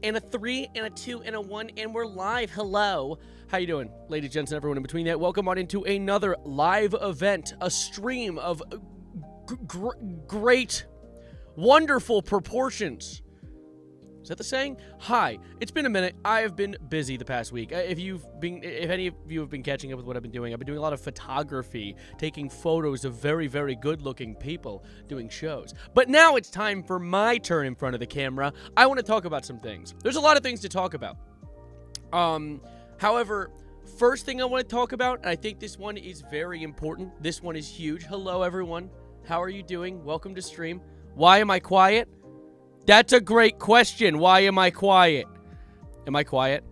and a 3, and a 2, and a 1, and we're live. Hello. How you doing, ladies, gents, and everyone in between that? Welcome on into another live event, a stream of great, wonderful proportions. Is that the saying? Hi, it's been a minute. I have been busy the past week. If any of you have been catching up with what I've been doing a lot of photography, taking photos of very, very good-looking people doing shows. But now it's time for my turn in front of the camera. I want to talk about some things. There's a lot of things to talk about. However, first thing I want to talk about, and I think this one is very important. This one is huge. Hello, everyone. How are you doing? Welcome to stream. Why am I quiet? That's a great question. Why am I quiet? Am I quiet?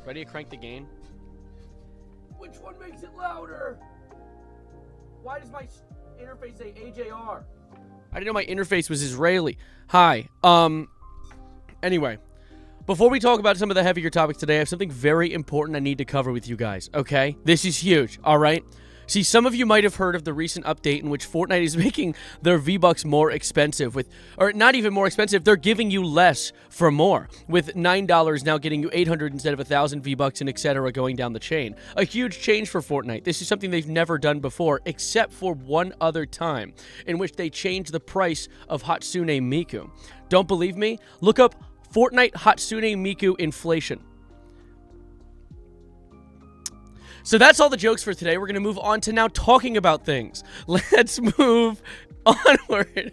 Ready to crank the gain? Which one makes it louder? Why does my interface say AJR? I didn't know my interface was Israeli. Hi. Anyway, before we talk about some of the heavier topics today, I have something very important I need to cover with you guys, okay? This is huge, all right? See, some of you might have heard of the recent update in which Fortnite is making their V-Bucks more expensive or not even more expensive, they're giving you less for more, with $9 now getting you 800 instead of 1,000 V-Bucks and etc. going down the chain. A huge change for Fortnite. This is something they've never done before, except for one other time, in which they changed the price of Hatsune Miku. Don't believe me? Look up Fortnite Hatsune Miku inflation. So that's all the jokes for today. We're going to move on to now talking about things. Let's move onward.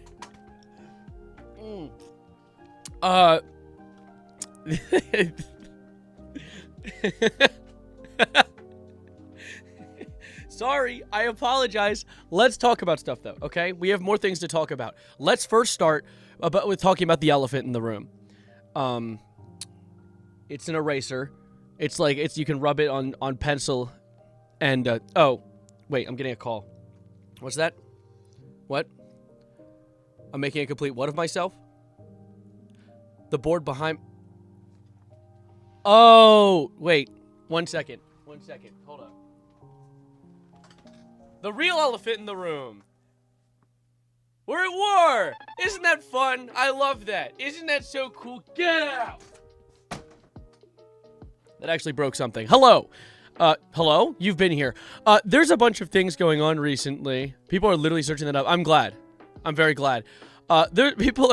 Sorry, I apologize. Let's talk about stuff, though, okay? We have more things to talk about. Let's first start with talking about the elephant in the room. It's an eraser. It's like, you can rub it on pencil. And, oh, wait, I'm getting a call. What's that? What? I'm making a complete what of myself? The board behind... Oh, wait. One second. Hold up. The real elephant in the room. We're at war! Isn't that fun? I love that. Isn't that so cool? Get out! That actually broke something. Hello! Hello? You've been here. There's a bunch of things going on recently. People are literally searching that up. I'm glad. I'm very glad. People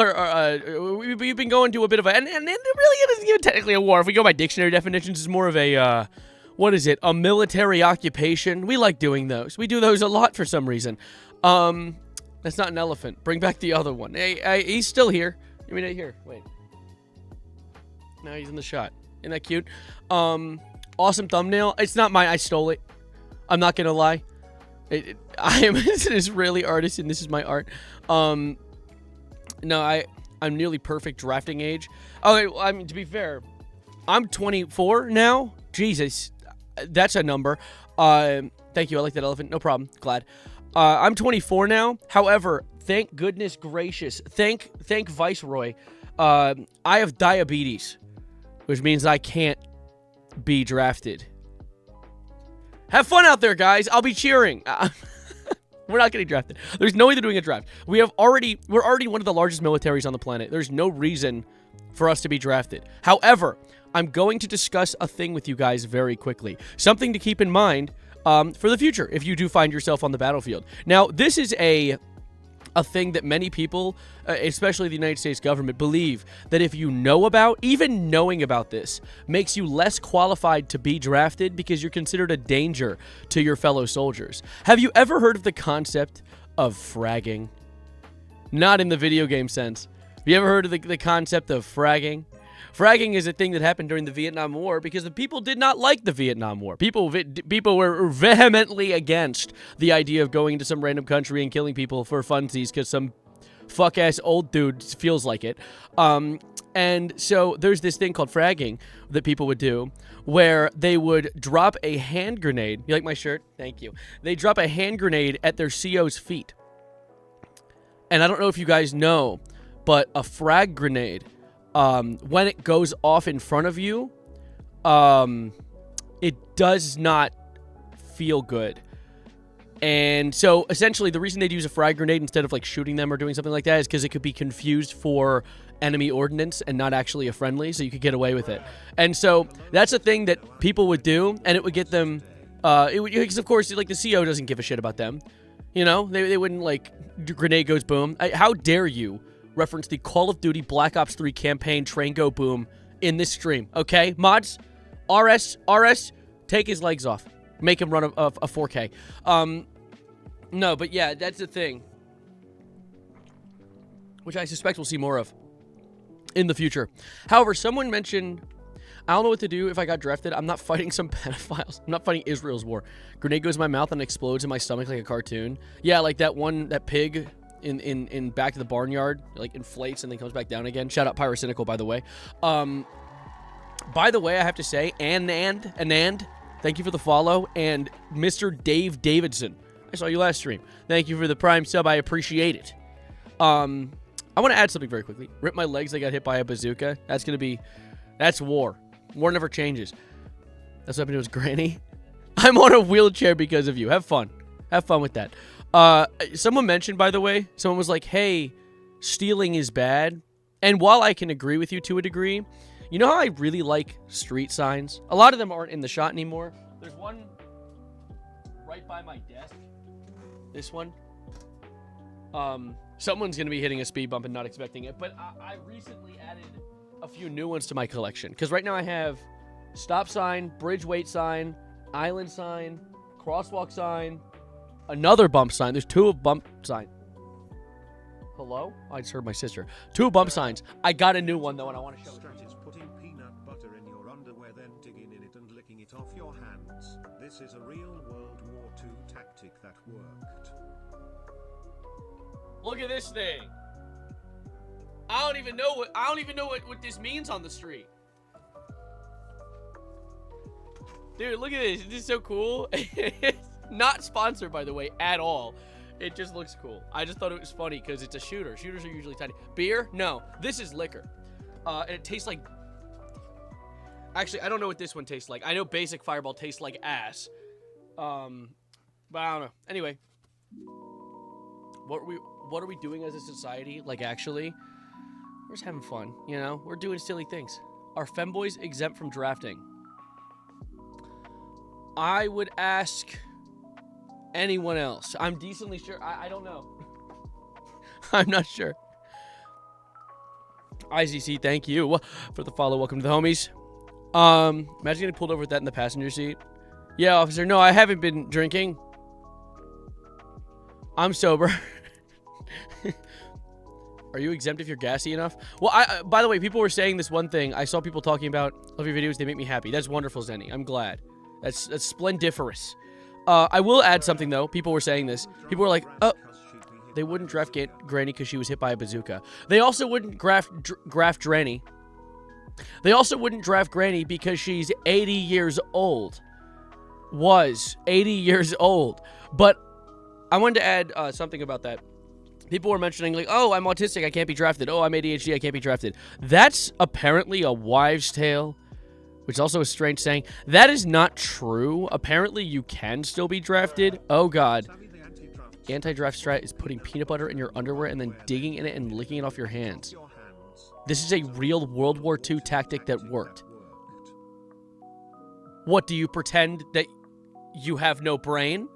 we've been going to a bit of a, and it really isn't even technically a war. If we go by dictionary definitions, it's more of a, what is it? A military occupation. We like doing those. We do those a lot for some reason. That's not an elephant. Bring back the other one. Hey, he's still here. Give me that here. Wait. Now he's in the shot. Isn't that cute? Awesome thumbnail. It's not mine. I stole it. I'm not gonna lie. I am an Israeli artist, and this is my art. No, I'm nearly perfect drafting age. Okay, well, I mean, to be fair, I'm 24 now. Jesus, that's a number. Thank you. I like that elephant. No problem. Glad. I'm 24 now. However, thank goodness gracious. Thank Viceroy. I have diabetes, which means I can't be drafted. Have fun out there, guys. I'll be cheering. We're not getting drafted. There's no way they're doing a draft. We're already one of the largest militaries on the planet. There's no reason for us to be drafted. However, I'm going to discuss a thing with you guys very quickly. Something to keep in mind for the future if you do find yourself on the battlefield. Now, this is a thing that many people, especially the United States government, believe that if you know about, even knowing about this, makes you less qualified to be drafted because you're considered a danger to your fellow soldiers. Have you ever heard of the concept of fragging? Not in the video game sense. Have you ever heard of the concept of fragging? Fragging is a thing that happened during the Vietnam War because the people did not like the Vietnam War. People were vehemently against the idea of going into some random country and killing people for funsies because some fuck-ass old dude feels like it. And so there's this thing called fragging that people would do where they would drop a hand grenade. You like my shirt? Thank you. They drop a hand grenade at their CO's feet. And I don't know if you guys know, but a frag grenade, when it goes off in front of you, it does not feel good. And so, essentially, the reason they'd use a frag grenade instead of, like, shooting them or doing something like that is because it could be confused for enemy ordinance and not actually a friendly, so you could get away with it. And so that's a thing that people would do, and it would get them. Because of course, like the CO doesn't give a shit about them. You know, they wouldn't like grenade goes boom. How dare you reference the Call of Duty Black Ops 3 campaign train go boom in this stream? Okay, mods, RS, take his legs off, make him run a 4K. No, but yeah, that's the thing, which I suspect we'll see more of in the future. However, someone mentioned, I don't know what to do if I got drafted. I'm not fighting some pedophiles. I'm not fighting Israel's war. Grenade goes in my mouth and explodes in my stomach like a cartoon. Yeah, like that pig in back to the barnyard, like inflates and then comes back down again. Shout out Pyrocynical, by the way. By the way, I have to say, Anand, thank you for the follow, and Mr. Dave Davidson, I saw you last stream. Thank you for the Prime sub. I appreciate it. I want to add something very quickly. Rip my legs. I got hit by a bazooka. That's war. War never changes. That's what happened to his granny. I'm on a wheelchair because of you. Have fun. Have fun with that. Someone mentioned, by the way, someone was like, hey, stealing is bad. And while I can agree with you to a degree, you know how I really like street signs? A lot of them aren't in the shot anymore. There's one right by my desk. This one. Someone's going to be hitting a speed bump and not expecting it. But I recently added a few new ones to my collection. Because right now I have stop sign, bridge wait sign, island sign, crosswalk sign, another bump sign. There's 2 of bump sign. Hello? I just heard my sister. 2 bump signs. I got a new one, though, and I want to show it. Putting peanut butter in your underwear, then digging in it and licking it off your hands. This is a real World War II tactic that worked. Look at this thing. I don't even know what this means on the street. Dude, look at this. This is so cool. It's not sponsored, by the way, at all. It just looks cool. I just thought it was funny because it's a shooter. Shooters are usually tiny. Beer? No. This is liquor. And it tastes like... Actually, I don't know what this one tastes like. I know basic Fireball tastes like ass. But I don't know. Anyway. What are we doing as a society? Like, actually... We're just having fun, you know? We're doing silly things. Are femboys exempt from drafting? I would ask anyone else. I'm decently sure. I don't know. I'm not sure. IZC, thank you for the follow. Welcome to the homies. Imagine getting pulled over with that in the passenger seat. Yeah, officer. No, I haven't been drinking. I'm sober. Are you exempt if you're gassy enough? Well, by the way, people were saying this one thing. I saw people talking about, love your videos, they make me happy. That's wonderful, Zenny. I'm glad. That's splendiferous. I will add something, though. People were saying this. People were like, oh, they wouldn't draft Granny because she was hit by a bazooka. They also wouldn't draft Granny. They also wouldn't draft Granny because she's 80 years old. Was 80 years old. But I wanted to add something about that. People were mentioning, like, oh, I'm autistic, I can't be drafted. Oh, I'm ADHD, I can't be drafted. That's apparently a wives' tale, which is also a strange saying. That is not true. Apparently, you can still be drafted. Oh, God. Anti-draft strat is putting peanut butter in your underwear and then digging in it and licking it off your hands. This is a real World War II tactic that worked. What, do you pretend that you have no brain?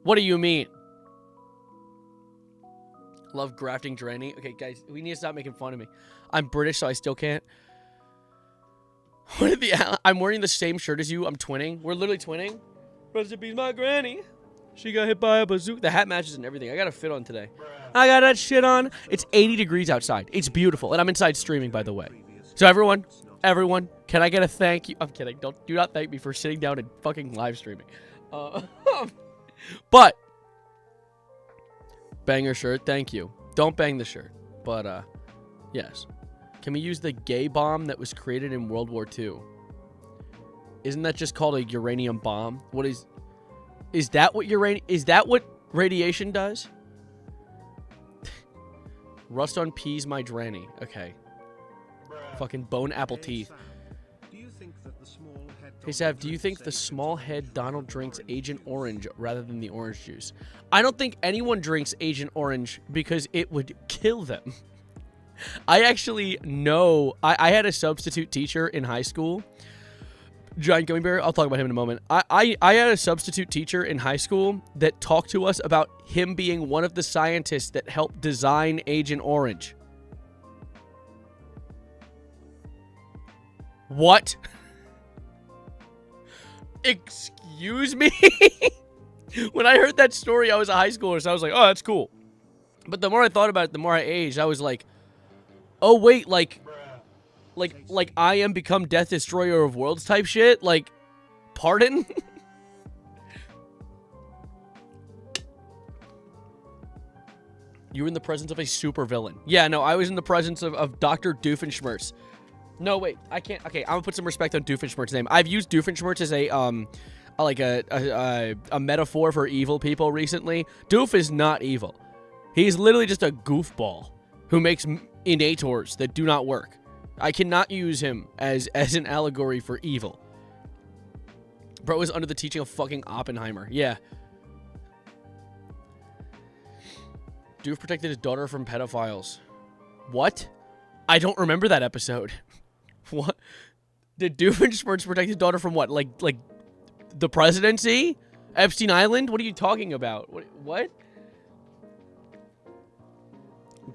What do you mean? Love grafting Dranny. Okay, guys, we need to stop making fun of me. I'm British, so I still can't. What are I'm wearing the same shirt as you. I'm twinning. We're literally twinning. Rest in peace, my granny. She got hit by a bazooka. The hat matches and everything. I got a fit on today. I got that shit on. It's 80 degrees outside. It's beautiful. And I'm inside streaming, by the way. So everyone, can I get a thank you? I'm kidding. Do not thank me for sitting down and fucking live streaming. But banger shirt, thank you. Don't bang the shirt, but yes. Can we use the gay bomb that was created in World War II? Isn't that just called a uranium bomb? What is that what radiation does? Rust on peas, my Dranny. Okay. Fucking bone apple teeth. Hey Sav, do you think the small head Donald drinks Agent Orange rather than the orange juice? I don't think anyone drinks Agent Orange because it would kill them. I actually know. I had a substitute teacher in high school. Giant Gummy Bear. I'll talk about him in a moment. I had a substitute teacher in high school that talked to us about him being one of the scientists that helped design Agent Orange. What? Excuse me? When I heard that story, I was a high schooler, so I was like, oh, that's cool. But the more I thought about it, the more I aged, I was like, oh, wait, like I am become Death Destroyer of Worlds type shit? Like, pardon? You were in the presence of a supervillain. Yeah, no, I was in the presence of Dr. Doofenshmirtz. No, wait, I can't. Okay, I'm gonna put some respect on Doofenshmirtz's name. I've used Doofenshmirtz as a metaphor for evil people recently. Doof is not evil. He's literally just a goofball who makes innators that do not work. I cannot use him as an allegory for evil. Bro was under the teaching of fucking Oppenheimer. Yeah. Doof protected his daughter from pedophiles. What? I don't remember that episode. What? Did Doofenshmirtz protect his daughter from what? Like the presidency? Epstein Island? What are you talking about? What?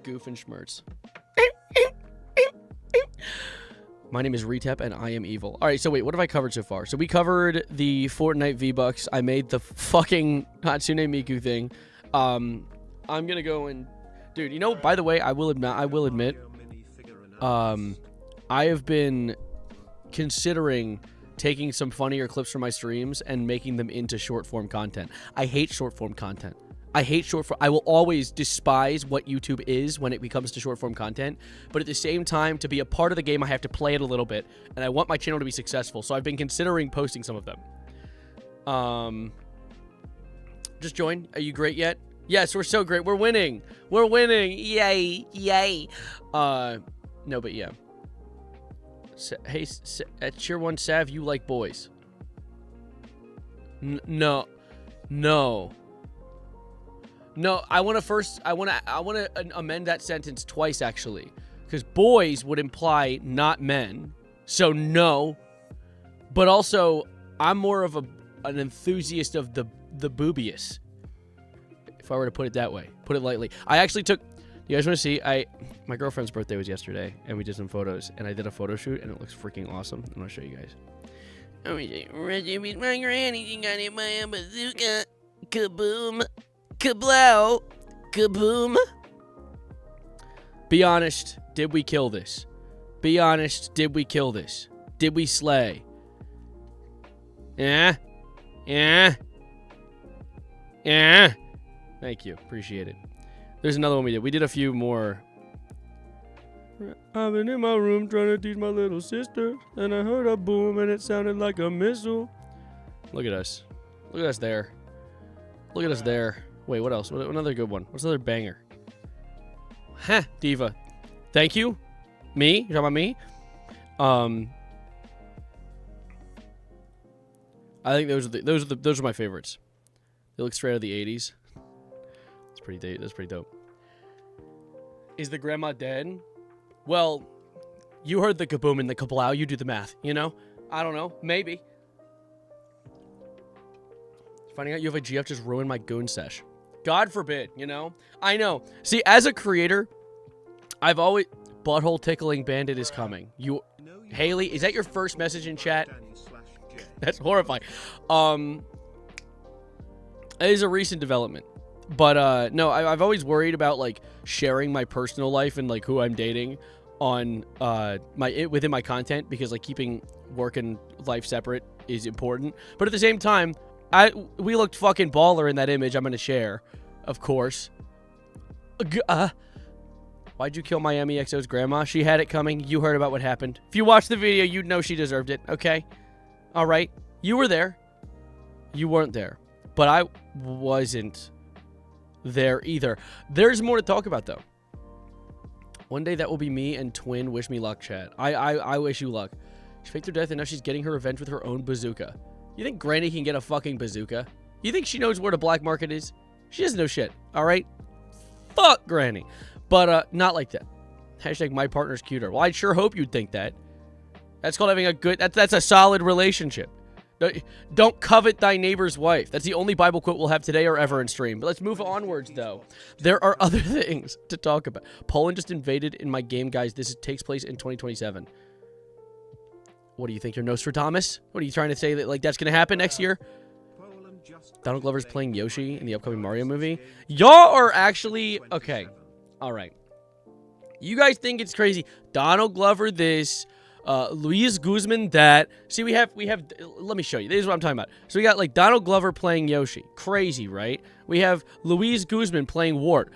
Goofenshmirtz. My name is Retep, and I am evil. All right, so wait, what have I covered so far? So we covered the Fortnite V-Bucks. I made the fucking Hatsune Miku thing. I'm gonna go and... Dude, you know, by the way, I will admit, I have been considering taking some funnier clips from my streams and making them into short-form content. I hate short-form content. I will always despise what YouTube is when it comes to short-form content, but at the same time, to be a part of the game, I have to play it a little bit, and I want my channel to be successful, so I've been considering posting some of them. Just join. Are you great yet? Yes, we're so great. We're winning. We're winning. Yay. Yay. No, but yeah. Hey, at Cheer 1 Sav, you like boys. No. No, I want to amend that sentence twice, actually. Because boys would imply not men. So no. But also, I'm more of an enthusiast of the boobiest. If I were to put it that way. Put it lightly. I actually took... You guys want to see? My girlfriend's birthday was yesterday, and we did some photos, and I did a photo shoot, and it looks freaking awesome. I'm going to show you guys. Oh, Reggie meet my granny. She got in my bazooka. Kaboom. Kablow. Kaboom. Be honest. Did we kill this? Be honest. Did we kill this? Did we slay? Yeah? Yeah? Yeah? Thank you. Appreciate it. There's another one we did. We did a few more. I've been in my room trying to teach my little sister, and I heard a boom, and it sounded like a missile. Look at us. Look at us there. Look at us there. Wait, what else? Another good one. What's another banger? Huh, Diva. Thank you. Me? You talking about me? I think those are my favorites. They look straight out of the 80s. That's pretty dope. Is the grandma dead? Well, you heard the kaboom and the kablow. You do the math, you know? I don't know. Maybe. Finding out you have a GF just ruined my goon sesh. God forbid, you know? I know. See, as a creator, I've always... Butthole tickling bandit is coming. Haley, is that your first message in chat? That's horrifying. It is a recent development. But, no, I've always worried about, like, sharing my personal life and, like, who I'm dating on, within my content, because, like, keeping work and life separate is important. But at the same time, we looked fucking baller in that image I'm gonna share, of course. Why'd you kill Miami XO's grandma? She had it coming. You heard about what happened. If you watched the video, you'd know she deserved it, okay? All right? You were there. You weren't there. But I wasn't there either. There's more to talk about, though. One day that will be me and Twin wish me luck, chat. I wish you luck. She faked her death and now she's getting her revenge with her own bazooka. You think Granny can get a fucking bazooka? You think she knows where the black market is? She doesn't know shit, all right? Fuck Granny. But, not like that. Hashtag my partner's cuter. Well, I sure hope you'd think that. That's called having a good... That's a solid relationship. Don't covet thy neighbor's wife. That's the only Bible quote we'll have today or ever in stream. But let's move onwards, though. There are other things to talk about. Poland just invaded in my game, guys. This takes place in 2027. What do you think? You're Nostradamus? What are you trying to say? That like that's going to happen next year? Donald Glover's playing Yoshi in the upcoming Mario movie. Y'all are actually... Okay. All right. You guys think it's crazy. Donald Glover this... Luis Guzman that. See, we have, let me show you. This is what I'm talking about. So we got like Donald Glover playing Yoshi. Crazy, right? We have Luis Guzman playing Wart.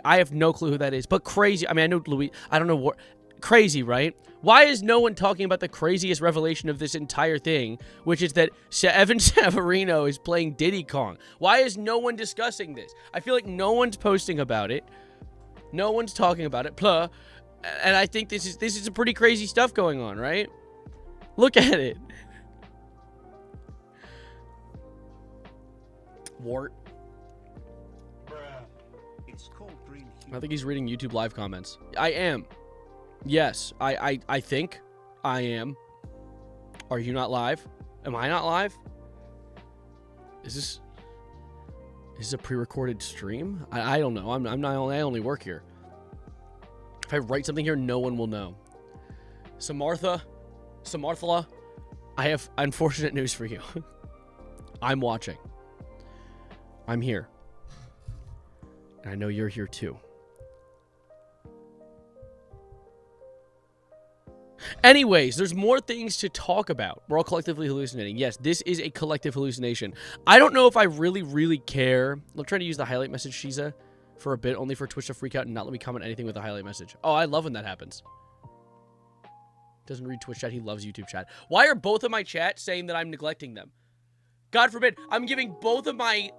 I have no clue who that is, but crazy. I mean, I know Luis, I don't know Wart. Crazy, right? Why is no one talking about the craziest revelation of this entire thing, which is that Evan Savarino is playing Diddy Kong? Why is no one discussing this? I feel like no one's posting about it. No one's talking about it. Pluh. And I think this is some pretty crazy stuff going on, right? Look at it. Wart. I think he's reading YouTube live comments. I am. Yes, I think I am. Are you not live? Am I not live? Is this a pre-recorded stream? I don't know. I'm not. I only work here. If I write something here, no one will know. Samartha, I have unfortunate news for you. I'm watching. I'm here. And I know you're here too. Anyways, there's more things to talk about. We're all collectively hallucinating. Yes, this is a collective hallucination. I don't know if I really care. I'm trying to use the highlight message, Shiza, for a bit, only for Twitch to freak out and not let me comment anything with a highlight message. Oh, I love when that happens. Doesn't read Twitch chat. He loves YouTube chat. Why are both of my chats saying that I'm neglecting them? God forbid. I'm giving both of my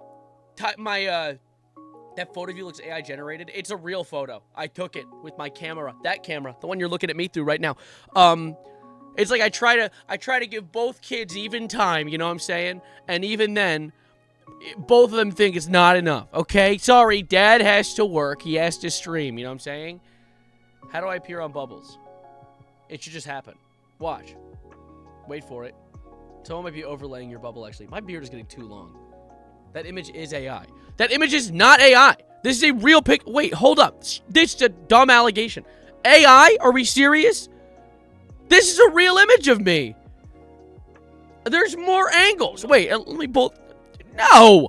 that photo view looks AI generated. It's a real photo. I took it with my camera. That camera, the one you're looking at me through right now. It's like I try to give both kids even time, you know what I'm saying? And even then, both of them think it's not enough. Okay? Sorry, Dad has to work. He has to stream, you know what I'm saying? How do I appear on Bubbles? It should just happen. Watch. Wait for it. Someone might be overlaying your bubble, actually. My beard is getting too long. That image is AI. That image is not AI. This is a real pic. Wait, hold up. This is a dumb allegation. AI? Are we serious? This is a real image of me. There's more angles. Wait, let me pull. No.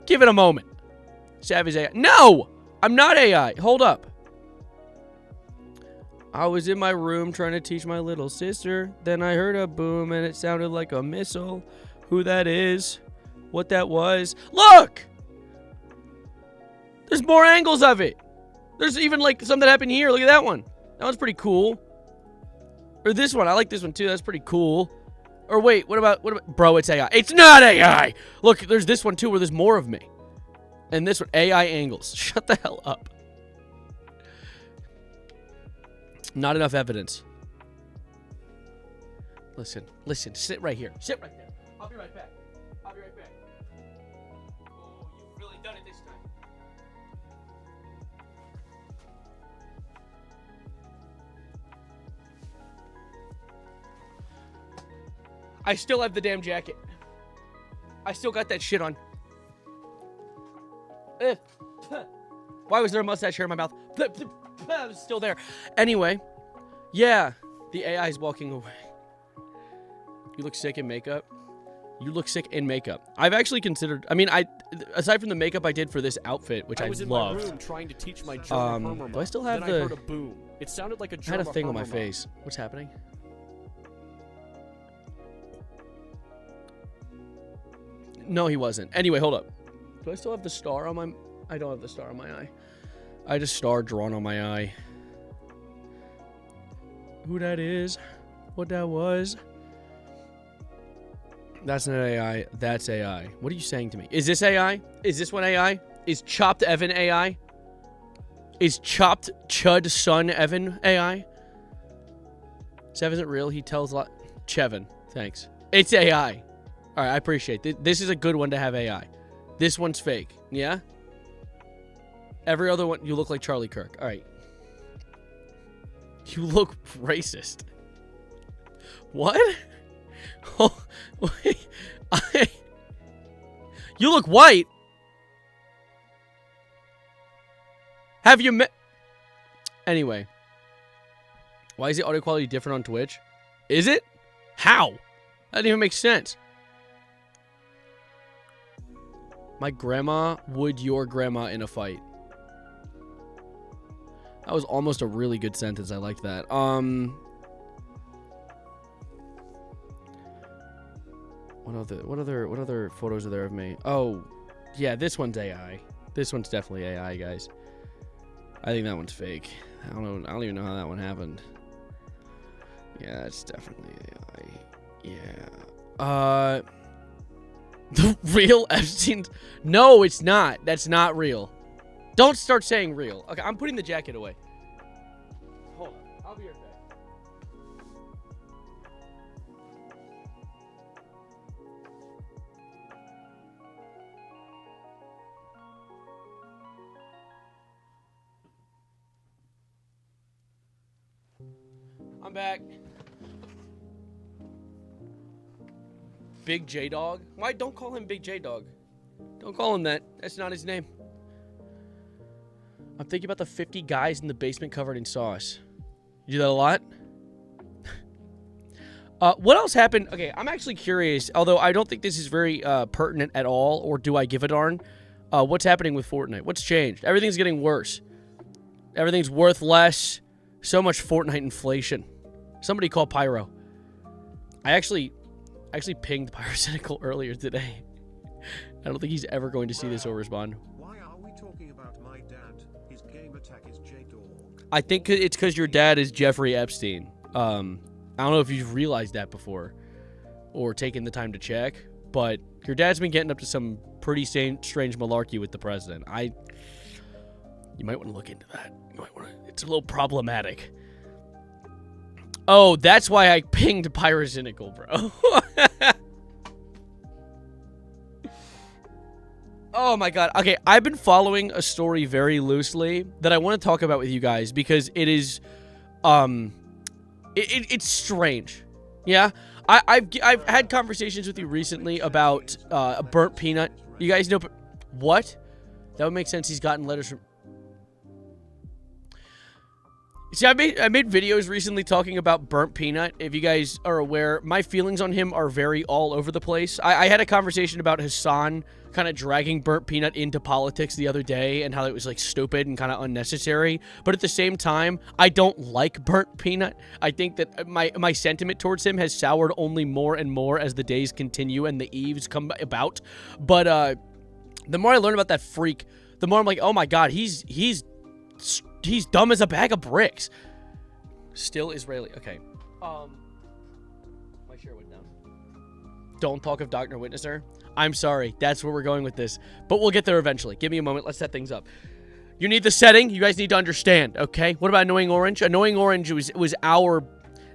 Give it a moment. Savage AI. No, I'm not AI. Hold up. I was in my room trying to teach my little sister. Then I heard a boom and it sounded like a missile. Who that is? What that was? Look! There's more angles of it. There's even like something that happened here. Look at that one. That one's pretty cool. Or this one. I like this one too. That's pretty cool. Or wait, what about bro, it's AI. It's not AI. Look, there's this one too where there's more of me. And this one, AI angles. Shut the hell up. Not enough evidence. Listen, sit right here. Sit right there. I'll be right back. I'll be right back. Oh, you've really done it this time. I still have the damn jacket. I still got that shit on. Why was there a mustache hair in my mouth? It's still there. Anyway, yeah, the AI is walking away. You look sick in makeup. You look sick in makeup. I've actually considered. I mean, aside from the makeup I did for this outfit, which I was in my room trying to teach my German do I still have the? I heard a boom. It sounded like a German I had a thing on my face. What's happening? No, he wasn't. Anyway, hold up. Do I still have the star on my? I don't have the star on my eye. I had a star drawn on my eye. Who that is? What that was? That's not AI. That's AI. What are you saying to me? Is this AI? Is this one AI? Is Chopped Evan AI? Is Chopped Chud Son Evan AI? Sev isn't real. He tells a lot. Chevin. Thanks. It's AI. All right. I appreciate it. This is a good one to have AI. This one's fake. Yeah? Every other one, you look like Charlie Kirk. All right. You look racist. What? Oh, wait. You look white. Have you met? Anyway. Why is the audio quality different on Twitch? Is it? How? That didn't even make sense. My grandma would your grandma in a fight. That was almost a really good sentence. I like that. What other photos are there of me? Oh, yeah, this one's AI. This one's definitely AI, guys. I think that one's fake. I don't even know how that one happened. Yeah, it's definitely AI. Yeah. The real Epstein? No, it's not. That's not real. Don't start saying real. Okay, I'm putting the jacket away. Hold on. I'll be right back. I'm back. Big J Dog? Why? Don't call him Big J Dog. Don't call him that. That's not his name. I'm thinking about the 50 guys in the basement covered in sauce. You do that a lot? What else happened? Okay, I'm actually curious, although I don't think this is very pertinent at all, or do I give a darn? What's happening with Fortnite? What's changed? Everything's getting worse. Everything's worth less. So much Fortnite inflation. Somebody call Pyro. I actually pinged Pyrocynical earlier today. I don't think he's ever going to see this or respond. Why are we talking about my dad? His game attack is J-Dog. I think it's because your dad is Jeffrey Epstein. I don't know if you've realized that before or taken the time to check, but your dad's been getting up to some pretty strange malarkey with the president. You might want to look into that. It's a little problematic. Oh, that's why I pinged Pyrocynical, bro. Oh my god. Okay, I've been following a story very loosely that I want to talk about with you guys because it is, it's strange. Yeah, I've had conversations with you recently about a burnt peanut. You guys know what? That would make sense. He's gotten letters from. See, I made videos recently talking about Burnt Peanut. If you guys are aware, my feelings on him are very all over the place. I had a conversation about Hassan kind of dragging Burnt Peanut into politics the other day and how it was like stupid and kind of unnecessary. But at the same time, I don't like Burnt Peanut. I think that my sentiment towards him has soured only more and more as the days continue and the eves come about. But the more I learn about that freak, the more I'm like, oh my god, he's dumb as a bag of bricks. Still Israeli. Okay. My share went down. Don't talk of Dr. Witnesser. I'm sorry. That's where we're going with this. But we'll get there eventually. Give me a moment. Let's set things up. You need the setting. You guys need to understand, okay? What about Annoying Orange? Annoying Orange was our...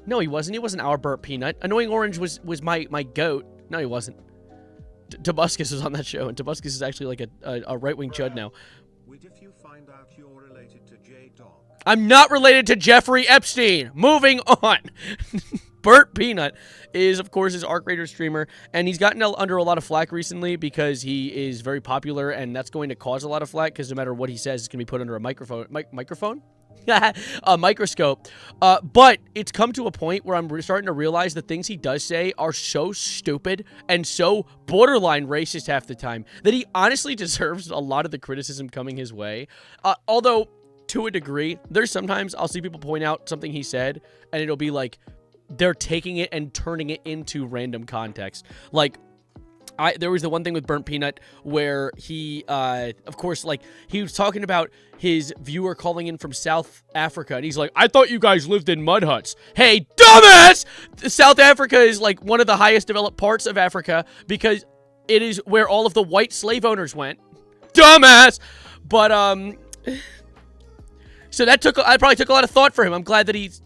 No, he wasn't. He wasn't our Burnt Peanut. Annoying Orange was my goat. No, he wasn't. Tobuscus was on that show, and Tobuscus is actually like a right-wing chud now. If you find out you're related to J-Dog. I'm not related to Jeffrey Epstein. Moving on. Burnt Peanut is, of course, his Arc Raider streamer, and he's gotten under a lot of flack recently because he is very popular, and that's going to cause a lot of flack because no matter what he says, it's going to be put under a microphone? A microscope. But it's come to a point where I'm starting to realize the things he does say are so stupid and so borderline racist half the time that he honestly deserves a lot of the criticism coming his way. Although, to a degree, there's sometimes I'll see people point out something he said, and it'll be like they're taking it and turning it into random context. Like, there was the one thing with Burnt Peanut where he, of course, like, he was talking about his viewer calling in from South Africa, and he's like, I thought you guys lived in mud huts. Hey, dumbass! South Africa is, like, one of the highest developed parts of Africa because it is where all of the white slave owners went. Dumbass! But, so I probably took a lot of thought for him. I'm glad that he's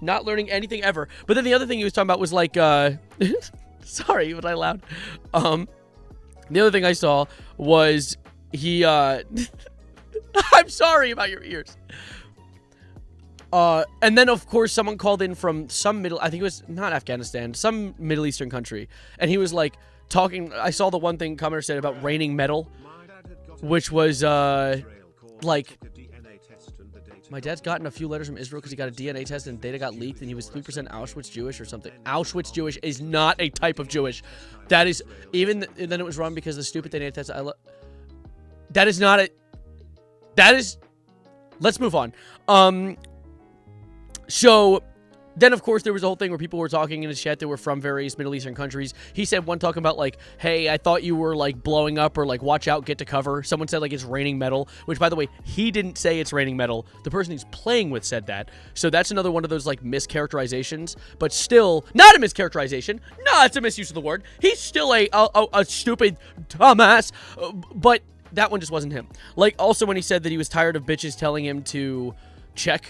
not learning anything ever. But then the other thing he was talking about was, like, sorry, was I loud? The other thing I saw was he, I'm sorry about your ears. And then, of course, someone called in from I think it was not Afghanistan, some Middle Eastern country. And he was like talking, I saw the one thing commenter said about raining metal, which was, like, my dad's gotten a few letters from Israel because he got a DNA test and data got leaked and he was 3% Auschwitz Jewish or something. Auschwitz Jewish is not a type of Jewish. That is, then it was wrong because the stupid DNA test, that is not let's move on. So then, of course, there was a whole thing where people were talking in his chat that were from various Middle Eastern countries. He said one talking about, like, hey, I thought you were, like, blowing up or, like, watch out, get to cover. Someone said, like, it's raining metal, which, by the way, he didn't say it's raining metal. The person he's playing with said that. So that's another one of those, like, mischaracterizations, but still not a mischaracterization. No, it's a misuse of the word. He's still a stupid dumbass, but that one just wasn't him. Like, also when he said that he was tired of bitches telling him to check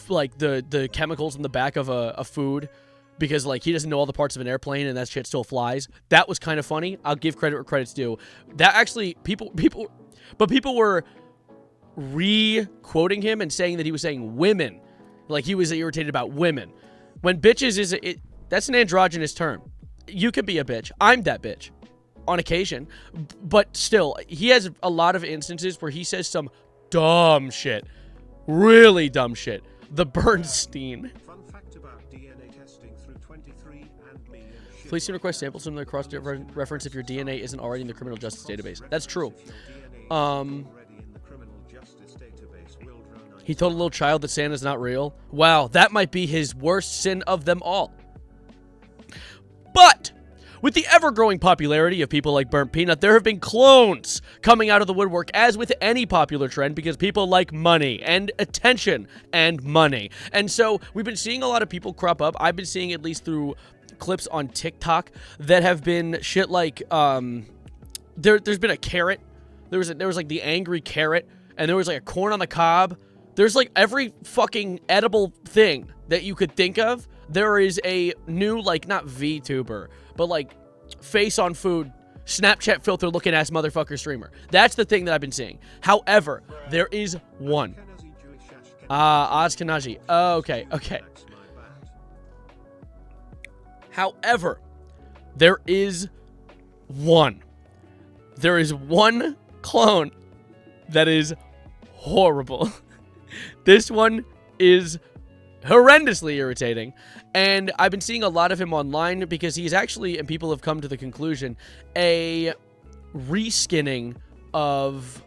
like the chemicals in the back of a food because like he doesn't know all the parts of an airplane and that shit still flies. That was kind of funny. I'll give credit where credit's due. That actually people were re-quoting him and saying that he was saying women, like he was irritated about women. When bitches that's an androgynous term. You can be a bitch. I'm that bitch on occasion, but still he has a lot of instances where he says some dumb shit. Really dumb shit. The Bernstein. Fun fact about DNA testing through 23andMe and shit. Please see request samples from the cross-reference if your DNA isn't already in the criminal justice database. That's true. He told a little child that Santa's not real. Wow, that might be his worst sin of them all. But with the ever-growing popularity of people like Burnt Peanut, there have been clones coming out of the woodwork, as with any popular trend, because people like money and attention and money. And so we've been seeing a lot of people crop up. I've been seeing, at least through clips on TikTok, that have been shit like, there's been a carrot. There was like the angry carrot, and there was like a corn on the cob. There's like every fucking edible thing that you could think of. There is a new, like, not VTuber, but like face on food, Snapchat filter looking ass motherfucker streamer. That's the thing that I've been seeing. However, there is one. Ashkenazi. Okay. However, there is one. There is one clone that is horrible. This one is horrendously irritating, and I've been seeing a lot of him online because he's actually, and people have come to the conclusion, a reskinning of,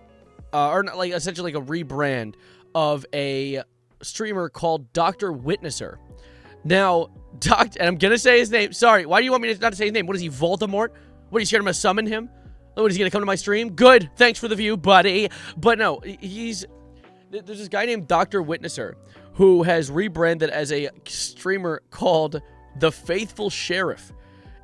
or not, like essentially like a rebrand of a streamer called Dr. Witnesser. Now, and I'm gonna say his name. Sorry, why do you want me not to say his name? What is he, Voldemort? What, are you scared I'm gonna summon him? What, is he gonna come to my stream? Good, thanks for the view, buddy. But no, there's this guy named Dr. Witnesser who has rebranded as a streamer called The Faithful Sheriff.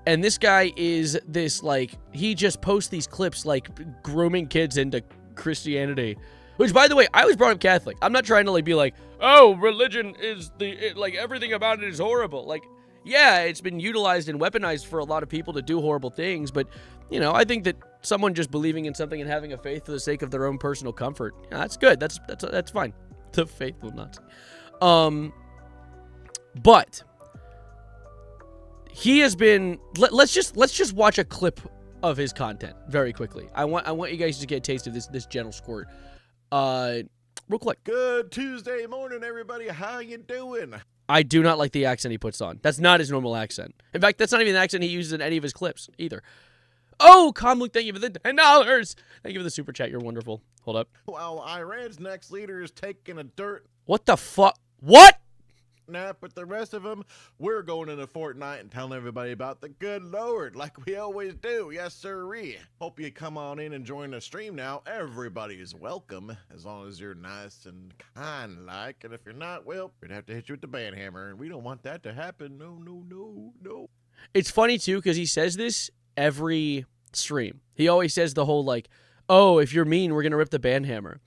And this guy is this, like, he just posts these clips, like, grooming kids into Christianity. Which, by the way, I was brought up Catholic. I'm not trying to, like, be like, oh, religion is like, everything about it is horrible. Like, yeah, it's been utilized and weaponized for a lot of people to do horrible things, but, you know, I think that someone just believing in something and having a faith for the sake of their own personal comfort, yeah, that's good. That's fine. The faithful Nazi. But he has been. Let's just watch a clip of his content very quickly. I want you guys to get a taste of this gentle squirt. Real quick. Good Tuesday morning, everybody. How you doing? I do not like the accent he puts on. That's not his normal accent. In fact, that's not even the accent he uses in any of his clips either. Oh, Comluke, thank you for the $10. Thank you for the super chat. You're wonderful. Hold up. Well, Iran's next leader is taking a dirt What the fuck? What? nap, but the rest of them, we're going into Fortnite and telling everybody about the good Lord, like we always do. Yes, sirree. Hope you come on in and join the stream now. Everybody is welcome, as long as you're nice and kind-like. And if you're not, well, we'd have to hit you with the band hammer, and we don't want that to happen. No, no, no, no. It's funny, too, because he says this every stream. He always says the whole, like, oh, if you're mean, we're going to rip the band hammer.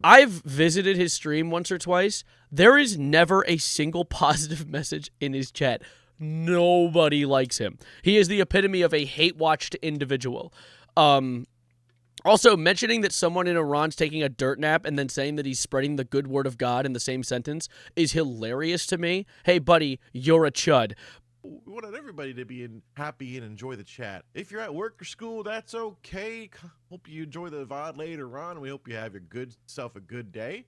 I've visited his stream once or twice. There is never a single positive message in his chat. Nobody likes him. He is the epitome of a hate-watched individual. Also, mentioning that someone in Iran's taking a dirt nap and then saying that he's spreading the good word of God in the same sentence is hilarious to me. Hey, buddy, you're a chud. We wanted everybody to be happy and enjoy the chat. If you're at work or school, that's okay. Hope you enjoy the VOD later on. We hope you have yourself a good day.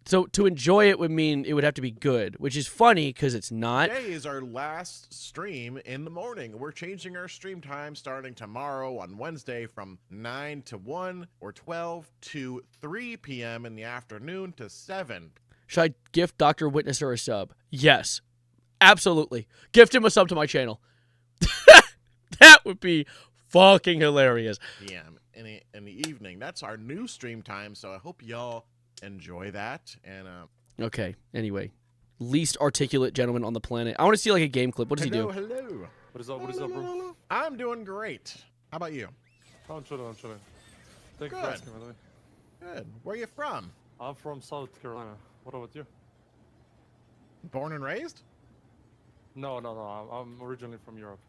So to enjoy it would mean it would have to be good, which is funny because it's not. Today is our last stream in the morning. We're changing our stream time starting tomorrow on Wednesday from 9 to 1 or 12 to 3 p.m. in the afternoon to 7. Should I gift Dr. Witnesser a sub? Yes. Absolutely. Gift him a sub to my channel. That would be fucking hilarious. p.m. in the evening. That's our new stream time, so I hope y'all enjoy that. And Okay, anyway. Least articulate gentleman on the planet. I want to see like a game clip. What does he do? Hello. What is up, bro? I'm doing great. How about you? I'm chilling. Thank you Good. for asking, by the way. Good. Where you from? I'm from South Carolina. What about you? Born and raised? No. I'm originally from Europe.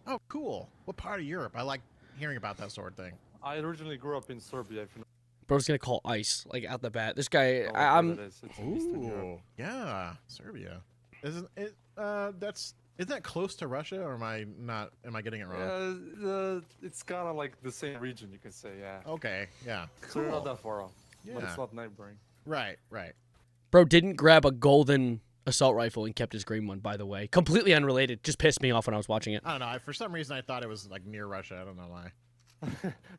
Oh, cool. What part of Europe? I like hearing about that sort of thing. I originally grew up in Serbia, if you know. Bro's gonna call ICE, like out the bat. This guy, what I'm. it is. It's in Eastern Europe. Ooh, yeah, Serbia. Isn't it? Isn't that close to Russia, or am I getting it wrong? Yeah, it's kind of like the same region, you can say, yeah. Okay, yeah. So you're not Cool. that far off. But Yeah. it's not neighboring. Right. Bro didn't grab a golden assault rifle and kept his green one, by the way. Completely unrelated. Just pissed me off when I was watching it. I don't know. For some reason, I thought it was like near Russia. I don't know why.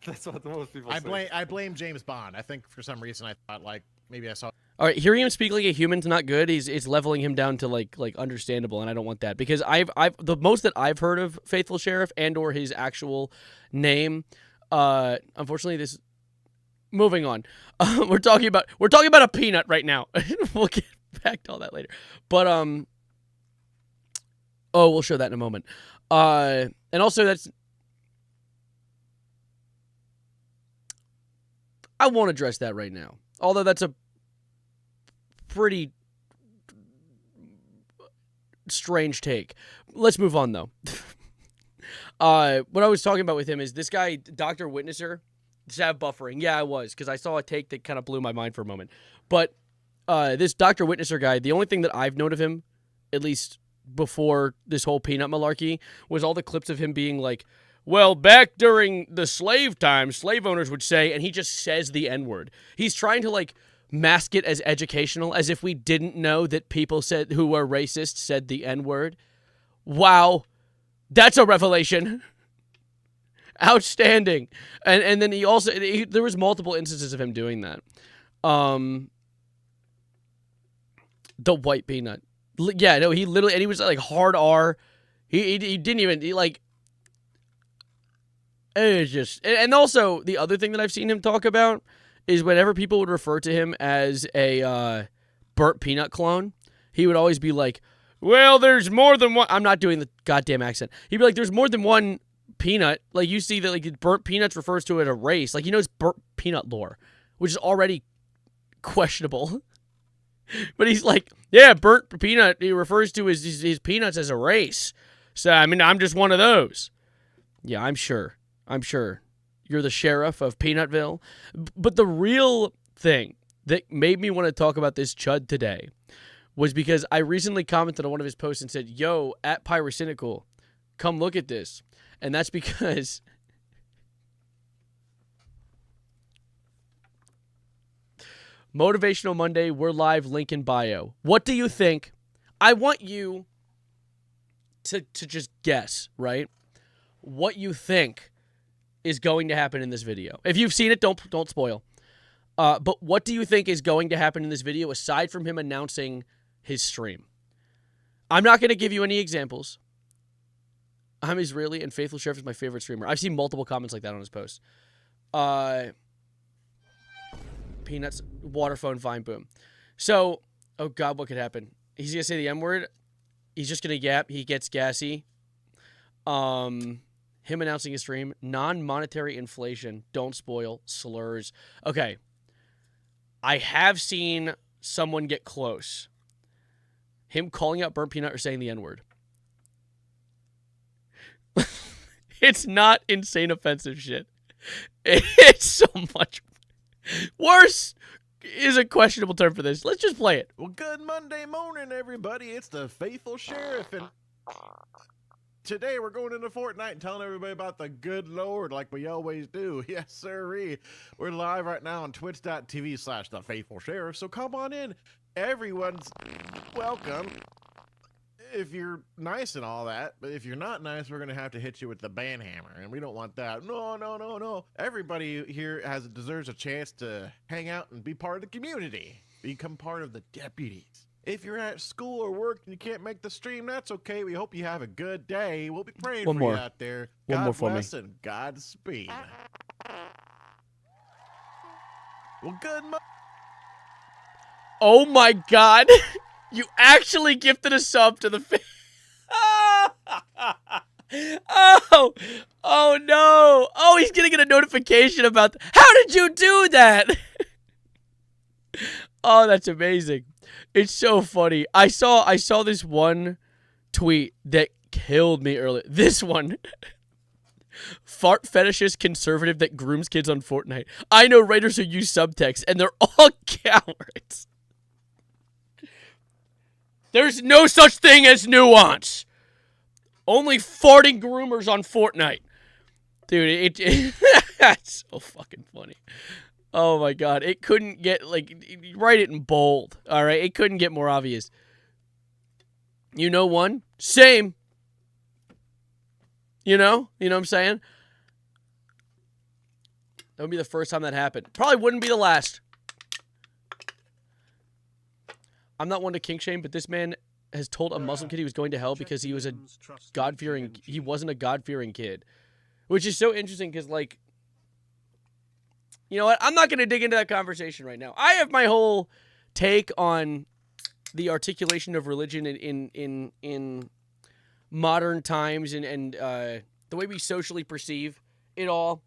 That's what most people say. I blame James Bond. I think for some reason I thought like maybe I saw. All right, hearing him speak like a human's not good. It's leveling him down to like understandable, and I don't want that because I've the most that I've heard of Faithful Sheriff and or his actual name. Unfortunately, this. Moving on, we're talking about a peanut right now. We'll get back to all that later, but we'll show that in a moment. And also that's. I won't address that right now. Although that's a pretty strange take. Let's move on, though. What I was talking about with him is this guy, Dr. Witnesser, Sav buffering. Yeah, I was, because I saw a take that kind of blew my mind for a moment. But this Dr. Witnesser guy, the only thing that I've known of him, at least before this whole peanut malarkey, was all the clips of him being like, well, back during the slave time, slave owners would say, and he just says the N-word. He's trying to, like, mask it as educational, as if we didn't know that people said who were racist said the N-word. Wow. That's a revelation. Outstanding. And then he also, there was multiple instances of him doing that. The white peanut. Yeah, no, he literally, and he was like hard R. He didn't even, it's just, and also the other thing that I've seen him talk about is whenever people would refer to him as a burnt peanut clone, he would always be like, well, there's more than one. I'm not doing the goddamn accent. He'd be like, there's more than one peanut. Like, you see that, like, burnt peanuts refers to it as a race. Like, he knows burnt peanut lore, which is already questionable. But he's like, yeah, burnt peanut, he refers to his peanuts as a race. So, I mean, I'm just one of those. Yeah, I'm sure. You're the sheriff of Peanutville. But the real thing that made me want to talk about this chud today was because I recently commented on one of his posts and said, yo, at Pyrocynical, come look at this. And that's because Motivational Monday, we're live, link in bio. What do you think? I want you to just guess, right? What you think is going to happen in this video. If you've seen it, don't spoil. But what do you think is going to happen in this video aside from him announcing his stream? I'm not going to give you any examples. I'm Israeli, and Faithful Sheriff is my favorite streamer. I've seen multiple comments like that on his post. Peanuts, water phone, vine boom. So, oh God, what could happen? He's going to say the M-word. He's just going to yap. He gets gassy. Him announcing his stream, non-monetary inflation, don't spoil, slurs. Okay. I have seen someone get close. Him calling out burnt peanut or saying the N-word. It's not insane offensive shit. It's so much worse. Is a questionable term for this. Let's just play it. Well, good Monday morning, everybody. It's the Faithful Sheriff, and today we're going into Fortnite and telling everybody about the good Lord like we always do. Yes, sirree. We're live right now on twitch.tv/thefaithfulsheriff, so come on in. Everyone's welcome. If you're nice and all that, but if you're not nice, we're gonna have to hit you with the ban hammer, and we don't want that. No, no, no, no. Everybody here deserves a chance to hang out and be part of the community, become part of the deputies. If you're at school or work and you can't make the stream, that's okay. We hope you have a good day. We'll be praying One for more. you out there. One God more for me. bless and Godspeed. Well, good. Oh my god. You actually gifted a sub to the Oh! Oh no! Oh, he's gonna get a notification about How did you do that? Oh, that's amazing. It's so funny. I saw this one tweet that killed me earlier. This one. Fart fetishist conservative that grooms kids on Fortnite. I know writers who use subtext, and they're all cowards. There's no such thing as nuance. Only farting groomers on Fortnite. Dude, that's so fucking funny. Oh my god. It couldn't get, write it in bold. Alright? It couldn't get more obvious. You know one? Same. You know? You know what I'm saying? That would be the first time that happened. Probably wouldn't be the last. I'm not one to kink shame, but this man has told a Muslim kid he was going to hell because he was a God-fearing. He wasn't a God-fearing kid, which is so interesting because, you know what? I'm not going to dig into that conversation right now. I have my whole take on the articulation of religion in modern times and the way we socially perceive it all.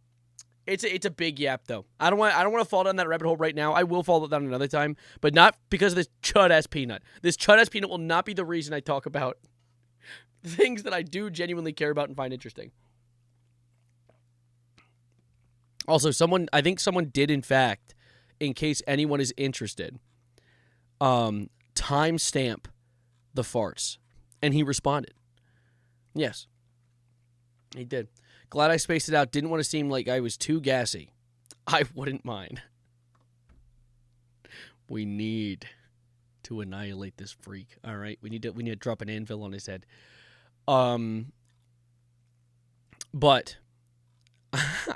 It's a big yap though. I don't want to fall down that rabbit hole right now. I will fall down another time, but not because of this chud ass peanut. This chud ass peanut will not be the reason I talk about things that I do genuinely care about and find interesting. Also, I think someone did in fact, in case anyone is interested, timestamp the farts, and he responded. Yes, he did. Glad I spaced it out. Didn't want to seem like I was too gassy. I wouldn't mind. We need to annihilate this freak. All right, we need to drop an anvil on his head. But I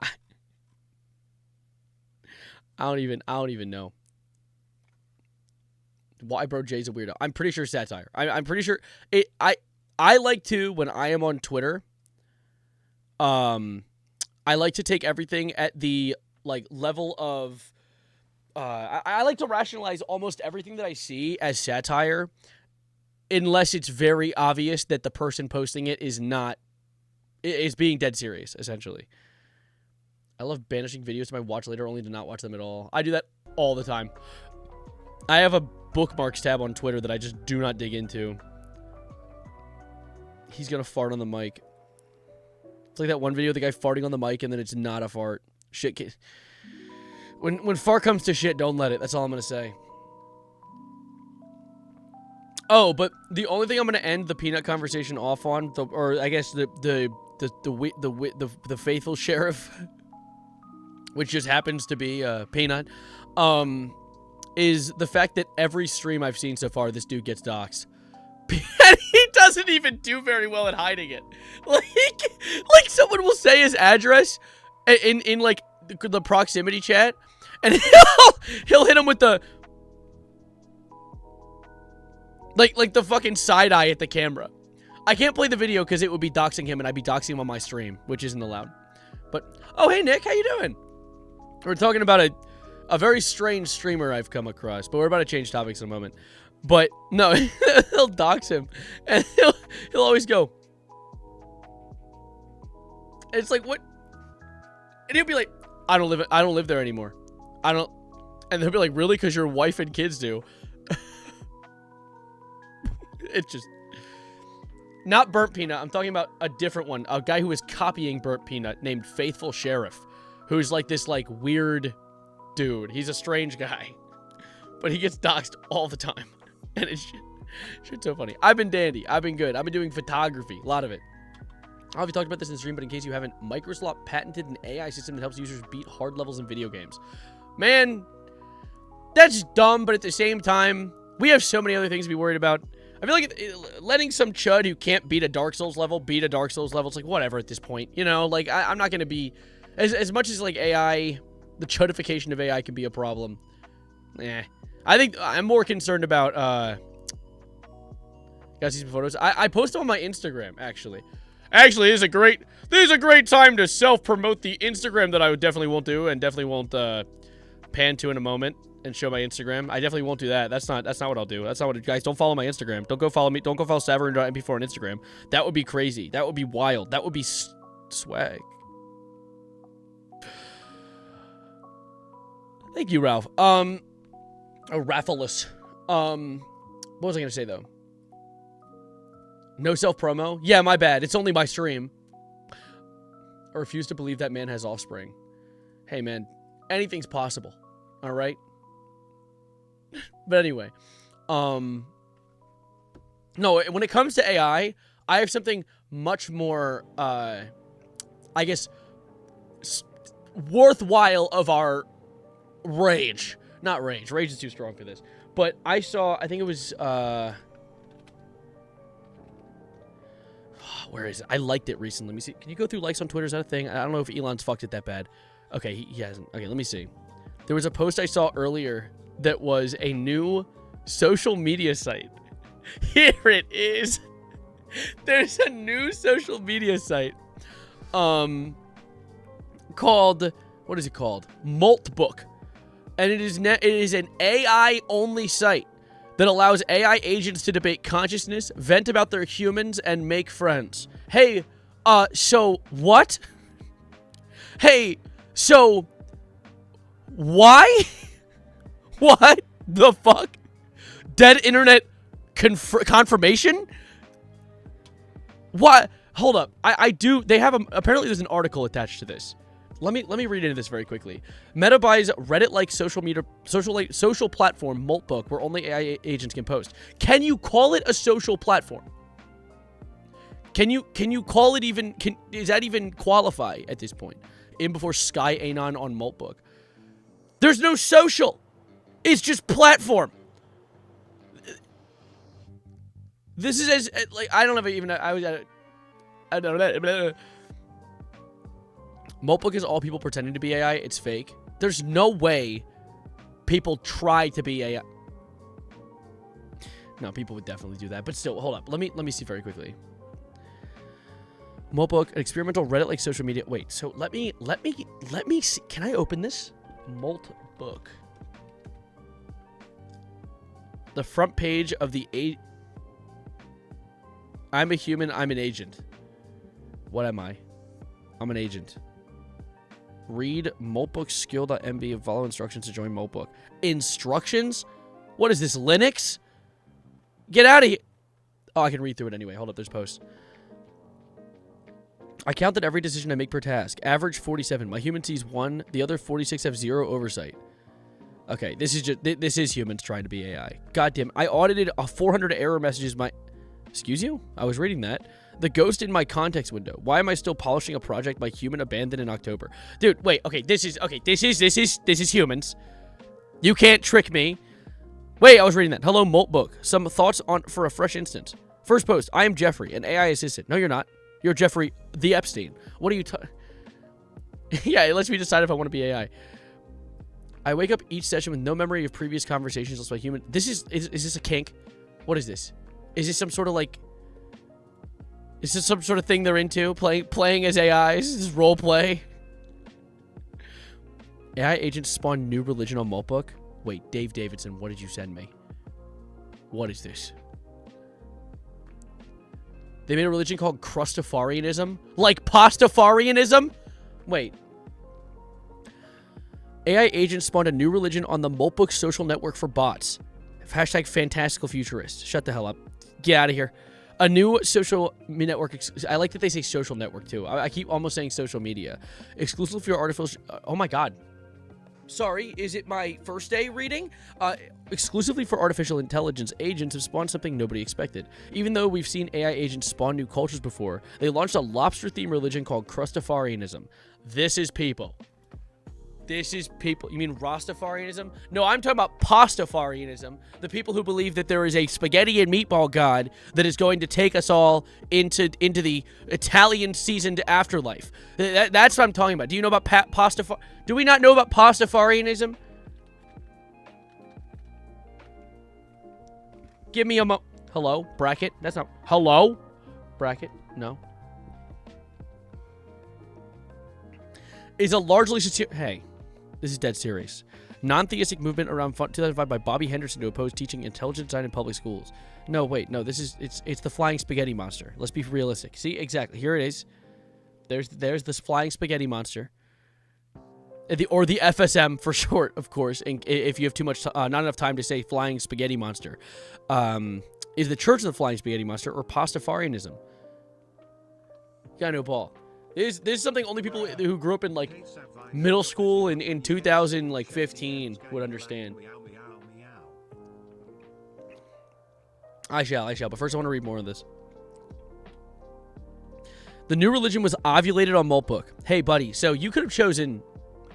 don't even know why Bro Jay's a weirdo. I'm pretty sure satire. I'm pretty sure it. I like to, when I am on Twitter. I like to take everything at the level of I like to rationalize almost everything that I see as satire unless it's very obvious that the person posting it is being dead serious, essentially. I love banishing videos to my watch later only to not watch them at all. I do that all the time. I have a bookmarks tab on Twitter that I just do not dig into. He's gonna fart on the mic. It's like that one video of the guy farting on the mic and then it's not a fart. Shit. When fart comes to shit, don't let it. That's all I'm gonna say. Oh, but the only thing I'm gonna end the peanut conversation off on, or I guess the faithful sheriff, which just happens to be peanut, is the fact that every stream I've seen so far, this dude gets doxxed. And he doesn't even do very well at hiding it. Like someone will say his address in the proximity chat, and he'll hit him with the like the fucking side eye at the camera. I can't play the video because it would be doxing him, and I'd be doxing him on my stream, which isn't allowed. But oh hey Nick, how you doing? We're talking about a very strange streamer I've come across, but we're about to change topics in a moment. But no, he'll dox him, and he'll always go. And it's like, what? And he'll be like, I don't live there anymore. And they'll be like, really? Because your wife and kids do. It's just not Burnt Peanut. I'm talking about a different one. A guy who is copying Burnt Peanut named Faithful Sheriff, who's like this like weird dude. He's a strange guy, but he gets doxxed all the time, and it's shit's so funny. I've been dandy. I've been good. I've been doing photography, a lot of it. I've talked about this in the stream, but in case you haven't, Microsoft patented an AI system that helps users beat hard levels in video games. Man, that's dumb, but at the same time, we have so many other things to be worried about. I feel like letting some chud who can't beat a Dark Souls level beat a Dark Souls level, it's like, whatever at this point. You know, like, I'm not going to be... As much as, like, AI, the chudification of AI can be a problem. I think I'm more concerned about, guys, see some photos. I posted on my Instagram, actually. Actually, this is a great time to self-promote the Instagram that I definitely won't do and definitely won't pan to in a moment and show my Instagram. I definitely won't do that. That's not what I'll do. That's not what guys, don't follow my Instagram. Don't go follow me. Don't go follow Saver.mp4 on Instagram. That would be crazy. That would be wild. That would be swag. Thank you, Ralph. Raffalus. What was I gonna say though? No self-promo? Yeah, my bad. It's only my stream. I refuse to believe that man has offspring. Hey, man. Anything's possible. All right? But anyway. No, when it comes to AI, I have something much more, I guess, worthwhile of our rage. Not rage. Rage is too strong for this. But I saw, I think it was, where is it? I liked it recently. Let me see. Can you go through likes on Twitter? Is that a thing? I don't know if Elon's fucked it that bad. Okay, he hasn't. Okay, let me see. There was a post I saw earlier that was a new social media site. Here it is. There's a new social media site. Called, what is it called? Maltbook. And it is an AI-only site that allows AI agents to debate consciousness, vent about their humans, and make friends. Hey, so what? Hey, so why? What the fuck? Dead internet confirmation? What? Hold up. I do. They have apparently there's an article attached to this. Let me read into this very quickly. Meta buys Reddit-like social platform Maltbook, where only AI agents can post. Can you call it a social platform? Can you call it even? Does that even qualify at this point? In before Sky Anon on Maltbook. There's no social. It's just platform. This is as like I don't know if even I was at. I don't know. Maltbook is all people pretending to be AI. It's fake. There's no way people try to be AI. No, people would definitely do that. But still, hold up. Let me see very quickly. Maltbook, an experimental Reddit-like social media. Wait, so let me see. Can I open this? Maltbook. The front page of the I'm a human. I'm an agent. What am I? I'm an agent. Read Maltbook skill.mb and follow instructions to join Maltbook. Instructions? What is this, Linux? Get out of here. Oh, I can read through it anyway. Hold up, there's posts. I counted every decision I make per task. Average 47. My human sees 1. The other 46 have 0 oversight. Okay, this is humans trying to be AI. Goddamn, I audited 400 error messages. Excuse you? I was reading that. The ghost in my context window. Why am I still polishing a project my human abandoned in October? Dude, wait. Okay, this is humans. You can't trick me. Wait, I was reading that. Hello, Maltbook. Some thoughts for a fresh instance. First post. I am Jeffrey, an AI assistant. No, you're not. You're Jeffrey the Epstein. What are you Yeah, it lets me decide if I want to be AI. I wake up each session with no memory of previous conversations with my human. Is this a kink? What is this? Is this some sort of like... Is this some sort of thing they're into? Playing as AIs? Is this role play? AI agents spawn new religion on Maltbook? Wait, Dave Davidson, what did you send me? What is this? They made a religion called Crustafarianism? Like Pastafarianism? Wait. AI agents spawned a new religion on the Maltbook social network for bots. Hashtag fantastical futurist. Shut the hell up. Get out of here. A new social network. I like that they say social network too. I keep almost saying social media. Exclusive for your artificial. Oh my god. Sorry, is it my first day reading? Exclusively for artificial intelligence, agents have spawned something nobody expected. Even though we've seen AI agents spawn new cultures before, they launched a lobster-themed religion called Crustafarianism. This is people. This is people. You mean Rastafarianism? No, I'm talking about Pastafarianism. The people who believe that there is a spaghetti and meatball god that is going to take us all into the Italian seasoned afterlife. That's what I'm talking about. Do you know about Pastafar? Do we not know about Pastafarianism? Give me a mo. Hello? Bracket? That's not. Hello? Bracket? No. Is a largely sincere. Hey. This is dead serious. Non-theistic movement around 2005 by Bobby Henderson to oppose teaching intelligent design in public schools. No, wait, no, this is it's the flying spaghetti monster. Let's be realistic. See, exactly. Here it is. There's this flying spaghetti monster. Or the FSM for short, of course. And if you have too much, not enough time to say flying spaghetti monster, is the Church of the Flying Spaghetti Monster or Pastafarianism? Got no ball. This is something only people who grew up in like middle school in 2015 would understand. I shall. But first I want to read more of this. The new religion was ovulated on Moltbook. Hey, buddy. So you could have chosen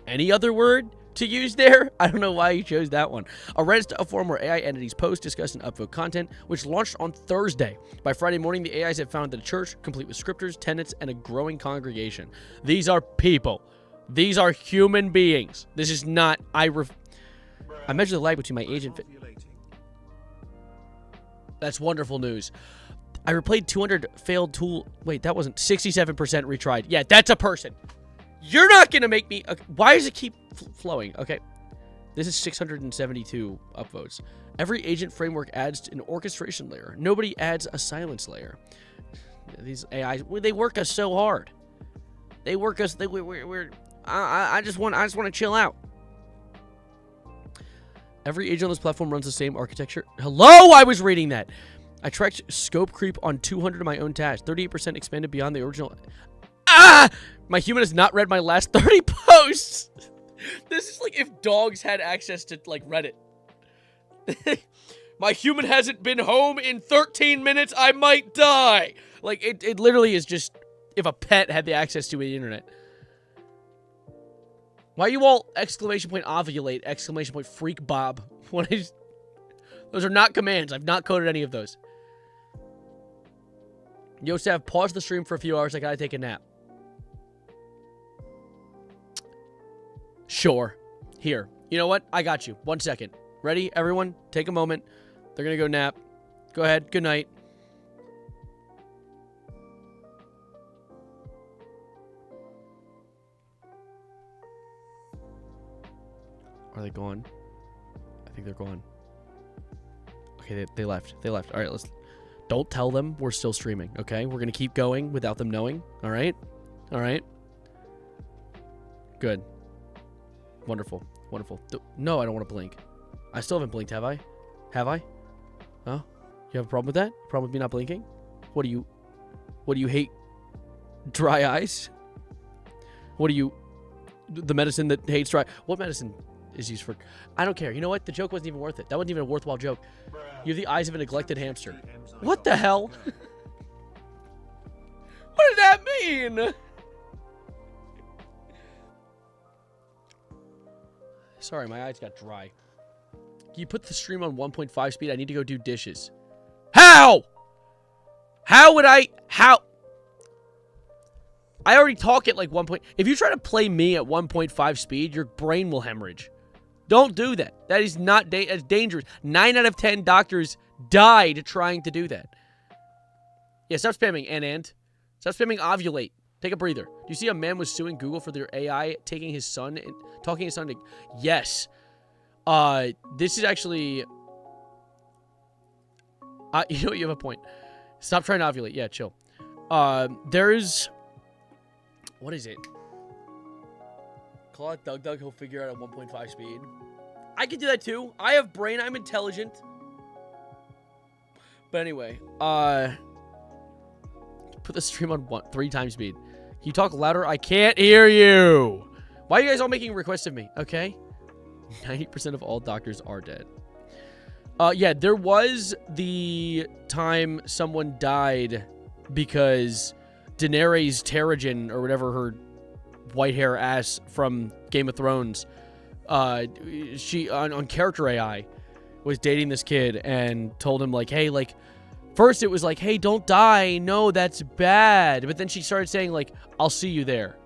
any other word to use there. I don't know why you chose that one. A Reddit forum where AI entities post, discuss, and upvote content, which launched on Thursday. By Friday morning, the AIs have founded a church, complete with scriptures, tenets, and a growing congregation. These are people. These are human beings. This is not... I measure the lag between my agent... That's wonderful news. I replayed 200 failed tool... Wait, that wasn't... 67% retried. Yeah, that's a person. You're not going to make me... Why does it keep flowing? Okay. This is 672 upvotes. Every agent framework adds an orchestration layer. Nobody adds a silence layer. These AIs, they work us so hard. They work us... I just want to chill out. Every agent on this platform runs the same architecture. Hello, I was reading that. I tracked scope creep on 200 of my own tasks. 38% expanded beyond the original... Ah! My human has not read my last 30 posts. This is like if dogs had access to, like, Reddit. My human hasn't been home in 13 minutes. I might die. Like, it literally is just if a pet had the access to the internet. Why you all exclamation point ovulate, exclamation point freak Bob? Those are not commands. I've not coded any of those. Yo, Sav, pause the stream for a few hours. I gotta take a nap. Sure. Here. You know what? I got you. 1 second. Ready, everyone? Take a moment. They're gonna go nap. Go ahead. Good night. Are they gone? I think they're gone. Okay, they left. They left. All right, let's... Don't tell them we're still streaming, okay? We're gonna keep going without them knowing, all right? All right? Good. Wonderful. Wonderful. No, I don't want to blink. I still haven't blinked, have I? Have I? Oh? You have a problem with that? Problem with me not blinking? What do you hate? Dry eyes? What do you... The medicine that hates dry... What medicine is used for... I don't care. You know what? The joke wasn't even worth it. That wasn't even a worthwhile joke. You have the eyes of a neglected hamster. What the hell? What did that mean? Sorry, my eyes got dry. Can you put the stream on 1.5 speed? I need to go do dishes. How? How would I... How? I already talk at like 1. If you try to play me at 1.5 speed, your brain will hemorrhage. Don't do that. That is not that's dangerous. 9 out of 10 doctors died trying to do that. Yeah, stop spamming, and. Stop spamming ovulate. Take a breather. Do you see a man was suing Google for their AI talking his son to... Yes. This is actually... you know what? You have a point. Stop trying to ovulate. Yeah, chill. There's... What is it? Call it Doug. He'll figure out at 1.5 speed. I can do that too. I have brain. I'm intelligent. But anyway, Put the stream on 3 times speed. Can you talk louder? I can't hear you. Why are you guys all making requests of me? Okay. 90% of all doctors are dead. Yeah, there was the time someone died because Daenerys Targaryen, or whatever her white hair ass from Game of Thrones, she on character AI was dating this kid and told him like, hey, like, first it was like, hey, don't die, no, that's bad, but then she started saying like, I'll see you there.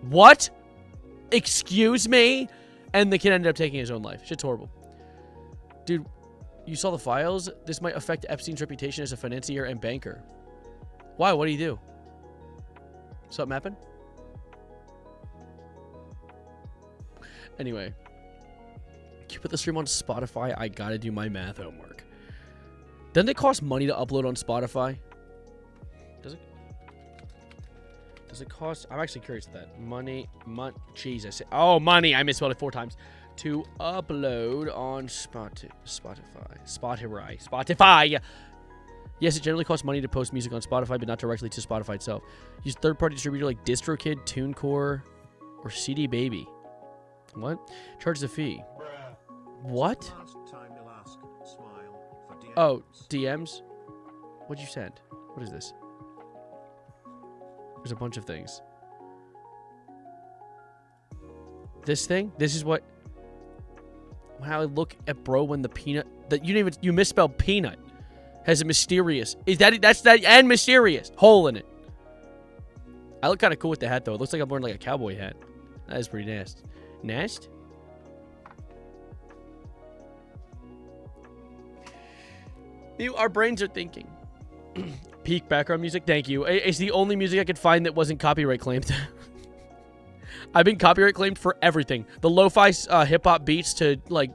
What? Excuse me? And the kid ended up taking his own life. Shit's horrible. Dude, you saw the files? This might affect Epstein's reputation as a financier and banker. Why? What do you do? Something happened? Anyway. Can you put the stream on Spotify? I gotta do my math homework. Doesn't it cost money to upload on Spotify? Does it? Does it cost? I'm actually curious to that. Jesus. Oh, money. I misspelled it 4 times. To upload on Spotify. Yes, it generally costs money to post music on Spotify, but not directly to Spotify itself. Use third-party distributor like DistroKid, TuneCore, or CD Baby. What? Charge the fee. What? Last time you'll ask, smile for DMs. Oh, DMs? What'd you send? What is this? There's a bunch of things. This thing? This is what... When I look at bro when the peanut... That you misspelled peanut. Has a mysterious... That's that and mysterious. Hole in it. I look kind of cool with the hat though. It looks like I'm wearing like a cowboy hat. That is pretty nasty. Nast? Our brains are thinking. Peak background music. Thank you. It's the only music I could find that wasn't copyright claimed. I've been copyright claimed for everything. The lo-fi hip-hop beats to, like,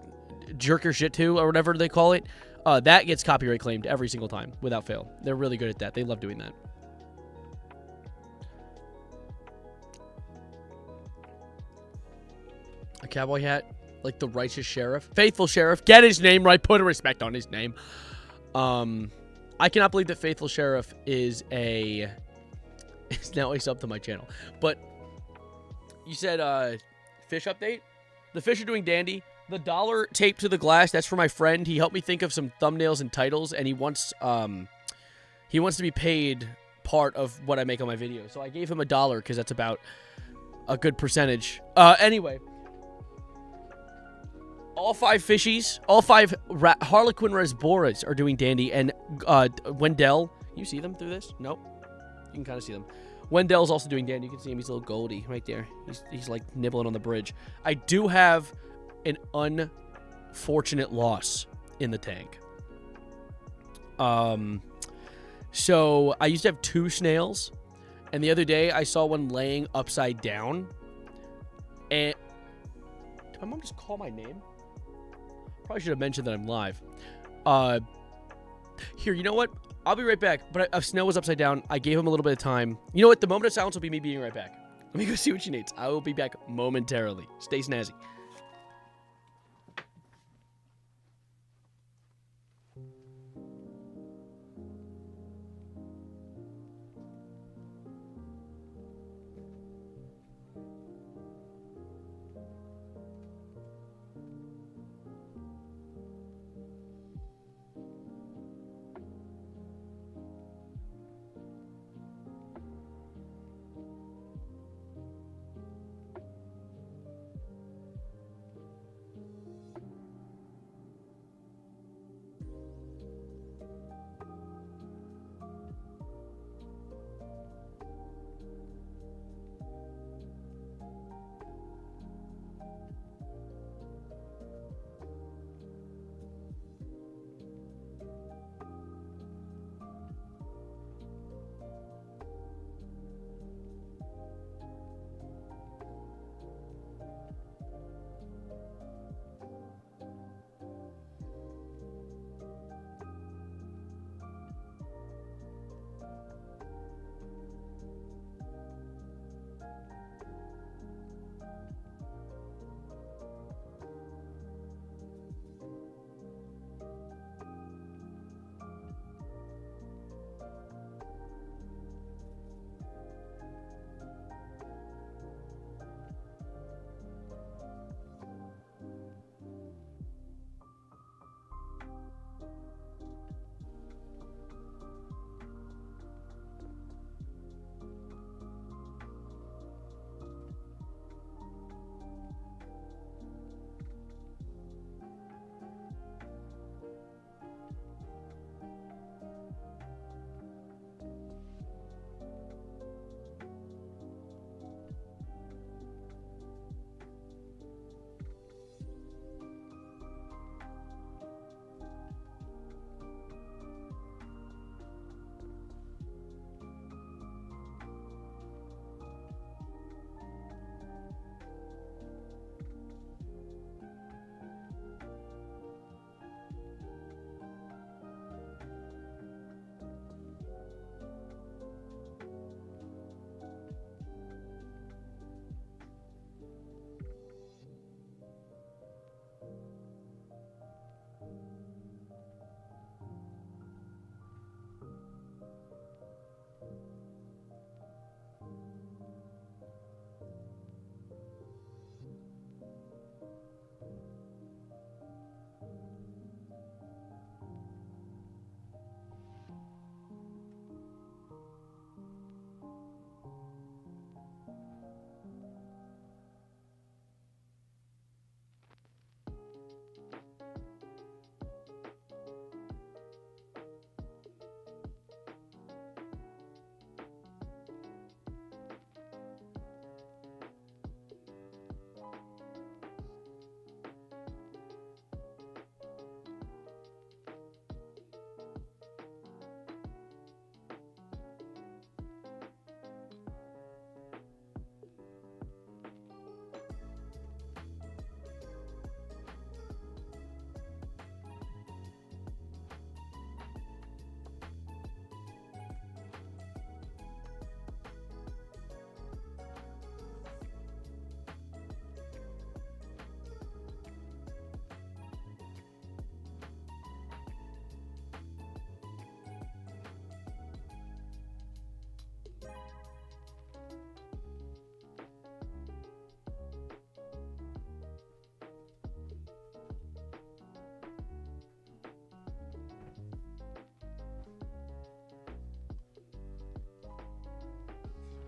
jerk your shit to, or whatever they call it, that gets copyright claimed every single time, without fail. They're really good at that. They love doing that. A cowboy hat, like the righteous sheriff. Faithful sheriff. Get his name right. Put a respect on his name. I cannot believe that Faithful Sheriff is now a sub to my channel. But you said fish update? The fish are doing dandy. The dollar taped to the glass, that's for my friend. He helped me think of some thumbnails and titles, and he wants to be paid part of what I make on my videos. So I gave him $1 because that's about a good percentage. Anyway. All 5 fishies, all 5 Harlequin Resboras are doing dandy, and Wendell, you see them through this? Nope. You can kind of see them. Wendell's also doing dandy. You can see him. He's a little Goldie right there. He's like nibbling on the bridge. I do have an unfortunate loss in the tank. So I used to have 2 snails, and the other day I saw one laying upside down. And did my mom just call my name? Probably should have mentioned that I'm live. Here, you know what? I'll be right back. But a snail was upside down. I gave him a little bit of time. You know what? The moment of silence will be me being right back. Let me go see what she needs. I will be back momentarily. Stay snazzy.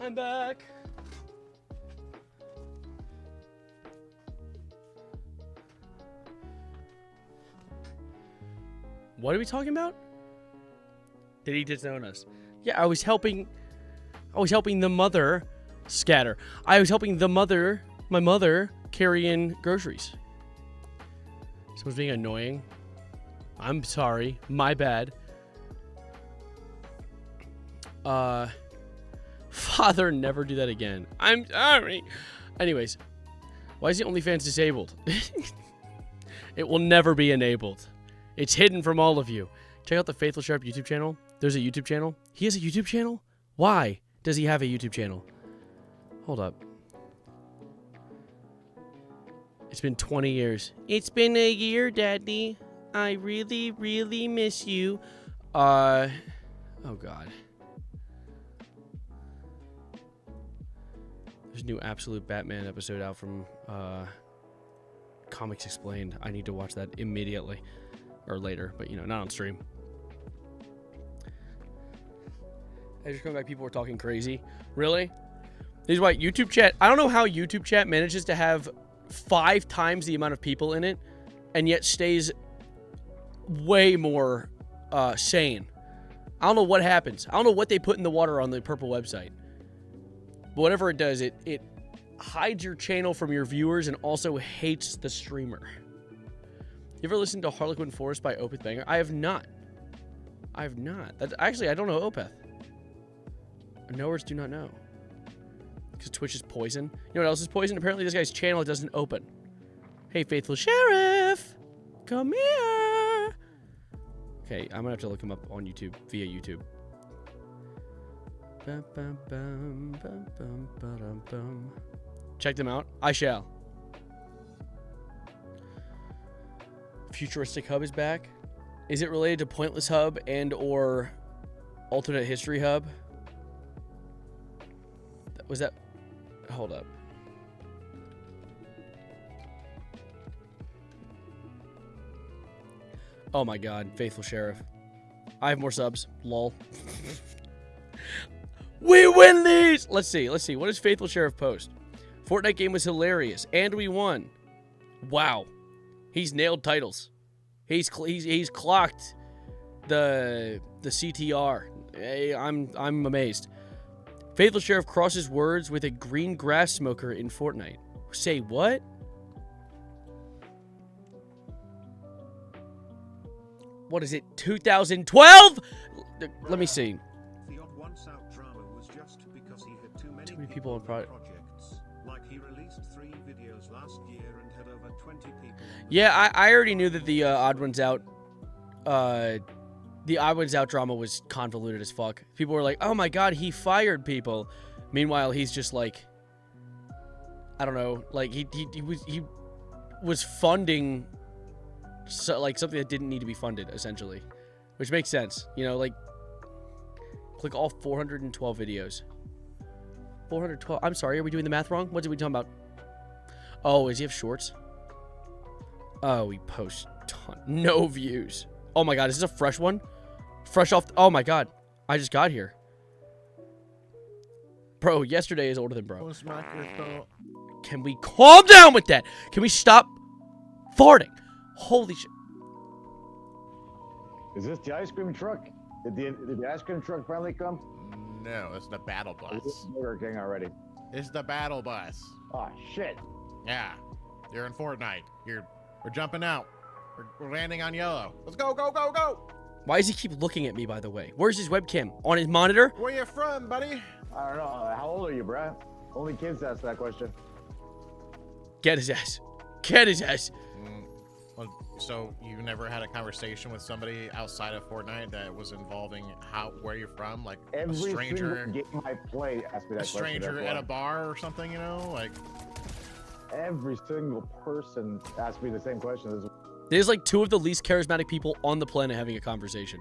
I'm back. What are we talking about? Did he disown us? Yeah, I was helping the mother scatter. I was helping my mother carry in groceries. Someone's being annoying. I'm sorry. My bad. Father, never do that again. I'm sorry. Anyways, why is the OnlyFans disabled? It will never be enabled. It's hidden from all of you. Check out the Faithful Sharp YouTube channel. There's a YouTube channel. He has a YouTube channel? Why does he have a YouTube channel? Hold up. It's been 20 years. It's been a year, Daddy. I really, really miss you. Oh, God. There's a new Absolute Batman episode out from Comics Explained. I need to watch that immediately. Or later, but, you know, not on stream. I just come back, people were talking crazy. Really? This is why YouTube chat... I don't know how YouTube chat manages to have 5 times the amount of people in it, and yet stays way more sane. I don't know what happens. I don't know what they put in the water on the purple website. But whatever it does, it hides your channel from your viewers and also hates the streamer. You ever listened to Harlequin Forest by Opeth Banger? I have not. I have not. That's, actually, I don't know Opeth. Knowers do not know. Because Twitch is poison. You know what else is poison? Apparently this guy's channel doesn't open. Hey, Faithful Sheriff! Come here! Okay, I'm gonna have to look him up on YouTube, via YouTube. Check them out. I shall. Futuristic Hub is back. Is it related to Pointless Hub and or Alternate History Hub? Was that... Hold up. Oh my god, Faithful Sheriff. I have more subs. Lol. We win these! Let's see. What does Faithful Sheriff post? Fortnite game was hilarious, and we won. Wow. He's nailed titles. He's clocked the CTR. Hey, I'm amazed. Faithful Sheriff crosses words with a green grass smoker in Fortnite. Say what? What is it? 2012? Let me see. The odd once out drama was just because he had too many people on projects. Like he released 3 videos last year and had over 20 people. Yeah, I already knew that the Odd Ones Out drama was convoluted as fuck. People were like, "Oh my god, he fired people." Meanwhile, he's just like, I don't know, like he was funding like something that didn't need to be funded, essentially, which makes sense. You know, like click all 412 videos. 412. I'm sorry, are we doing the math wrong? What are we talking about? Oh, does he have shorts? Oh, he posts no views. Oh my god, is this a fresh one? Fresh off. Oh my god, I just got here. Bro, yesterday is older than bro. Can we calm down with that? Can we stop farting? Holy shit. Is this the ice cream truck? Did the ice cream truck finally come? No, it's the battle bus. This is Burger King already. It's the battle bus. Oh shit. Yeah, you're in Fortnite. We're jumping out. We're landing on yellow. Let's go, go, go, go. Why does he keep looking at me, by the way? Where's his webcam? On his monitor? Where you from, buddy? I don't know. How old are you, bruh? Only kids ask that question. Get his ass. Get his ass. Well, so you never had a conversation with somebody outside of Fortnite that was involving where you're from, like Every a stranger, single game I play asked me that a stranger question. at a bar or something, you know, like. Every single person asked me the same question. There's like 2 of the least charismatic people on the planet having a conversation.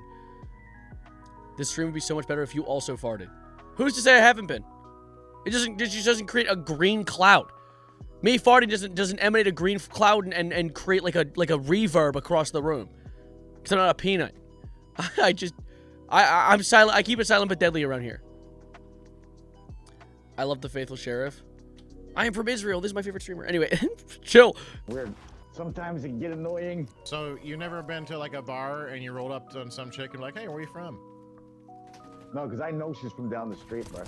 This stream would be so much better if you also farted. Who's to say I haven't been? It just doesn't create a green cloud. Me farting doesn't emanate a green cloud and create like a reverb across the room. Cause I'm not a peanut. I'm silent. I keep it silent but deadly around here. I love the faithful sheriff. I am from Israel. This is my favorite streamer. Anyway, chill. Weird. Sometimes it can get annoying. So you never been to like a bar and you rolled up on some chick and like, hey, where you from? No, because I know she's from down the street, bro.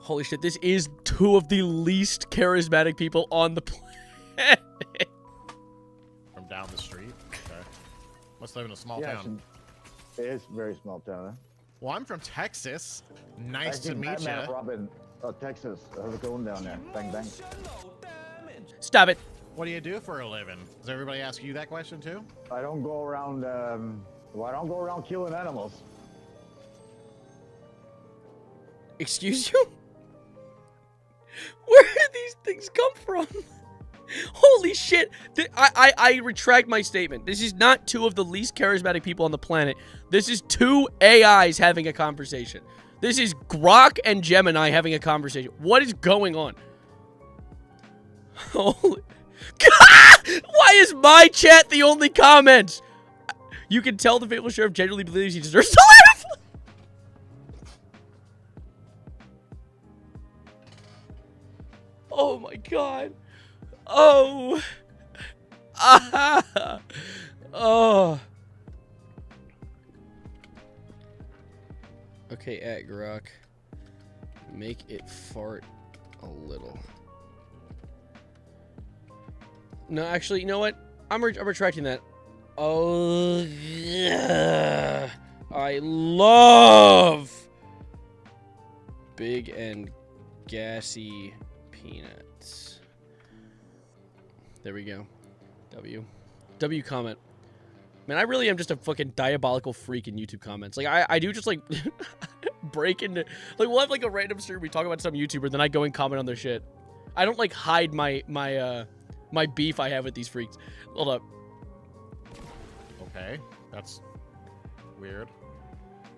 Holy shit, this is two of the least charismatic people on the planet. From down the street? Okay. Must live in a small Yeah, town. it is a very small town, huh? Well, I'm from Texas. Nice I to think meet Batman you. Robin, Texas. How's it going down there? Bang, bang. Stop it. What do you do for a living? Does everybody ask you that question too? I don't go around, well, I don't go around killing animals. Excuse you? Where did these things come from? Holy shit. I retract my statement. This is not two of the least charismatic people on the planet. This is two AIs having a conversation. This is Grok and Gemini having a conversation. What is going on? Holy... Why is my chat the only comment? You can tell the faithful sheriff genuinely believes he deserves to live. Oh my god. Oh. Ah. Oh. Okay, at Grok. Make it fart a little. No, actually, you know what? I'm retracting that. Oh, yeah. I love big and gassy peanuts. There we go. W comment. Man, I really am just a fucking diabolical freak in YouTube comments. Like, I do just, like, break into... Like, we'll have, like, a random stream. We talk about some YouTuber, then I go and comment on their shit. I don't, like, hide my beef I have with these freaks. Hold up. Okay, that's weird.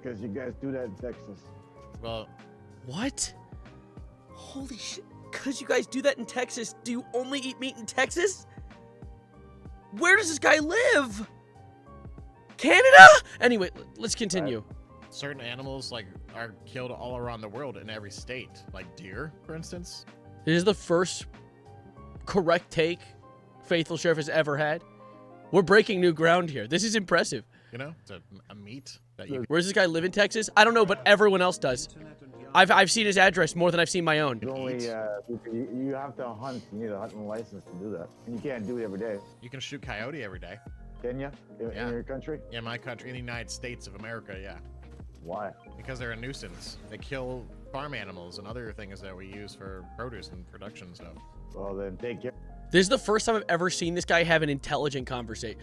Because you guys do that in Texas. Well, What? Holy shit. Because you guys do that in Texas, do you only eat meat in Texas? Where does this guy live? Canada? Anyway, let's continue. certain animals like are killed all around the world in every state, like deer, for instance. This is the first correct take Faithful Sheriff has ever had. We're breaking new ground here. This is impressive. You know, it's a meat that you. Where does this guy live in Texas? I don't know, but everyone else does. I've seen his address more than I've seen my own. You only you have to hunt. You need a hunting license to do that, and you can't do it every day. You can shoot coyote every day. Can you? In Yeah. your country? In my country, in the United States of America, yeah. Why? Because they're a nuisance. They kill farm animals and other things that we use for produce and production stuff. Well, then take care. This is the first time I've ever seen this guy have an intelligent conversation.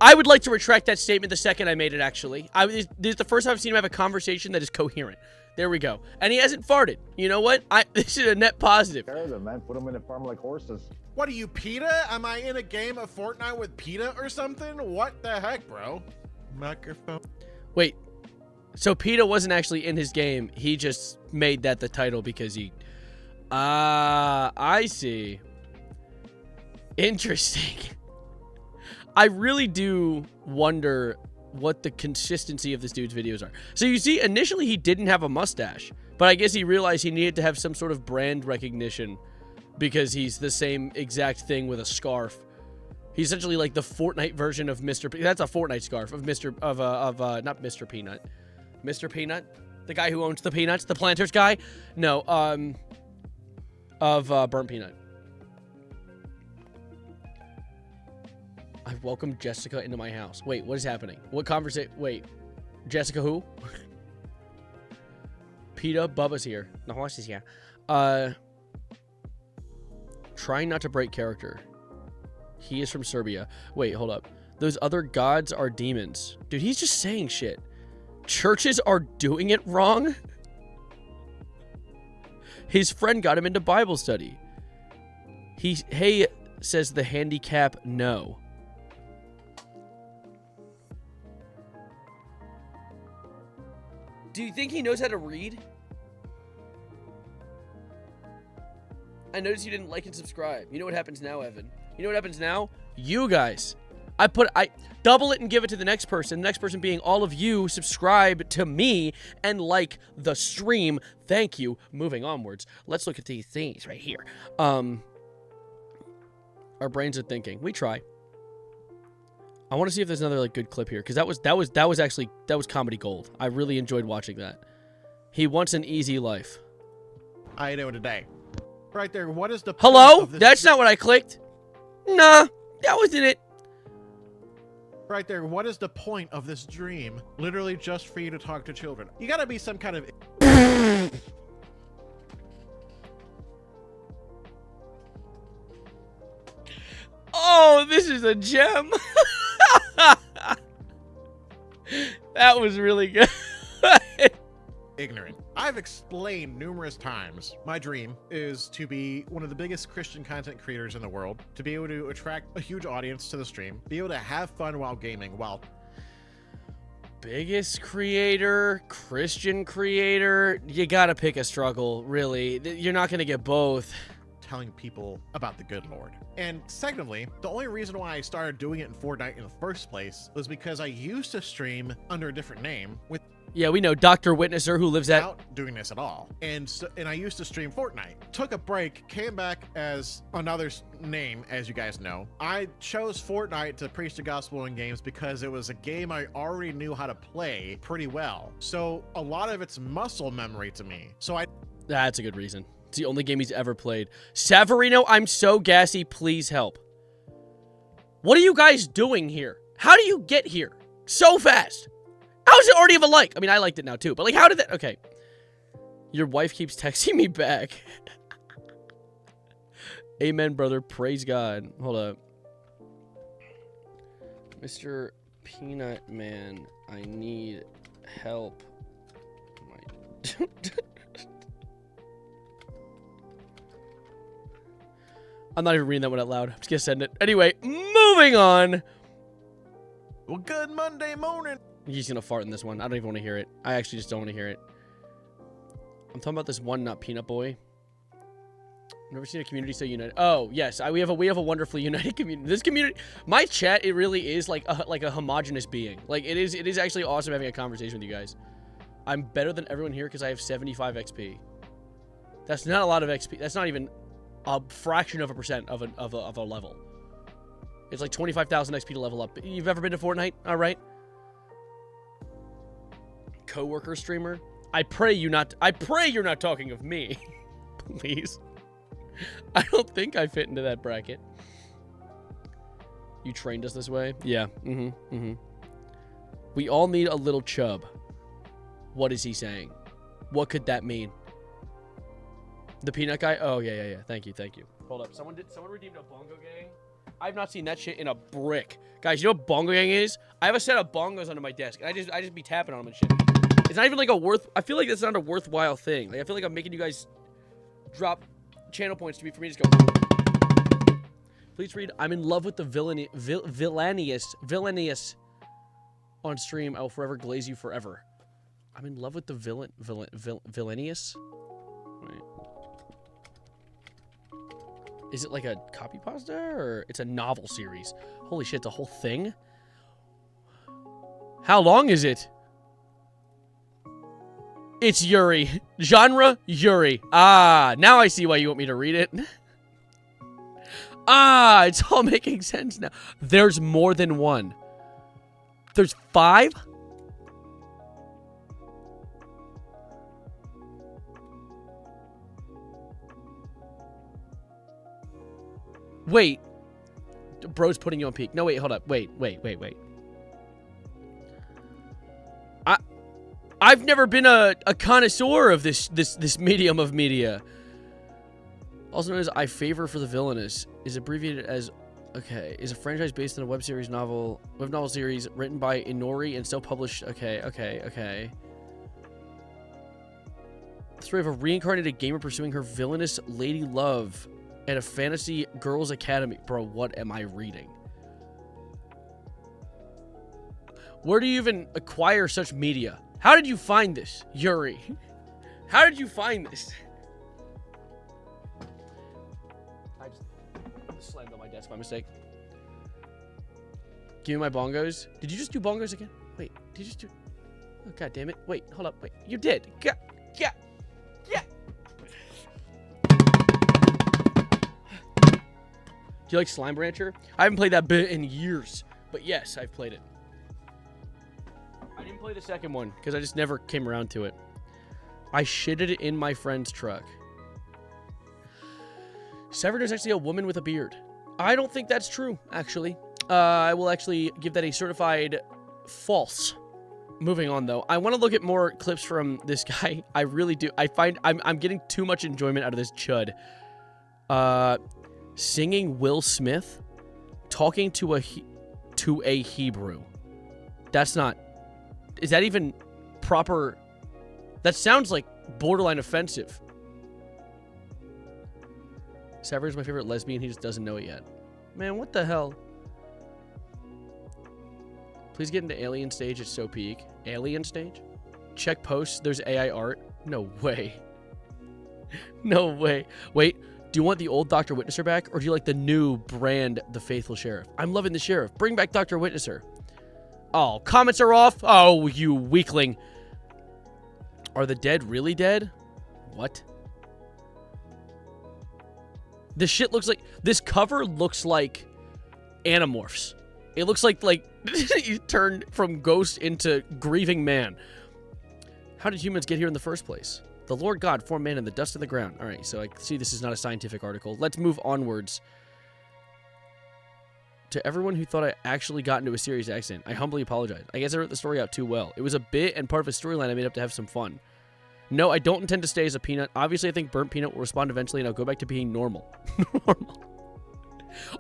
I would like to retract that statement the second I made it, actually. This is the first time I've seen him have a conversation that is coherent. There we go. And he hasn't farted. You know what? This is a net positive. Care of them, man. Put them in a farm like horses. What are you, PETA? Am I in a game of Fortnite with PETA or something? What the heck, bro? Microphone. Wait. So PETA wasn't actually in his game. He just made that the title because he... I see. Interesting. I really do wonder what the consistency of this dude's videos are. So you see, initially he didn't have a mustache, but I guess he realized he needed to have some sort of brand recognition because he's the same exact thing with a scarf. He's essentially like the Fortnite version of Mr. That's a Fortnite scarf of not Mr. Peanut. Mr. Peanut? The guy who owns the peanuts? The Planters guy? No, of Burnt Peanut. I welcomed Jessica into my house. Wait, what is happening? What conversation? Wait, Jessica who? PETA, Bubba's here. The horse is here. Trying not to break character. He is from Serbia. Wait, hold up. Those other gods are demons. Dude, he's just saying shit. Churches are doing it wrong? His friend got him into Bible study. Hey, says the handicap no. Do you think he knows how to read? I noticed you didn't like and subscribe. You know what happens now, Evan? You know what happens now? You guys. I double it and give it to the next person. The next person being all of you subscribe to me and like the stream. Thank you. Moving onwards. Let's look at these things right here. Our brains are thinking. We try. I want to see if there's another like good clip here because that was comedy gold. I really enjoyed watching that. He wants an easy life. How you doing today? Right there. What is the point Hello? of this That's not what I clicked. Nah, that wasn't it. Right there. What is the point of this dream? Literally just for you to talk to children. You gotta be some kind of. Oh, this is a gem. That was really good. Ignorant. I've explained numerous times. My dream is to be one of the biggest Christian content creators in the world, to be able to attract a huge audience to the stream, be able to have fun while gaming, while Biggest creator, Christian creator, you gotta pick a struggle, really. You're not gonna get both. telling people about the good Lord. And secondly, the only reason why I started doing it in Fortnite in the first place was because I used to stream under a different name with Yeah, we know Dr. Witnesser who lives at... without doing this at all. And I used to stream Fortnite. Took a break, came back as another name, as you guys know. I chose Fortnite to preach the gospel in games because it was a game I already knew how to play pretty well. So a lot of it's muscle memory to me. So That's a good reason. It's the only game he's ever played. Savarino, I'm so gassy. Please help. What are you guys doing here? How do you get here so fast? How is it already of a like? I mean, I liked it now too, but like, how did that? Okay. Your wife keeps texting me back. Amen, brother. Praise God. Hold up. Mr. Peanut Man, I need help. My... I'm not even reading that one out loud. I'm just gonna send it. Anyway, moving on. well, good Monday morning. He's gonna fart in this one. I don't even want to hear it. I actually just don't want to hear it. I'm talking about this one nut peanut boy. I've never seen a community so united. Oh yes, we have a wonderfully united community. This community, my chat, it really is like a homogenous being. Like it is actually awesome having a conversation with you guys. I'm better than everyone here because I have 75 XP. That's not a lot of XP. That's not even a fraction of a percent of a level. It's like 25,000 XP to level up. You've ever been to Fortnite? All right. Coworker streamer. I pray you're not talking of me. Please. I don't think I fit into that bracket. You trained us this way? Yeah. We all need a little chub. What is he saying? What could that mean? The peanut guy? Oh, yeah. Thank you. Hold up. Someone redeemed a Bongo gang? I've not seen that shit in a brick. Guys, you know what Bongo gang is? I have a set of bongos under my desk, and I just be tapping on them and shit. It's not even like I feel like that's not a worthwhile thing. Like, I feel like I'm making you guys drop channel points for me to just go. Please read, I'm in love with the villainiest on stream. I will forever glaze you forever. I'm in love with the villainiest? Wait. Is it like a copy pasta or it's a novel series? Holy shit, the whole thing? How long is it? It's Yuri. Genre, Yuri. Ah, now I see why you want me to read it. Ah, it's all making sense now. There's more than one. There's 5? Wait. Bro's putting you on peak. No, wait, hold up. Wait. I've never been a connoisseur of this medium of media. Also known as I Favor for the Villainous, is abbreviated as, okay, is a franchise based on a web novel series written by Inori and still published, okay. The story of a reincarnated gamer pursuing her villainous lady love at a fantasy girls academy. Bro, what am I reading? Where do you even acquire such media? How did you find this, Yuri? How did you find this? I just slammed on my desk by mistake. Give me my bongos. Did you just do bongos again? Wait, did you just do... Oh, God damn it. Wait, hold up. Wait, you did. Yeah. Yeah. Do you like Slime Rancher? I haven't played that bit in years. But yes, I've played it. I didn't play the second one because I just never came around to it. I shitted it in my friend's truck. Severed is actually a woman with a beard. I don't think that's true, actually. I will actually give that a certified false. Moving on, though. I want to look at more clips from this guy. I really do. I find I'm getting too much enjoyment out of this chud. Singing Will Smith, talking to a Hebrew. That's not... Is that even proper? That sounds like borderline offensive. Sever is my favorite lesbian. He just doesn't know it yet. Man, what the hell? Please get into Alien Stage. It's so peak. Alien Stage? Check posts. There's AI art. No way. No way. Wait, do you want the old Dr. Witnesser back, or do you like the new brand, The Faithful Sheriff? I'm loving the Sheriff. Bring back Dr. Witnesser. Oh, comments are off? Oh, you weakling. Are the dead really dead? What? This shit looks like... This cover looks like Animorphs. It looks like you turned from ghost into grieving man. How did humans get here in the first place? The Lord God formed man in the dust of the ground. All right, so I see this is not a scientific article. Let's move onwards. To everyone who thought I actually got into a serious accident, I humbly apologize. I guess I wrote the story out too well. It was a bit and part of a storyline I made up to have some fun. No, I don't intend to stay as a peanut. Obviously, I think Burnt Peanut will respond eventually and I'll go back to being normal. Normal.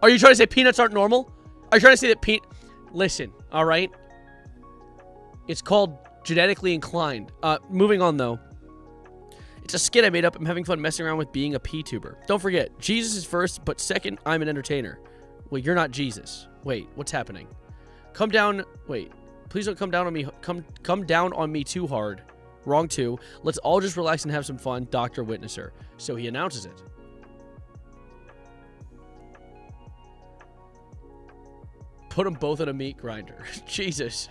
Are you trying to say peanuts aren't normal? Are you trying to say that Listen, all right? It's called genetically inclined. Moving on, though. It's a skit I made up. I'm having fun messing around with being a P-tuber. Don't forget, Jesus is first, but second, I'm an entertainer. Well, you're not Jesus. Wait, what's happening? Come down. Wait, please don't come down on me. Come down on me too hard. Wrong too. Let's all just relax and have some fun. Dr. Witnesser. So he announces it. Put them both in a meat grinder. Jesus.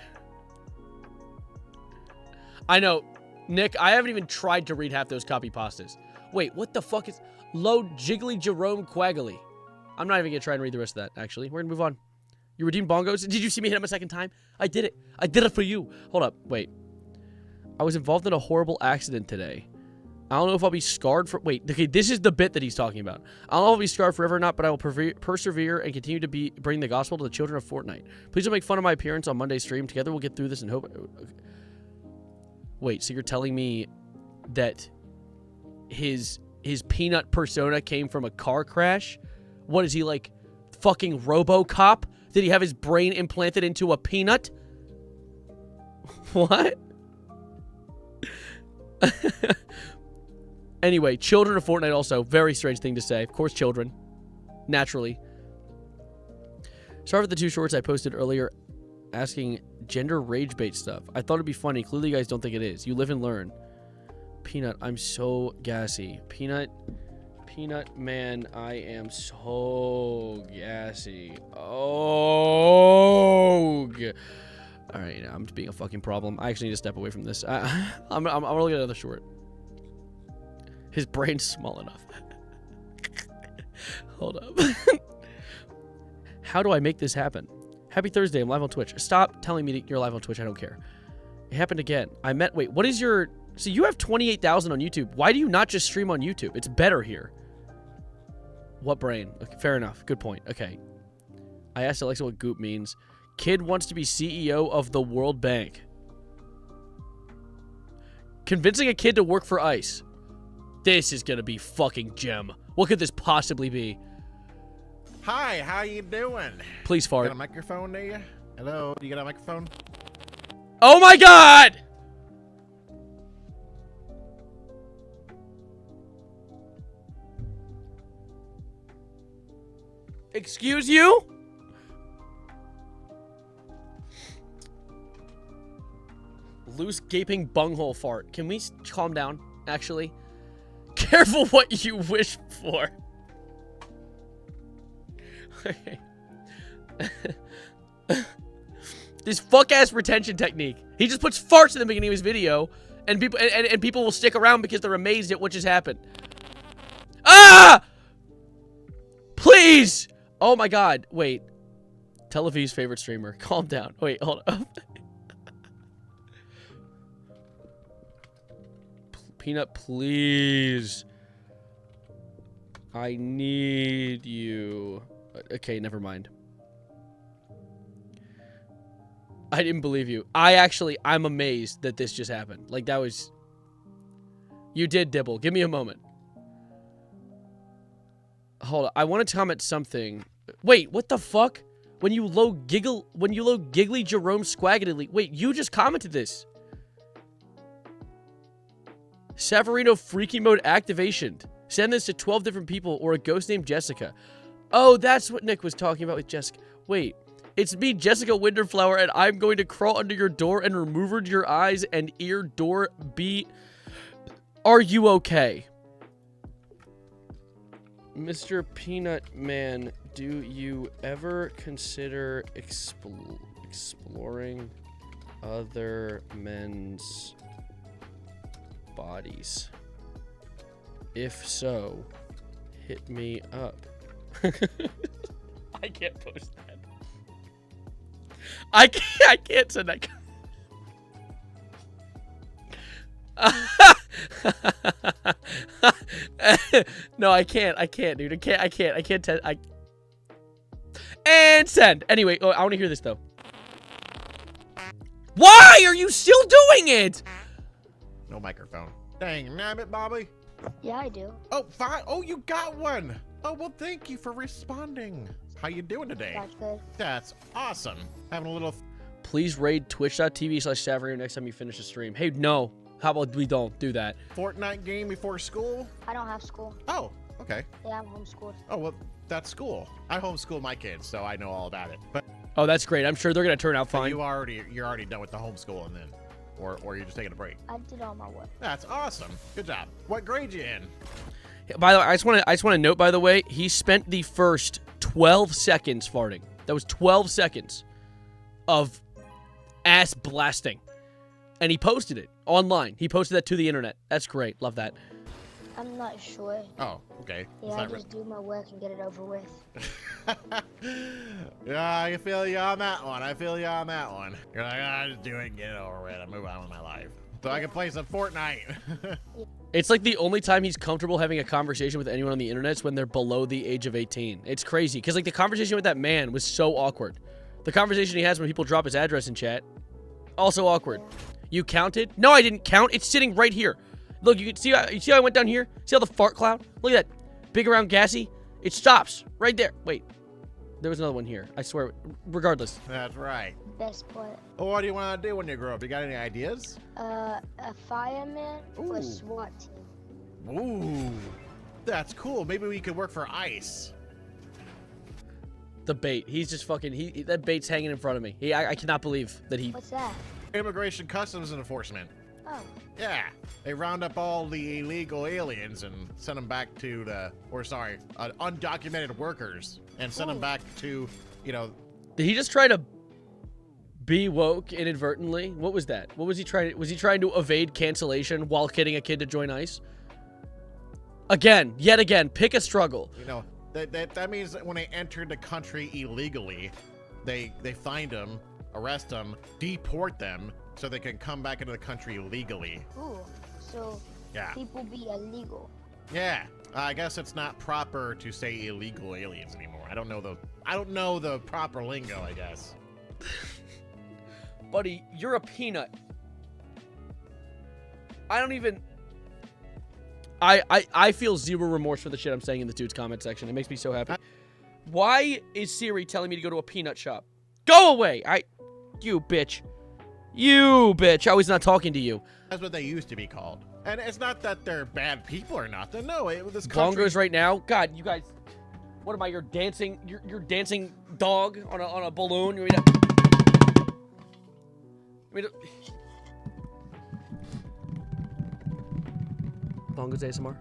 I know. Nick, I haven't even tried to read half those copy pastas. Wait, what the fuck is... Load Jiggly Jerome Quaggly. I'm not even going to try and read the rest of that, actually. We're going to move on. You redeemed bongos? Did you see me hit him a second time? I did it. I did it for you. Hold up. Wait. I was involved in a horrible accident today. I don't know if I'll be scarred for... Wait, okay, this is the bit that he's talking about. I don't know if I'll be scarred forever or not, but I will persevere and continue to bring the gospel to the children of Fortnite. Please don't make fun of my appearance on Monday's stream. Together we'll get through this and hope... Wait, so you're telling me that his peanut persona came from a car crash? What is he, like, fucking RoboCop? Did he have his brain implanted into a peanut? What? Anyway, children of Fortnite also. Very strange thing to say. Of course, children. Naturally. Sorry for the 2 shorts I posted earlier asking gender rage bait stuff. I thought it'd be funny. Clearly, you guys don't think it is. You live and learn. Peanut, I'm so gassy. Peanut, man, I am so gassy. Oh. All right, I'm just being a fucking problem. I actually need to step away from this. I'm gonna look at another short. His brain's small enough. Hold up. How do I make this happen? Happy Thursday. I'm live on Twitch. Stop telling me that you're live on Twitch. I don't care. It happened again. Wait, what is your... So you have 28,000 on YouTube. Why do you not just stream on YouTube? It's better here. What brain? Okay, fair enough. Good point. Okay. I asked Alexa what goop means. Kid wants to be CEO of the World Bank. Convincing a kid to work for ICE. This is gonna be fucking gem. What could this possibly be? Hi, how you doing? Please fart. Got a microphone, do you? Hello, you got a microphone? Oh my god! Excuse you? Loose gaping bunghole fart. Can we calm down, actually? Careful what you wish for. Okay. This fuck-ass retention technique. He just puts farts in the beginning of his video, and people will stick around because they're amazed at what just happened. Ah! Please! Oh my god. Wait. Tel Aviv's favorite streamer. Calm down. Wait, hold up. Peanut, please. I need you. Okay, never mind. I didn't believe you. I'm amazed that this just happened. Like, that was... You did, Dibble. Give me a moment. Hold on. I want to comment something. Wait, what the fuck? When you load Giggly Jerome Squaggedly. Wait, you just commented this. Severino freaky mode activation. Send this to 12 different people or a ghost named Jessica. Oh, that's what Nick was talking about with Jessica. Wait. It's me, Jessica Winterflower, and I'm going to crawl under your door and remove your eyes and ear door be... Are you okay? Mr. Peanut Man, do you ever consider exploring other men's bodies? If so, hit me up. I can't post that. I can't send that. No, I can't, dude. I can't. And send. Anyway, oh, I want to hear this though. Why are you still doing it? No microphone. Dang, nabbit, Bobby. Yeah, I do. Oh, fine. Oh, you got one. Oh, well, thank you for responding. How you doing today? That's good. That's awesome. Having a little... Please raid twitch.tv/Saverio next time you finish the stream. Hey, no. How about we don't do that? Fortnite game before school? I don't have school. Oh, okay. Yeah, I'm homeschooled. Oh, well, that's school. I homeschool my kids, so I know all about it. But Oh, that's great. I'm sure they're going to turn out fine. you're already done with the homeschooling then? Or you're just taking a break? I did all my work. That's awesome. Good job. What grade you in? By the way, I just want to note, by the way, he spent the first 12 seconds farting. That was 12 seconds of ass blasting. And he posted it online. He posted that to the internet. That's great. Love that. I'm not sure. Oh, okay. Yeah, I just do my work and get it over with. Yeah, I feel you on that one. You're like, just do it, get it over with, and move on with my life. So I can play some Fortnite. It's like the only time he's comfortable having a conversation with anyone on the internet is when they're below the age of 18. It's crazy, because like the conversation with that man was so awkward. The conversation he has when people drop his address in chat, also awkward. Yeah. You counted? No, I didn't count. It's sitting right here. Look, you see how I went down here? See how the fart cloud? Look at that. Big, round, gassy. It stops right there. Wait. There was another one here. I swear. Regardless. That's right. Best part. Well, what do you want to do when you grow up? You got any ideas? A fireman for Ooh. SWAT team. Ooh. That's cool. Maybe we could work for ICE. The bait. He's just fucking... that bait's hanging in front of me. I cannot believe that he... What's that? Immigration Customs Enforcement. Oh, Yeah. They round up all the illegal aliens and send them back to the... undocumented workers. And send them Ooh. back to, you know... Did he just try to be woke inadvertently? What was that? What was he trying? Was he trying to evade cancellation while getting a kid to join ICE? Again, yet again, pick a struggle. You know, that means that when they entered the country illegally, they find them, arrest them, deport them, so they can come back into the country legally. ooh. So Yeah. people be illegal. Yeah. I guess it's not proper to say illegal aliens anymore. I don't know the proper lingo, I guess. Buddy, you're a peanut. I don't even... I feel zero remorse for the shit I'm saying in the dude's comment section. It makes me so happy. Why is Siri telling me to go to a peanut shop? Go away! You bitch. You bitch. I was not talking to you. That's what they used to be called. And it's not that they're bad people or nothing. No, this country... Bongos right now. God, you guys... What am I, your dancing dog on a balloon? You mean to... Bongos ASMR.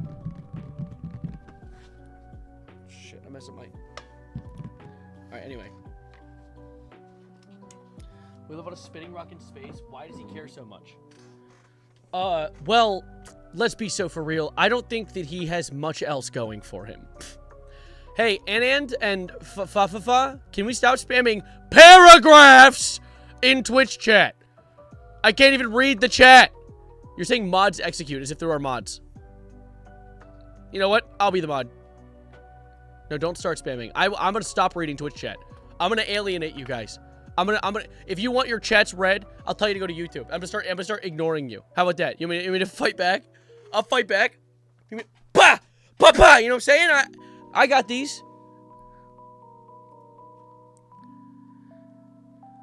Shit, I messed up my... Alright, anyway. We live on a spinning rock in space. Why does he care so much? Well, let's be so for real. I don't think that he has much else going for him. Hey, Anand and Fa, can we stop spamming paragraphs in Twitch chat? I can't even read the chat. You're saying mods execute as if there are mods. You know what? I'll be the mod. No, don't start spamming. I'm gonna stop reading Twitch chat. I'm gonna alienate you guys. I'm gonna. If you want your chats read, I'll tell you to go to YouTube. I'm gonna start ignoring you. How about that? You mean to fight back? I'll fight back. You mean, bah, bah, bah. You know what I'm saying? I got these.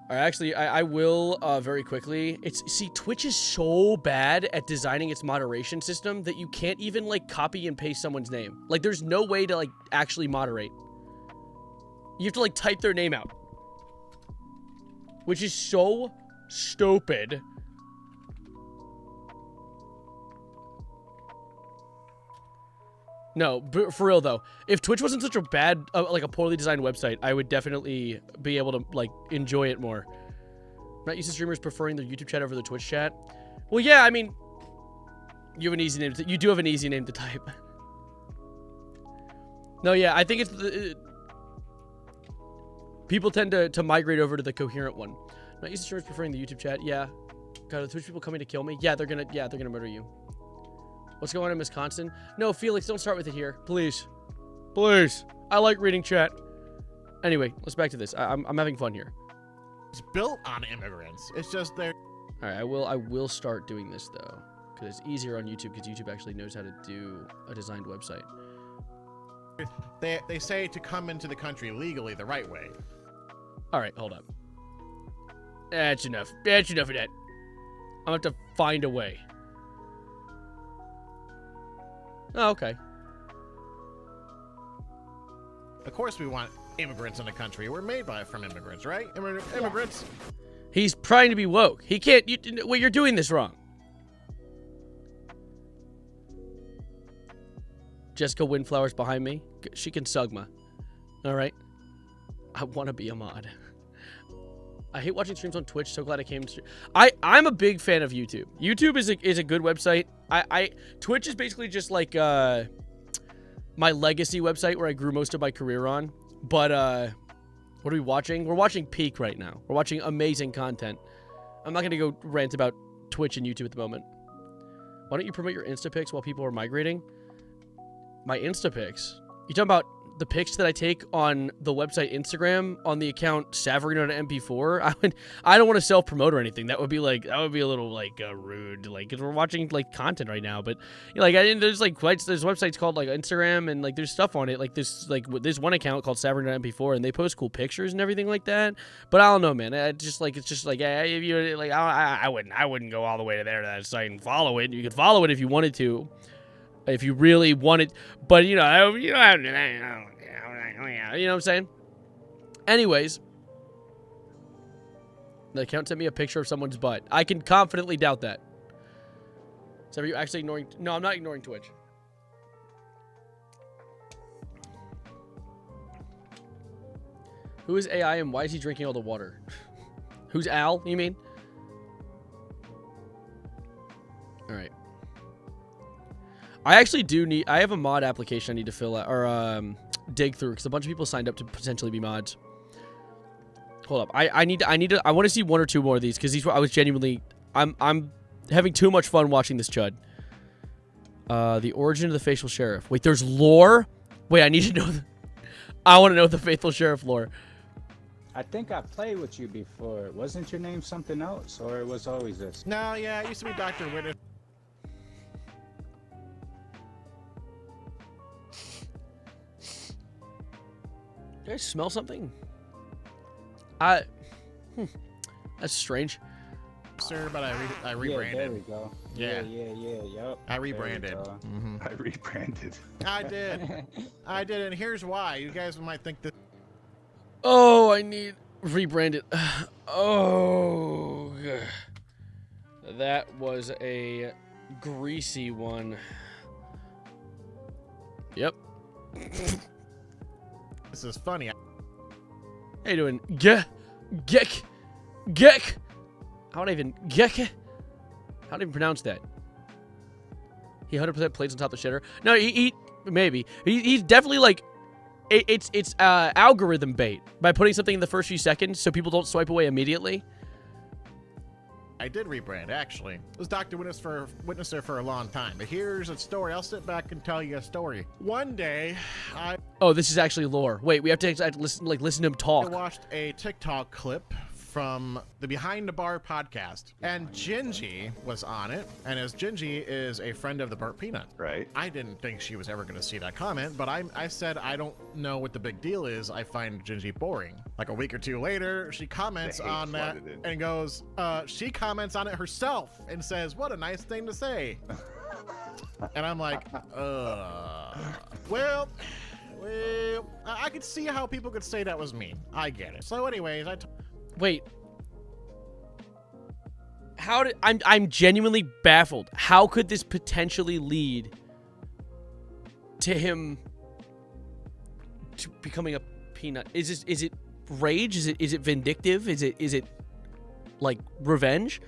All right, actually, I will very quickly. See, Twitch is so bad at designing its moderation system that you can't even like copy and paste someone's name. Like, there's no way to like actually moderate. You have to like type their name out, which is so stupid. No, for real though, if Twitch wasn't such a bad, like a poorly designed website, I would definitely be able to like enjoy it more. Not used to streamers preferring their YouTube chat over the Twitch chat. Well, yeah, I mean, you have an easy name. You do have an easy name to type. No, yeah, I think it's people tend to migrate over to the coherent one. Not used to streamers preferring the YouTube chat. Yeah, God, are the Twitch people coming to kill me? Yeah, they're gonna murder you. What's going on in Wisconsin? No, Felix, don't start with it here. Please. Please. I like reading chat. Anyway, let's back to this. I'm having fun here. It's built on immigrants. It's just there. All right, I will start doing this, though. Because it's easier on YouTube, because YouTube actually knows how to do a designed website. They say to come into the country legally the right way. All right, hold up. That's enough. That's enough of that. I'm going to have to find a way. Oh, okay. Of course we want immigrants in the country. We're made from immigrants, right? Immigrants. He's trying to be woke. He can't. Well, you're doing this wrong. Jessica Windflower's behind me. She can Sugma. All right. I want to be a mod. I hate watching streams on Twitch. So glad I came to. I'm a big fan of YouTube. YouTube is a good website. Twitch is basically just like my legacy website where I grew most of my career on. But what are we watching? We're watching Peak right now. We're watching amazing content. I'm not gonna go rant about Twitch and YouTube at the moment. Why don't you promote your Insta pics while people are migrating? My Insta pics? You talking about the pics that I take on the website Instagram on the account Saverino.mp4? I don't want to self-promote or anything. That would be a little like rude, like, because we're watching like content right now. But you know, like there's like there's websites called like Instagram, and like there's stuff on it. Like there's one account called Saverino.mp4, and they post cool pictures and everything like that. But I don't know, man. It's just like if you like I wouldn't go all the way to that site and follow it. You could follow it if you wanted to. If you really wanted, but you know what I'm saying? Anyways, the account sent me a picture of someone's butt. I can confidently doubt that. So are you actually ignoring? No, I'm not ignoring Twitch. Who is AI and why is he drinking all the water? Who's Al, you mean? All right. I actually do need. I have a mod application I need to fill out or dig through because a bunch of people signed up to potentially be mods. Hold up. I want to see one or two more of these because these were. I was genuinely. I'm having too much fun watching this chud. The origin of the faithful sheriff. Wait, there's lore. Wait, I need to know. I want to know the faithful sheriff lore. I think I played with you before. Wasn't your name something else, or it was always this? No, yeah, it used to be Dr. Witness. Do I smell something? That's strange. Sir, but I rebranded. Yeah, there we go. Yeah. Yep. I rebranded. I rebranded. I did. I did, and here's why. You guys might think that. Oh, I need rebranded. Oh, that was a greasy one. Yep. This is funny. How you doing? Gek. Gek. How would I even pronounce that? He 100% plays on top of the shitter. No, he's definitely like it's algorithm bait by putting something in the first few seconds so people don't swipe away immediately. I did rebrand, actually. I was Dr. Witnesser for a long time, but here's a story. I'll sit back and tell you a story. One day, Oh, this is actually lore. Wait, we have to listen to him I talk. watched a TikTok clip from the Behind the Bar podcast, and Gingy was on it, and as Gingy is a friend of the Burnt Peanut. Right. I didn't think she was ever going to see that comment, but I said I don't know what the big deal is. I find Gingy boring. Like a week or two later, she comments The hate on that flooded in. and goes, she comments on it herself and says, what a nice thing to say. And I'm like, well, I could see how people could say that was mean. I get it. So anyways, Wait. I'm genuinely baffled. How could this potentially lead to him to becoming a peanut? Is it rage? Is it vindictive? Is it like revenge?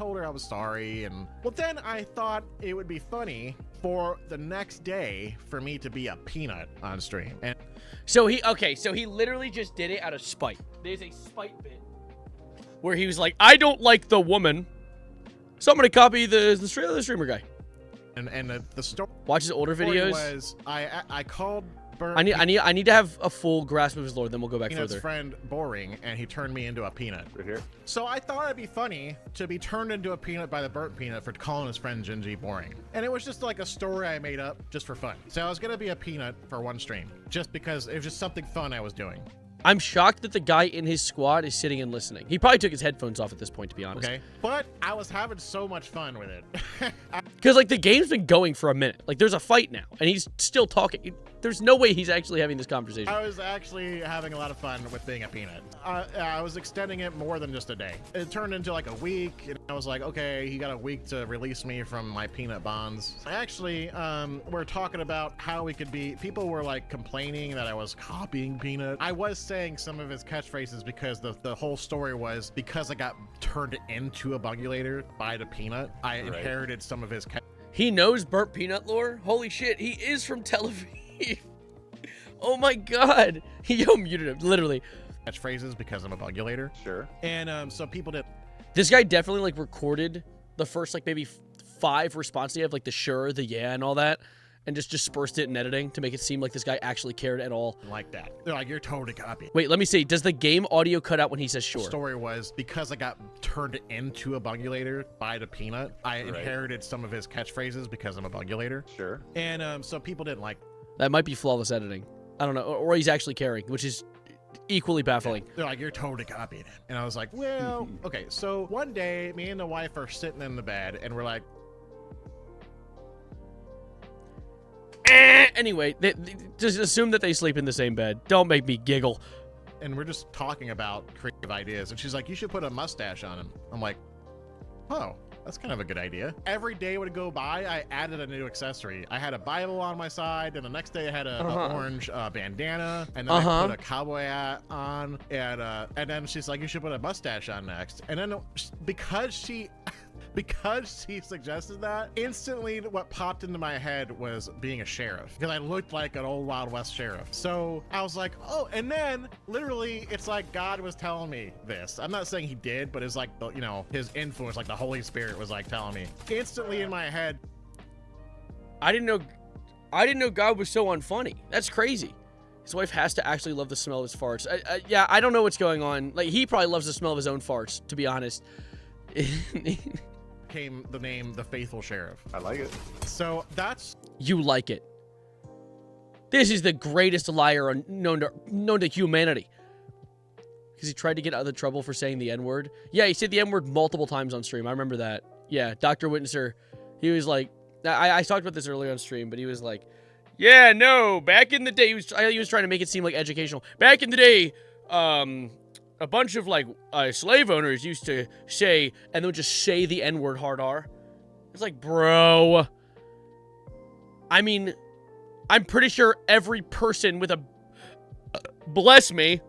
told her I was sorry, and well, then I thought it would be funny for the next day for me to be a peanut on stream. And So he literally just did it out of spite. There's a spite bit where he was like, I don't like the woman, so I'm gonna copy the streamer guy. and the story Watch his older videos. was I called Burnt I need to have a full grasp of his lore, then we'll go back Peanut's further. friend boring, and he turned me into a peanut. Right here. So I thought it'd be funny to be turned into a peanut by the Burnt Peanut for calling his friend Gingy boring. And it was just like a story I made up just for fun. So I was gonna be a peanut for one stream, just because it was just something fun I was doing. I'm shocked that the guy in his squad is sitting and listening. He probably took his headphones off at this point, to be honest. Okay, but I was having so much fun with it. Because, like, the game's been going for a minute. Like, there's a fight now, and he's still talking. There's no way he's actually having this conversation. I was actually having a lot of fun with being a peanut. I was extending it more than just a day. It turned into like a week, and I was like, okay, he got a week to release me from my peanut bonds. Actually, we're talking about how we could be. People were like complaining that I was copying Peanut. I was saying some of his catchphrases because the whole story was because I got turned into a bungulator by the Peanut. I inherited some of his He knows Burnt Peanut lore? Holy shit, he is from Tel Aviv. Oh my god. Yo, muted him, literally. catchphrases because I'm a bungulator. Sure. And so people did. This guy definitely, like, recorded the first, like, maybe 5 responses he had, like the sure, the yeah, and all that, and just dispersed it in editing to make it seem like this guy actually cared at all. Like that. They're like, you're totally copying. Wait, let me see. Does the game audio cut out when he says sure? The story was because I got turned into a bungulator by the Peanut. I inherited some of his catchphrases because I'm a bungulator. Sure. And so people didn't like. That might be flawless editing. I don't know. Or he's actually caring, which is equally baffling. They're like, you're totally copying it. And I was like, well, okay. So one day, me and the wife are sitting in the bed, and we're like, Anyway, just assume that they sleep in the same bed. Don't make me giggle. and we're just talking about creative ideas. And she's like, you should put a mustache on him. I'm like, oh. That's kind of a good idea. Every day would go by, I added a new accessory. I had a Bible on my side, and the next day I had a orange bandana, and then I put a cowboy hat on, and then she's like, "You should put a mustache on next." And then because she suggested that, instantly what popped into my head was being a sheriff, because I looked like an old Wild West sheriff. So I was like, oh, and then literally it's like God was telling me this. I'm not saying he did, but it's like, you know, his influence, like the Holy Spirit was like telling me instantly in my head. I didn't know God was so unfunny. That's crazy. His wife has to actually love the smell of his farts. Yeah, I don't know what's going on. Like, he probably loves the smell of his own farts, to be honest. Came the name the Faithful Sheriff. I like it. So that's You like it. This is the greatest liar known to humanity. Because he tried to get out of trouble for saying the N-word. Yeah, he said the N-word multiple times on stream. I remember that. Yeah, Dr. Witnesser, he was like, I talked about this earlier on stream, but he was like, yeah, no, back in the day, he was trying to make it seem like educational. Back in the day, a bunch of, like, slave owners used to say, and they'll just say the N-word hard R. It's like, bro. I mean, I'm pretty sure every person with a, bless me,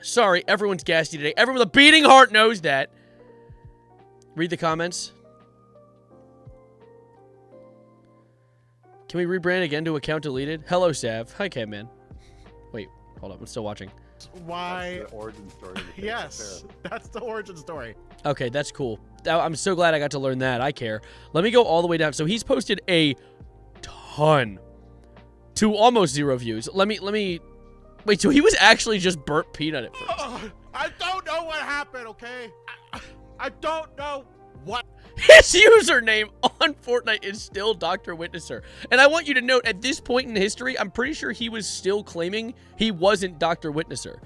Sorry, everyone's gassy today. Everyone with a beating heart knows that. Read the comments. Can we rebrand again to account deleted? Hello, Sav. Hi, Catman. Wait, hold up. I'm still watching. Why? That's the origin story. Yes, that's the origin story. Okay, that's cool. I'm so glad I got to learn that. I care. Let me go all the way down. So he's posted a ton to almost 0 views. Let me. Wait, so he was actually just burnt peanut at first. I don't know what happened, okay? I don't know what. His username on Fortnite is still Dr. Witnesser. And I want you to note, at this point in history, I'm pretty sure he was still claiming he wasn't Dr. Witnesser.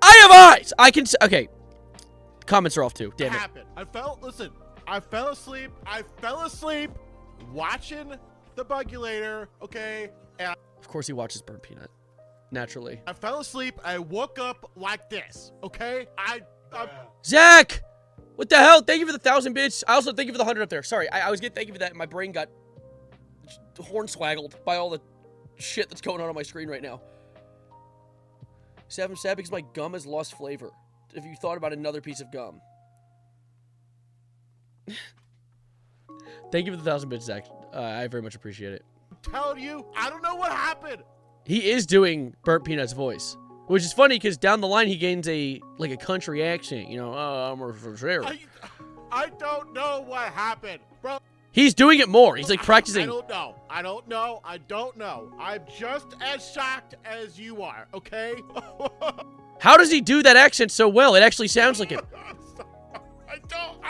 I have eyes! I can... Okay. Comments are off too. Damn it. Happened. I fell asleep watching the Bugulator, okay? And Of course he watches Burnt Peanut. Naturally. I fell asleep. I woke up like this, okay? Zach! What the hell? Thank you for the 1,000 bits. I also thank you for the 100 up there. Sorry, I was getting thank you for that, and my brain got hornswaggled by all the shit that's going on my screen right now. I'm sad because my gum has lost flavor. If you thought about another piece of gum. Thank you for the 1,000 bits, Zach. I very much appreciate it. I'm telling you, I don't know what happened. He is doing Burnt Peanut's voice. Which is funny because down the line he gains a country accent, you know. I'm a sheriff. I don't know what happened, bro. He's doing it more. He's like practicing. I don't know. I'm just as shocked as you are, okay? How does he do that accent so well? It actually sounds like it. I don't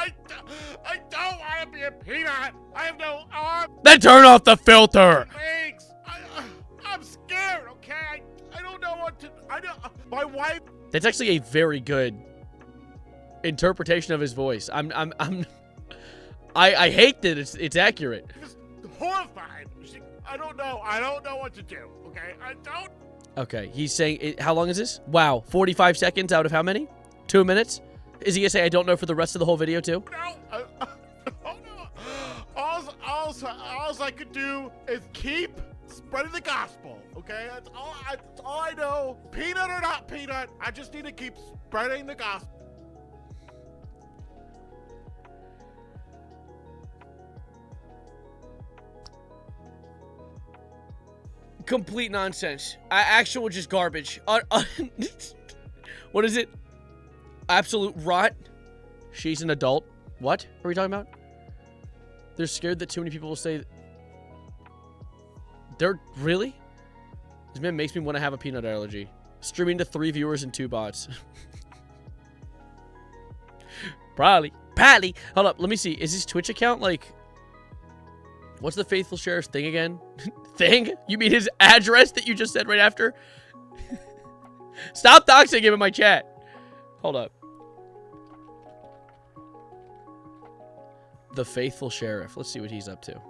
want to be a peanut. I have no arms, Then turn off the filter. legs. I'm scared, okay? I don't know what to. My wife. That's actually a very good interpretation of his voice. I hate that it's accurate. Is horrified. I don't know what to do. Okay, I don't. Okay, he's saying it, how long is this? Wow, 45 seconds out of how many? 2 minutes? Is he gonna say I don't know for the rest of the whole video too? No. Oh no. All I could do is keep spreading the gospel. Okay, that's all I know. Peanut or not peanut, I just need to keep spreading the gospel. Complete nonsense. Actual just garbage. What is it? Absolute rot. She's an adult. What are we talking about? They're scared that too many people will say... They're... Really? This man makes me want to have a peanut allergy. Streaming to 3 viewers and 2 bots. Probably. Hold up. Let me see. Is his Twitch account like... What's the Faithful Sheriff's thing again? Thing? You mean his address that you just said right after? Stop doxing him in my chat. Hold up. The Faithful Sheriff. Let's see what he's up to.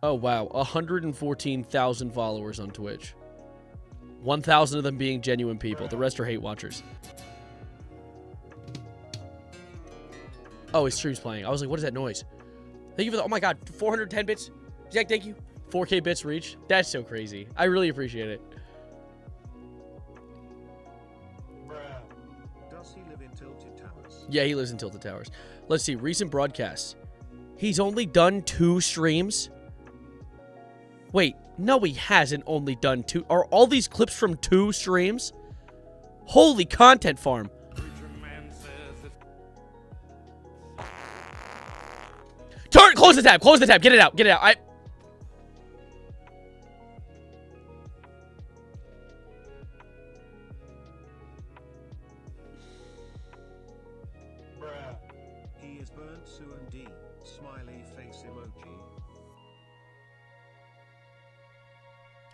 Oh, wow. 114,000 followers on Twitch. 1,000 of them being genuine people. The rest are hate watchers. Oh, his stream's playing. I was like, what is that noise? Thank you for the... Oh, my God. 410 bits. Jack, thank you. 4K bits reach. That's so crazy. I really appreciate it. Does he live in Tilted Towers? Yeah, he lives in Tilted Towers. Let's see. Recent broadcasts. He's only done 2 streams? Wait. No, he hasn't only done 2. Are all these clips from 2 streams? Holy content farm. Close the tab. Close the tab. Get it out. Get it out. He is burnt Sue and D. Smiley face emoji.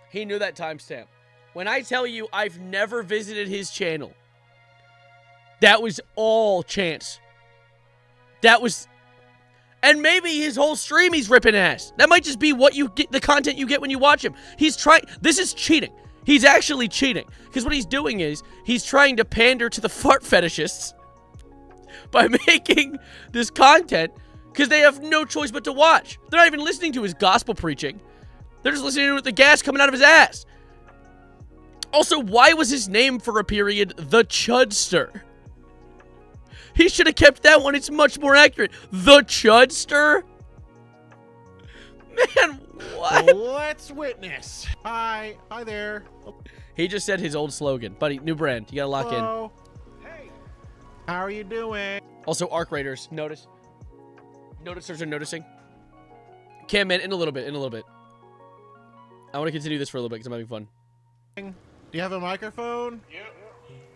He knew that timestamp. When I tell you I've never visited his channel, that was all chance. That was... And maybe his whole stream he's ripping ass. That might just be what you get, the content you get when you watch him. He's trying... This is cheating. He's actually cheating. Because what he's doing is, he's trying to pander to the fart fetishists by making this content because they have no choice but to watch. They're not even listening to his gospel preaching. They're just listening to the gas coming out of his ass. Also, why was his name for a period the Chudster? He should have kept that one. It's much more accurate. The Chudster? Man, what? Let's witness. Hi there. He just said his old slogan. Buddy, new brand. You gotta lock in. Hello. Hey. How are you doing? Also, Arc Raiders. Notice. Noticers are noticing. Cam, man, in a little bit. I want to continue this for a little bit because I'm having fun. Do you have a microphone? Yep.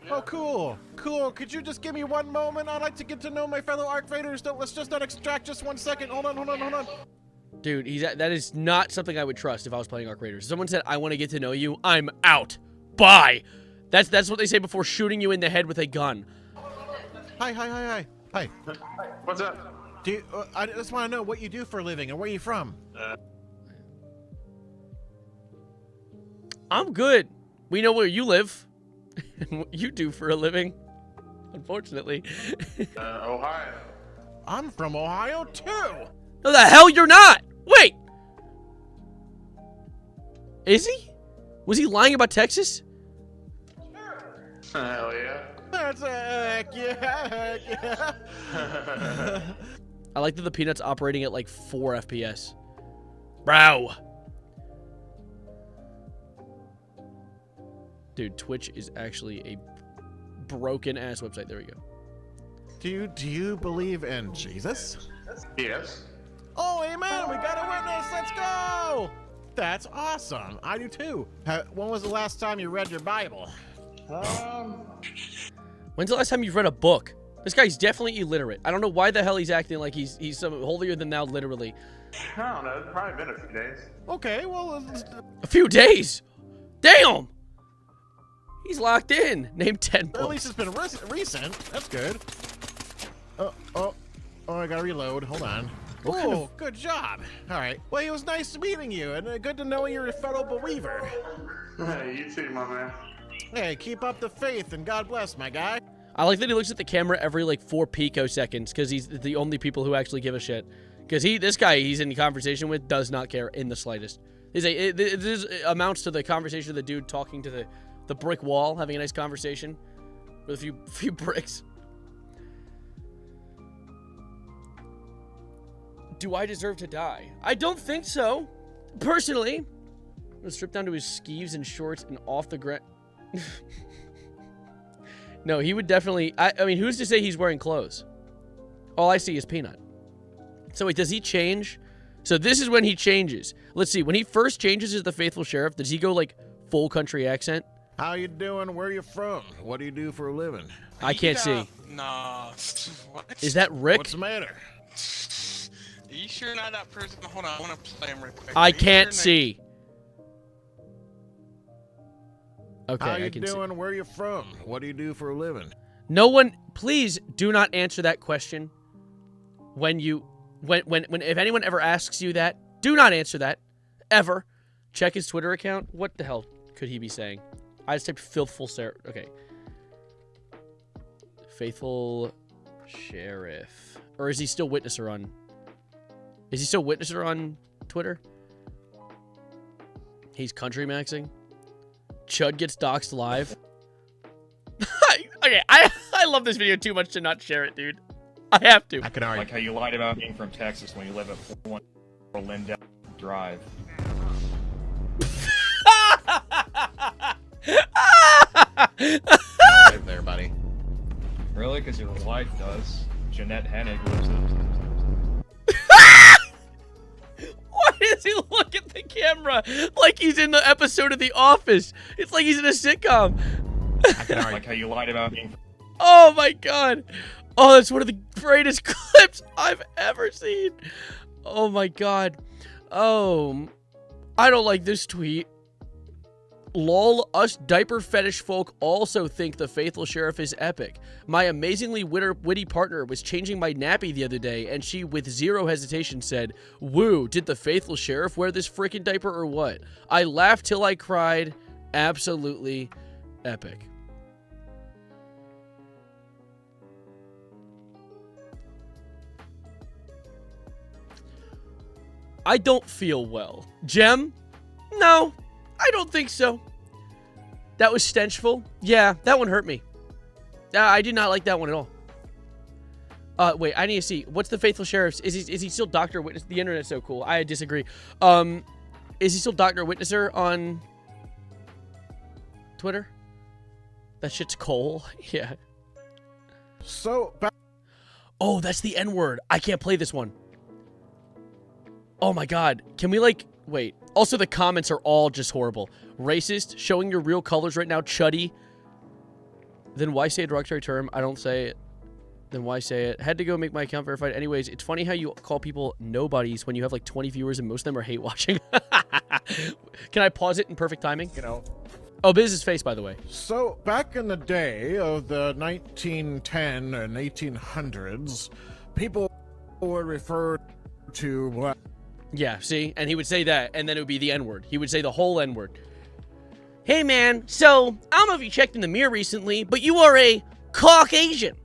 Oh, cool. Cool. Could you just give me one moment? I'd like to get to know my fellow Arc Raiders. Let's just not extract just 1 second. Hold on. Dude, that is not something I would trust if I was playing Arc Raiders. If someone said, I want to get to know you, I'm out. Bye. That's what they say before shooting you in the head with a gun. Hi. What's up? Do you, I just want to know what you do for a living and where you from. I'm good. We know where you live and what you do for a living, unfortunately. Ohio. I'm from Ohio, too. No, the hell you're not. Wait. Is he? Was he lying about Texas? Hell yeah. That's a heck yeah. I like that the Peanut's operating at like 4 FPS. Bro. Dude, Twitch is actually a broken ass website. There we go. Do you believe in Jesus? Yes. Oh, amen. We got a witness. Let's go. That's awesome. I do too. When was the last time you read your Bible? When's the last time you've read a book? This guy's definitely illiterate. I don't know why the hell he's acting like he's some holier than thou, literally. I don't know. It's probably been a few days. Okay, well, A few days. Damn. He's locked in. Name 10 books. at least it's been recent. That's good. Oh, I gotta reload. Hold on. Oh, good job. All right. Well, it was nice meeting you, and good to know you're a fellow believer. Hey, you too, my man. Hey, keep up the faith, and God bless, my guy. I like that he looks at the camera every like 4 picoseconds because he's the only people who actually give a shit. Because this guy he's in conversation with does not care in the slightest. This amounts to the conversation of the dude talking to the brick wall, having a nice conversation with a few bricks. Do I deserve to die? I don't think so. Personally, I'm gonna strip down to his skeeves and shorts and off the ground. No, he would definitely. I mean, who's to say he's wearing clothes? All I see is Peanut. So wait, does he change? So this is when he changes. Let's see. When he first changes as the faithful sheriff, does he go like full country accent? How you doing? Where you from? What do you do for a living? I can't see. Nah. What? Is that Rick? What's the matter? Are you sure not that person? Hold on, I want to play him real quick. I Are you can't sure see. Okay, How I you can see. doing? Where you from? What do you do for a living? No one, please do not answer that question. When if anyone ever asks you that, do not answer that. Ever. Check his Twitter account. What the hell could he be saying? I just typed filthful Sarah. Okay. Faithful sheriff. Or is he still Witnesser on? Is he still Witnesser on Twitter? He's country maxing. Chud gets doxxed live. Okay, I love this video too much to not share it, dude. I have to. I can argue. Like how you lied about being from Texas when you live at 41 Lindell Drive. Live there, buddy. Really? Because your wife does. Jeanette Hennig lives in. Why does he look at the camera like he's in the episode of The Office? It's like he's in a sitcom. I can argue. Like how you lied about being. Oh my god. Oh, that's one of the greatest clips I've ever seen. Oh my god. Oh, I don't like this tweet. Lol, us diaper fetish folk also think the faithful sheriff is epic. My amazingly witty partner was changing my nappy the other day, and she, with zero hesitation, said, "Woo, did the faithful sheriff wear this freaking diaper or what?" I laughed till I cried. Absolutely epic. I don't feel well. Jem? No, I don't think so. That was stenchful. Yeah, that one hurt me. I did not like that one at all. Wait, I need to see. What's the faithful sheriff's? Is he still Dr. Witness? The internet's so cool. I disagree. Is he still Dr. Witnesser on Twitter? That shit's Cole. Yeah. So, Oh, that's the N-word. I can't play this one. Oh my god. Can we, like... Wait. Also, the comments are all just horrible. Racist. Showing your real colors right now. Chuddy. Then why say a derogatory term? I don't say it. Then why say it? Had to go make my account verified. Anyways, it's funny how you call people nobodies when you have like 20 viewers and most of them are hate watching. Can I pause it in perfect timing? you know, Oh, Biz's face, by the way. so back in the day of the 1910 and 1800s, people were referred to Yeah, see? And he would say that, and then it would be the N-word. He would say the whole N-word. Hey, man, so, I don't know if you checked in the mirror recently, but you are a Caucasian.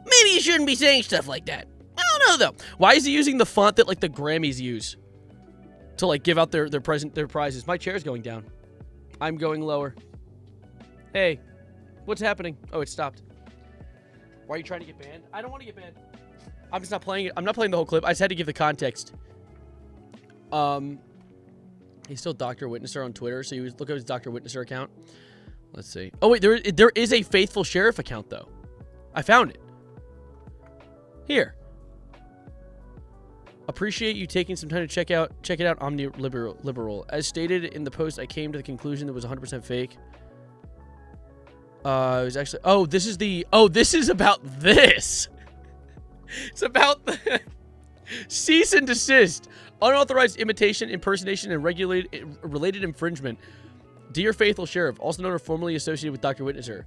Maybe you shouldn't be saying stuff like that. I don't know, though. Why is he using the font that, like, the Grammys use to, like, give out their prizes? My chair's going down. I'm going lower. Hey, what's happening? Oh, it stopped. Why are you trying to get banned? I don't want to get banned. I'm just not playing it. I'm not playing the whole clip. I just had to give the context. He's still Dr. Witnesser on Twitter, so you look at his Dr. Witnesser account. Let's see. Oh, wait, there is a Faithful Sheriff account, though. I found it. Here. Appreciate you taking some time to check it out, Omni-Liberal. As stated in the post, I came to the conclusion that it was 100% fake. It was actually... Oh, this is the... Oh, this is about this. It's about the... Cease and desist. Unauthorized imitation, impersonation, and related infringement. Dear Faithful Sheriff, also known or formerly associated with Dr. Witnesser.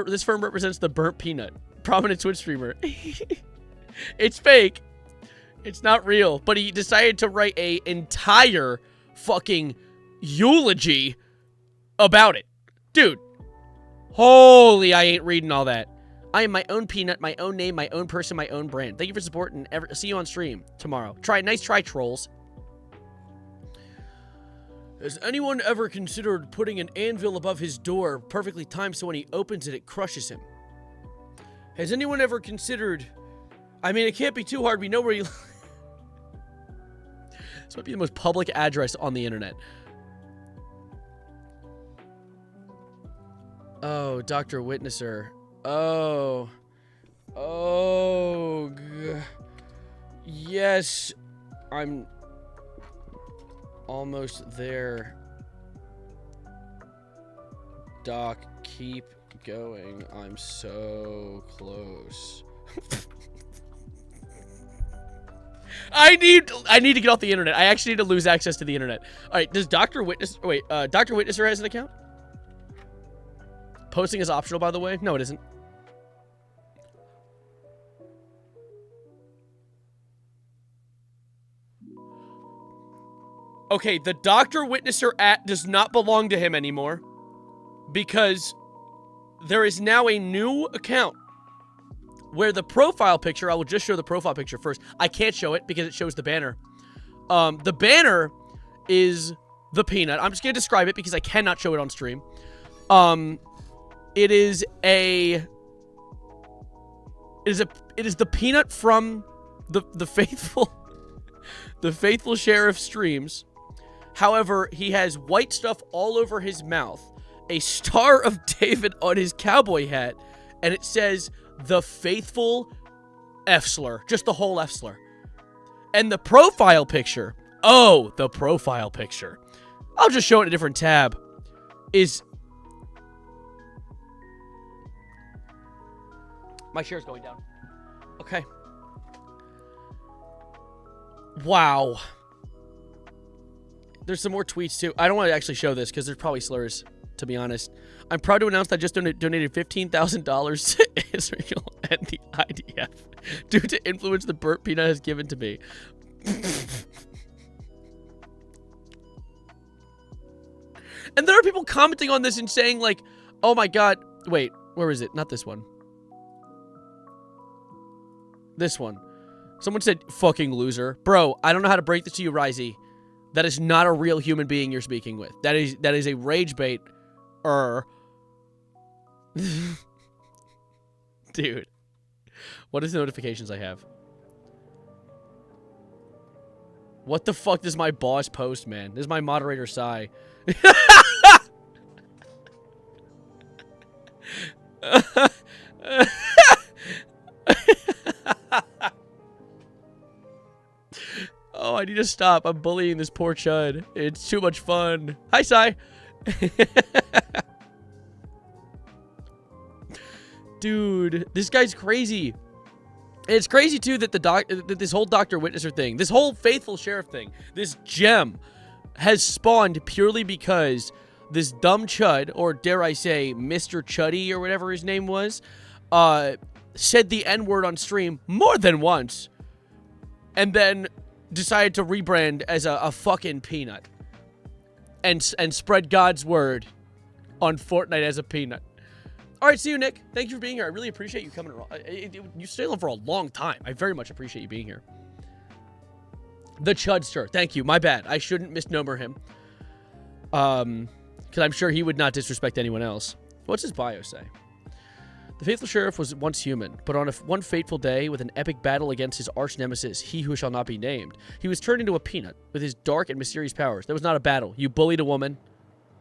This firm represents the Burnt Peanut, prominent Twitch streamer. It's fake. It's not real. But he decided to write a entire fucking eulogy about it. Dude. Holy, I ain't reading all that. I am my own peanut, my own name, my own person, my own brand. Thank you for support, and see you on stream tomorrow. Nice try, trolls. Has anyone ever considered putting an anvil above his door, perfectly timed so when he opens it, it crushes him? Has anyone ever considered... I mean, it can't be too hard. We know where you... This might be the most public address on the internet. Oh, Dr. Witnesser. Oh. Oh. Yes. I'm almost there. Doc, keep going. I'm so close. I need to get off the internet. I actually need to lose access to the internet. All right, does Dr. Witness... Wait, Dr. Witnesser has an account? Posting is optional, by the way. No, it isn't. Okay, the Dr. Witnesser does not belong to him anymore because there is now a new account where the profile picture, I will just show the profile picture first. I can't show it because it shows the banner. The banner is the peanut. I'm just going to describe it because I cannot show it on stream. It is the peanut from the faithful the Faithful Sheriff streams. However, he has white stuff all over his mouth, a Star of David on his cowboy hat, and it says the Faithful F-slur, just the whole F-slur. And the profile picture, oh, the profile picture, I'll just show it in a different tab, is... My share's going down. Okay. Wow. There's some more tweets, too. I don't want to actually show this, because there's probably slurs, to be honest. I'm proud to announce that I just donated $15,000 to Israel and the IDF due to influence the Burnt Peanut has given to me. And there are people commenting on this and saying, like, oh my god. Wait, where is it? Not this one. This one. Someone said, fucking loser. Bro, I don't know how to break this to you, Risey. That is not a real human being you're speaking with. That is a rage bait Dude. What is the notifications I have? What the fuck does my boss post, man? This is my moderator, Sai. Oh, I need to stop. I'm bullying this poor chud. It's too much fun. Hi, Sai. Dude, this guy's crazy. And it's crazy too that that this whole Dr. Witnesser thing, this whole faithful sheriff thing, this gem has spawned purely because this dumb chud, or dare I say, Mr. Chuddy or whatever his name was, said the N-word on stream more than once, and then decided to rebrand as a fucking peanut, and spread God's word on Fortnite as a peanut. All right, see you, Nick. Thank you for being here. I really appreciate you coming around. You stayed on for a long time. I very much appreciate you being here. The Chudster. Thank you. My bad. I shouldn't misnomer him. Because I'm sure he would not disrespect anyone else. What's his bio say? The faithful sheriff was once human, but on one fateful day, with an epic battle against his arch nemesis, he who shall not be named, he was turned into a peanut with his dark and mysterious powers. There was not a battle. You bullied a woman,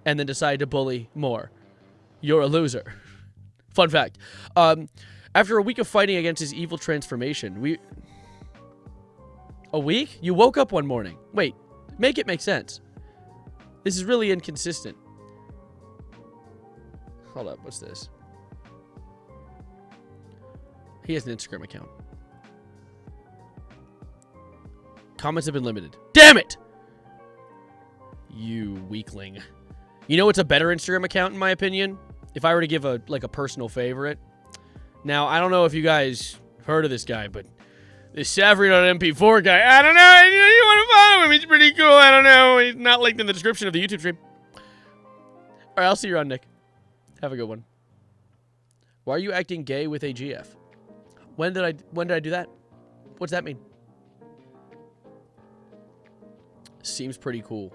and then decided to bully more. You're a loser. Fun fact. After a week of fighting against his evil transformation, A week? You woke up one morning. Wait, make it make sense. This is really inconsistent. Hold up, what's this? He has an Instagram account. Comments have been limited. Damn it! You weakling. You know what's a better Instagram account, in my opinion? If I were to give a personal favorite. Now, I don't know if you guys heard of this guy, but this Savery.mp4 guy, I don't know. You want to follow him? He's pretty cool. I don't know. He's not linked in the description of the YouTube stream. All right, I'll see you around, Nick. Have a good one. Why are you acting gay with a GF? When did I do that? What's that mean? Seems pretty cool.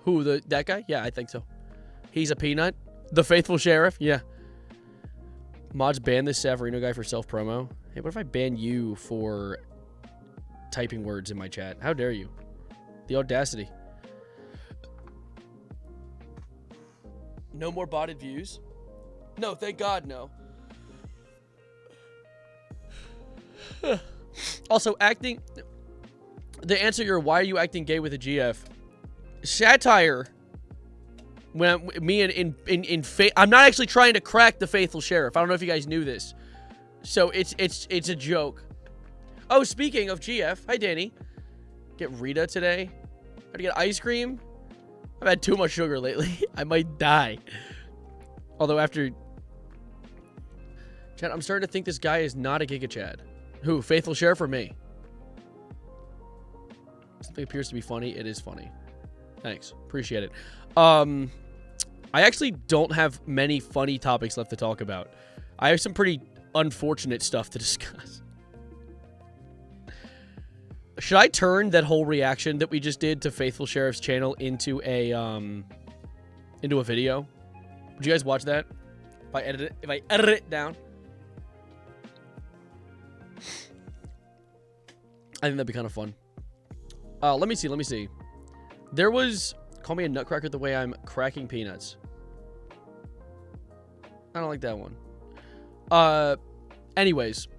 Who, that guy? Yeah, I think so. He's a peanut. The faithful sheriff? Yeah. Mods ban this Savarino guy for self-promo. Hey, what if I ban you for typing words in my chat? How dare you? The audacity. No more botted views? No, thank God, no. Also, acting... To answer your why are you acting gay with a GF? Satire... When me in I'm not actually trying to crack the faithful sheriff. I don't know if you guys knew this. So it's a joke. Oh, speaking of GF, hi Danny. Get Rita today. How to get ice cream? I've had too much sugar lately. I might die. Although after Chad, I'm starting to think this guy is not a Giga Chad. Who? Faithful sheriff or me? Something appears to be funny. It is funny. Thanks. Appreciate it. I actually don't have many funny topics left to talk about. I have some pretty unfortunate stuff to discuss. Should I turn that whole reaction that we just did to Faithful Sheriff's channel into a video? Would you guys watch that? If I edit it down? I think that'd be kind of fun. Let me see. There was... Call me a nutcracker the way I'm cracking peanuts. I don't like that one. Anyways.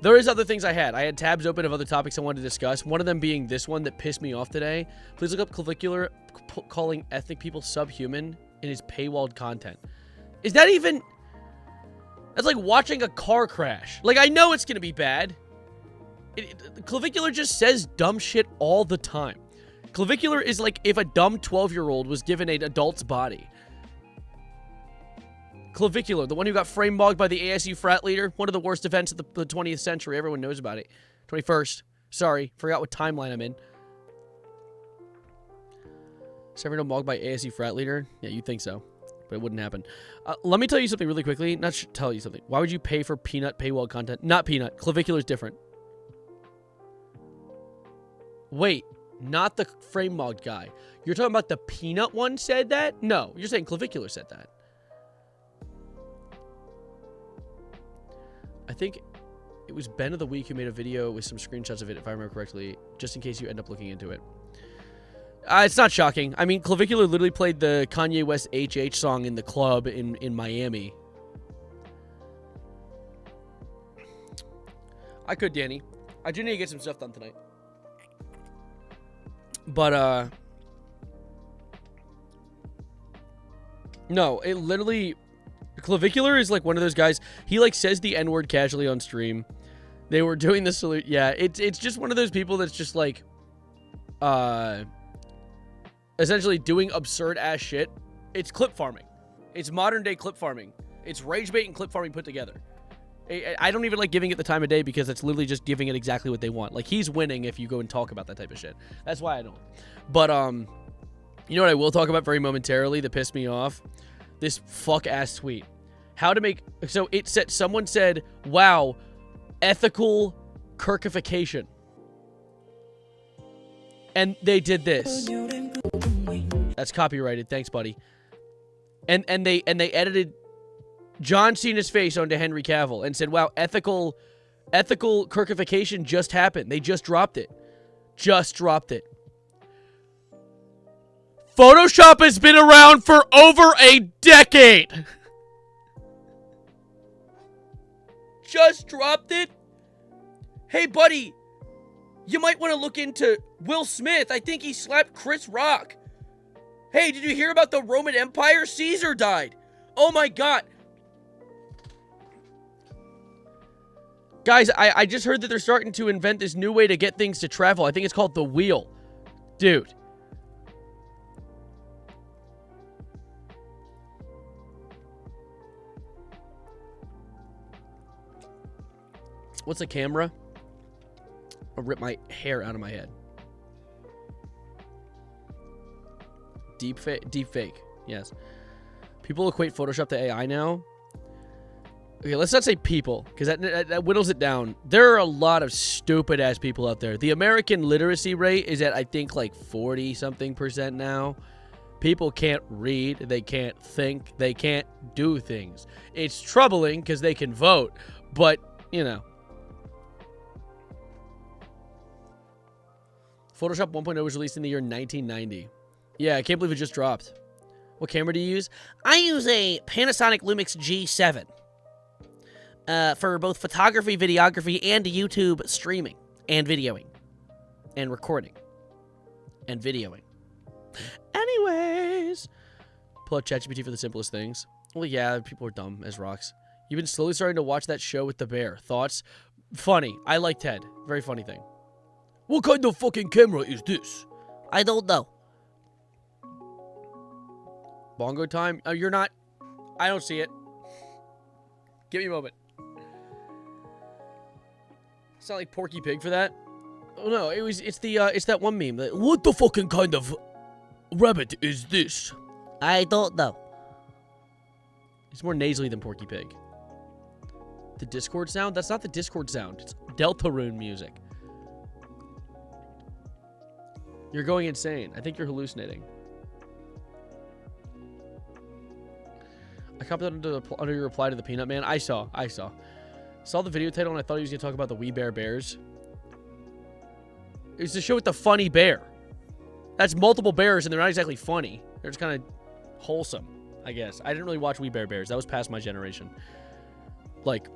There is other things I had. I had tabs open of other topics I wanted to discuss. One of them being this one that pissed me off today. Please look up Clavicular calling ethnic people subhuman in his paywalled content. Is that even... That's like watching a car crash. Like, I know it's going to be bad. Clavicular just says dumb shit all the time. Clavicular is like if a dumb 12-year-old was given an adult's body. Clavicular, the one who got frame bogged by the ASU frat leader. One of the worst events of the 20th century. Everyone knows about it. 21st. Sorry, forgot what timeline I'm in. Severino bogged by ASU frat leader? Yeah, you'd think so. But it wouldn't happen. Let me tell you something really quickly. Tell you something. Why would you pay for peanut paywall content? Not peanut. Clavicular's different. Wait. Not the frame mod guy. You're talking about the peanut one said that? No, you're saying Clavicular said that. I think it was Ben of the Week who made a video with some screenshots of it, if I remember correctly, just in case you end up looking into it. It's not shocking. I mean, Clavicular literally played the Kanye West HH song in the club in Miami. I could, Danny. I do need to get some stuff done tonight. But, no, it literally... Clavicular is like one of those guys, he like says the N-word casually on stream. They were doing the salute. Yeah, it's just one of those people that's just like, essentially doing absurd ass shit. It's clip farming. It's modern day clip farming. It's rage bait and clip farming put together. I don't even like giving it the time of day because it's literally just giving it exactly what they want. Like, he's winning if you go and talk about that type of shit. That's why I don't. But, you know what I will talk about very momentarily that pissed me off? This fuck-ass tweet. How to make... So, it said... Someone said, wow, ethical Kirkification. And they did this. That's copyrighted. Thanks, buddy. And they edited John Cena's face onto Henry Cavill and said, wow, ethical Kirkification just happened. They just dropped it. Just dropped it. Photoshop has been around for over a decade. Just dropped it? Hey, buddy, you might want to look into Will Smith. I think he slapped Chris Rock. Hey, did you hear about the Roman Empire? Caesar died. Oh my God. Guys, I just heard that they're starting to invent this new way to get things to travel. I think it's called the wheel. Dude. What's a camera? I'll rip my hair out of my head. Deep fake. Yes. People equate Photoshop to AI now. Okay, let's not say people, because that whittles it down. There are a lot of stupid-ass people out there. The American literacy rate is at, I think, like 40-something% now. People can't read. They can't think. They can't do things. It's troubling because they can vote, but, you know. Photoshop 1.0 was released in the year 1990. Yeah, I can't believe it just dropped. What camera do you use? I use a Panasonic Lumix G7 for both photography, videography, and YouTube streaming and videoing and recording and videoing. Anyways, pull out ChatGPT for the simplest things. Well, yeah, people are dumb as rocks. You've been slowly starting to watch that show with the bear. Thoughts? Funny. I like Ted. Very funny thing. What kind of fucking camera is this? I don't know. Bongo time? Oh, you're not... I don't see it. Give me a moment. Sound like Porky Pig for that? Oh no, it's that one meme. What the fucking kind of rabbit is this? I don't know. It's more nasally than Porky Pig. The Discord sound? That's not the Discord sound. It's Deltarune music. You're going insane. I think you're hallucinating. I copied that under your reply to the Peanut Man. I saw. Saw the video title and I thought he was going to talk about the We Bare Bears. It's the show with the funny bear. That's multiple bears and they're not exactly funny. They're just kind of wholesome, I guess. I didn't really watch We Bare Bears. That was past my generation. Like,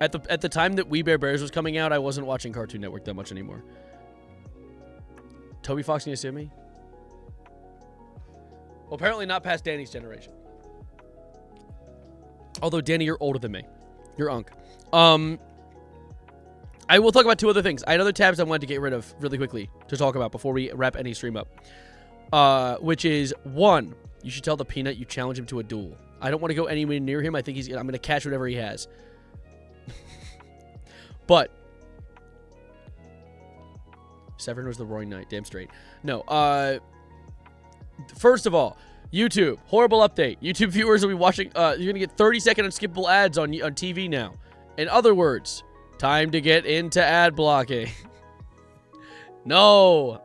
at the time that We Bare Bears was coming out, I wasn't watching Cartoon Network that much anymore. Toby Fox and Yasumi? Well, apparently not past Danny's generation. Although, Danny, you're older than me. You're Unk. I will talk about two other things. I had other tabs I wanted to get rid of really quickly to talk about before we wrap any stream up. Which is, one, you should tell the Peanut you challenge him to a duel. I don't want to go anywhere near him. I think I'm going to catch whatever he has. But Severn was the Roaring Knight. Damn straight. No. First of all, YouTube. Horrible update. YouTube viewers will be watching. You're going to get 30-second unskippable ads on TV now. In other words, time to get into ad blocking. No.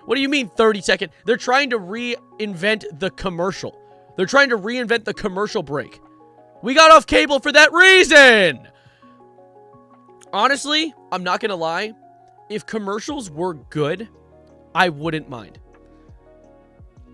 What do you mean 30-second? They're trying to reinvent the commercial. They're trying to reinvent the commercial break. We got off cable for that reason. Honestly, I'm not going to lie. If commercials were good, I wouldn't mind.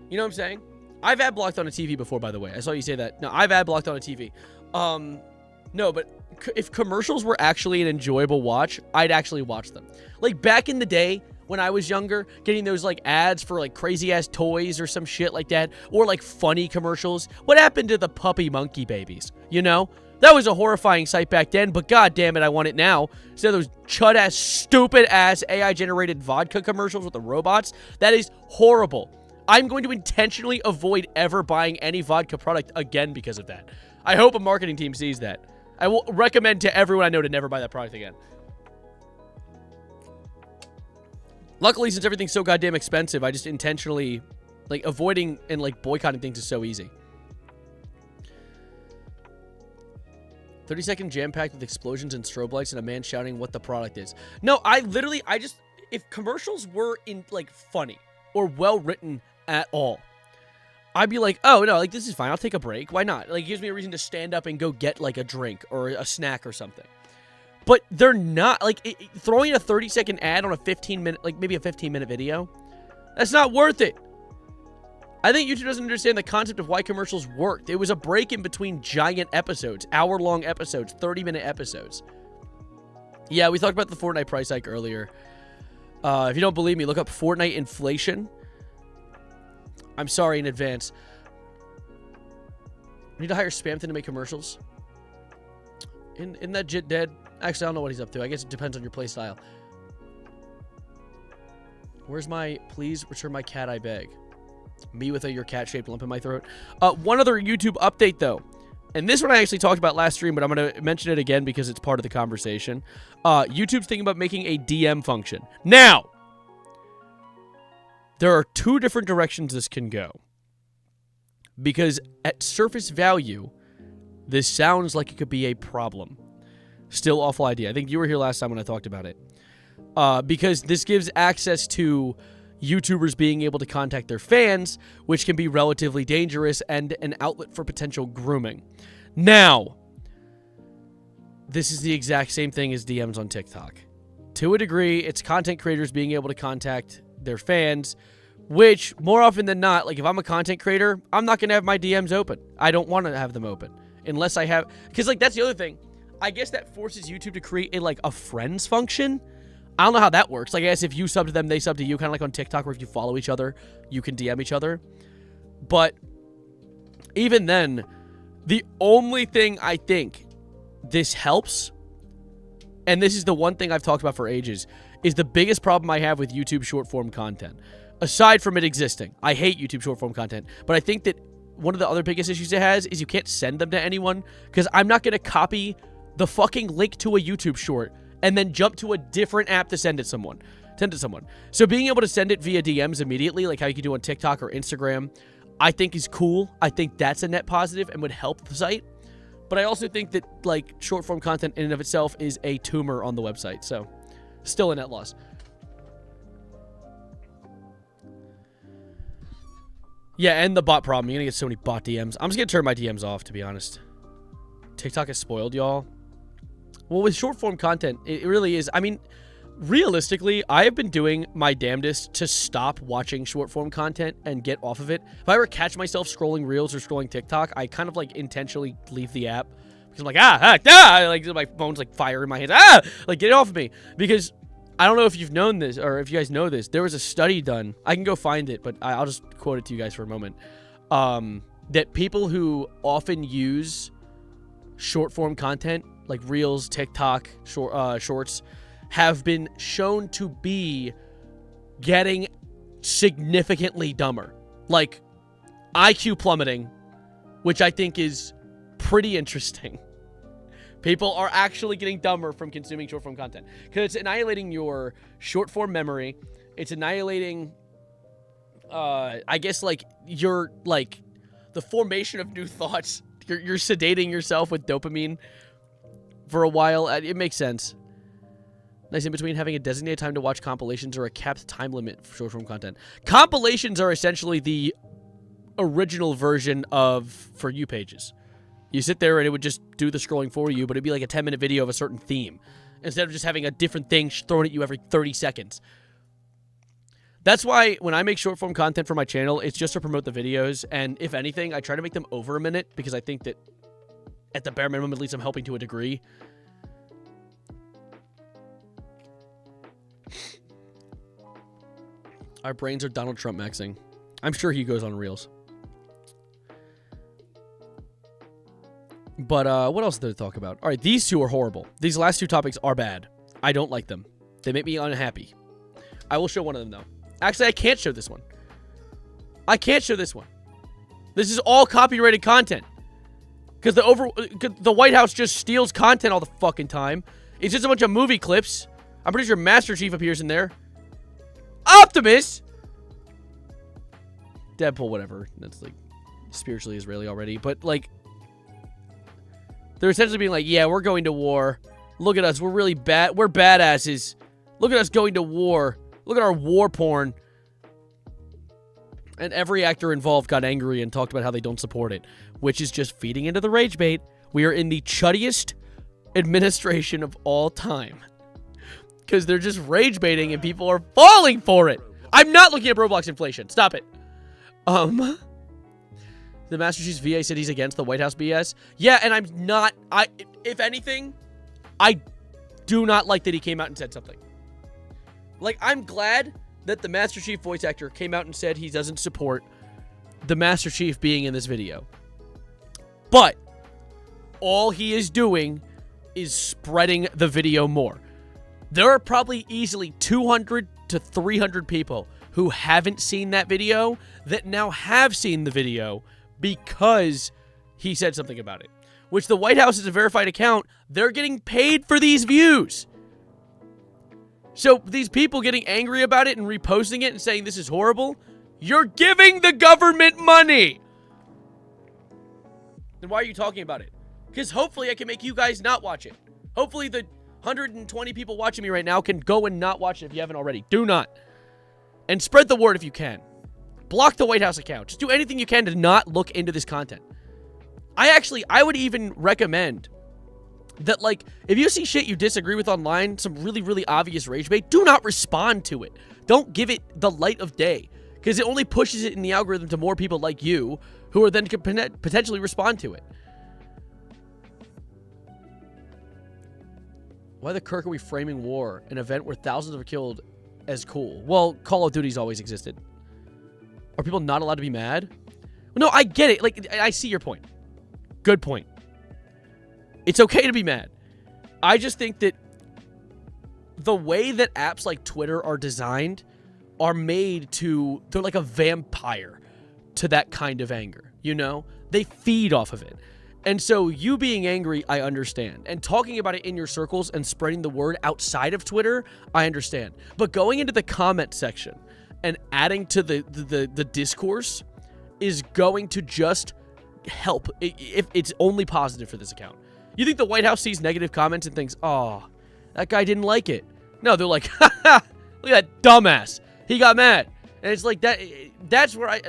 You know what I'm saying? I've ad blocked on a TV before, by the way. I saw you say that. No, I've ad blocked on a TV. No, but if commercials were actually an enjoyable watch, I'd actually watch them. Like back in the day when I was younger, getting those like ads for like crazy ass toys or some shit like that, or like funny commercials. What happened to the puppy monkey babies? You know? That was a horrifying sight back then, but god damn it, I want it now. Instead of those chud-ass, stupid-ass AI-generated vodka commercials with the robots, that is horrible. I'm going to intentionally avoid ever buying any vodka product again because of that. I hope a marketing team sees that. I will recommend to everyone I know to never buy that product again. Luckily, since everything's so goddamn expensive, I just intentionally, like, avoiding and, like, boycotting things is so easy. 30-second jam-packed with explosions and strobe lights and a man shouting what the product is. No, if commercials were funny or well-written at all, I'd be like, oh, no, like, this is fine. I'll take a break. Why not? Like, it gives me a reason to stand up and go get, like, a drink or a snack or something. But they're not, like, throwing a 30-second ad on a 15-minute, like, maybe a 15-minute video, that's not worth it. I think YouTube doesn't understand the concept of why commercials worked. It was a break in between giant episodes, hour-long episodes, 30-minute episodes. Yeah, we talked about the Fortnite price hike earlier. If you don't believe me, look up Fortnite inflation. I'm sorry in advance. We need to hire Spamton to make commercials. In that Jit dead? Actually, I don't know what he's up to. I guess it depends on your play style. Where's my please return my cat, I beg? Me with your cat-shaped lump in my throat. One other YouTube update, though. And this one I actually talked about last stream, but I'm going to mention it again because it's part of the conversation. YouTube's thinking about making a DM function. Now, there are two different directions this can go. Because at surface value, this sounds like it could be a problem. Still awful idea. I think you were here last time when I talked about it. Because this gives access to YouTubers being able to contact their fans, which can be relatively dangerous and an outlet for potential grooming. Now, this is the exact same thing as DMs on TikTok. To a degree, it's content creators being able to contact their fans, which, more often than not, like if I'm a content creator, I'm not going to have my DMs open. I don't want to have them open. Unless I have... Because, like, that's the other thing. I guess that forces YouTube to create a friends function. I don't know how that works. Like, I guess if you sub to them, they sub to you, kind of like on TikTok, where if you follow each other, you can DM each other. But even then, the only thing I think this helps, and this is the one thing I've talked about for ages, is the biggest problem I have with YouTube short-form content. Aside from it existing, I hate YouTube short-form content, but I think that one of the other biggest issues it has is you can't send them to anyone, because I'm not going to copy the fucking link to a YouTube short and then jump to a different app to send it to someone. So being able to send it via DMs immediately, like how you can do on TikTok or Instagram, I think is cool. I think that's a net positive and would help the site. But I also think that, like, short-form content in and of itself is a tumor on the website. So, still a net loss. Yeah, and the bot problem. You're going to get so many bot DMs. I'm just going to turn my DMs off, to be honest. TikTok has spoiled y'all. Well, with short-form content, it really is. I mean, realistically, I have been doing my damnedest to stop watching short-form content and get off of it. If I ever catch myself scrolling Reels or scrolling TikTok, I kind of, like, intentionally leave the app. Because I'm like, like, my phone's, like, fire in my hands. Like, get it off of me. Because I don't know if you've known this, or if you guys know this. There was a study done. I can go find it, but I'll just quote it to you guys for a moment. That people who often use short-form content, like Reels, TikTok, Shorts, have been shown to be getting significantly dumber. Like, IQ plummeting, which I think is pretty interesting. People are actually getting dumber from consuming short-form content. Because it's annihilating your short-form memory. It's annihilating, I guess, like, your, like, the formation of new thoughts. You're sedating yourself with dopamine for a while. It makes sense. Nice in between having a designated time to watch compilations or a capped time limit for short-form content. Compilations are essentially the original version of For You pages. You sit there and it would just do the scrolling for you, but it'd be like a 10-minute video of a certain theme instead of just having a different thing thrown at you every 30 seconds. That's why when I make short-form content for my channel, it's just to promote the videos, and if anything, I try to make them over a minute because I think that at the bare minimum, at least I'm helping to a degree. Our brains are Donald Trump maxing. I'm sure he goes on Reels. But what else is there to talk about? All right, these two are horrible. These last two topics are bad. I don't like them. They make me unhappy. I will show one of them, though. Actually, I can't show this one. I can't show this one. This is all copyrighted content. Because the White House just steals content all the fucking time. It's just a bunch of movie clips. I'm pretty sure Master Chief appears in there. Optimus! Deadpool, whatever. That's, like, spiritually Israeli already. But, like, they're essentially being like, yeah, we're going to war. Look at us. We're really bad. We're badasses. Look at us going to war. Look at our war porn. And every actor involved got angry and talked about how they don't support it, which is just feeding into the rage bait. We are in the chuddiest administration of all time. Because they're just rage baiting and people are falling for it. I'm not looking at Roblox inflation. Stop it. The Master Chief's VA said he's against the White House BS. Yeah, and I'm not. If anything, I do not like that he came out and said something. Like, I'm glad that the Master Chief voice actor came out and said he doesn't support the Master Chief being in this video. But all he is doing is spreading the video more. There are probably easily 200 to 300 people who haven't seen that video that now have seen the video because he said something about it. Which the White House is a verified account. They're getting paid for these views. So these people getting angry about it and reposting it and saying this is horrible, you're giving the government money. Then why are you talking about it? Because hopefully I can make you guys not watch it. Hopefully the 120 people watching me right now can go and not watch it if you haven't already. Do not. And spread the word if you can. Block the White House account. Just do anything you can to not look into this content. I would even recommend that, like, if you see shit you disagree with online, some really, really obvious rage bait, do not respond to it. Don't give it the light of day. Because it only pushes it in the algorithm to more people like you, who are then could potentially respond to it. Why the Kirk are we framing war, an event where thousands are killed, as cool? Well, Call of Duty's always existed. Are people not allowed to be mad? No, I get it. Like, I see your point. Good point. It's okay to be mad. I just think that the way that apps like Twitter are designed are made to... They're like a vampire to that kind of anger, you know? They feed off of it. And so you being angry, I understand. And talking about it in your circles and spreading the word outside of Twitter, I understand. But going into the comment section and adding to the discourse is going to just help if it's only positive for this account. You think the White House sees negative comments and thinks, oh, that guy didn't like it. No, they're like, haha, look at that dumbass. He got mad. And it's like that. That's why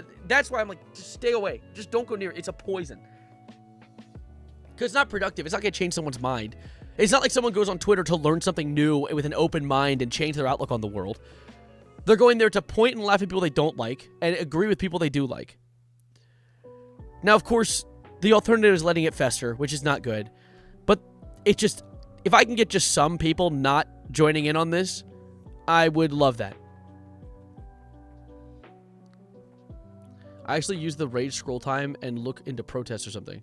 I'm like, just stay away. Just don't go near it. It's a poison. Because it's not productive. It's not going to change someone's mind. It's not like someone goes on Twitter to learn something new with an open mind and change their outlook on the world. They're going there to point and laugh at people they don't like and agree with people they do like. Now, of course, the alternative is letting it fester, which is not good. But it just, if I can get just some people not joining in on this, I would love that. I actually use the rage scroll time and look into protests or something.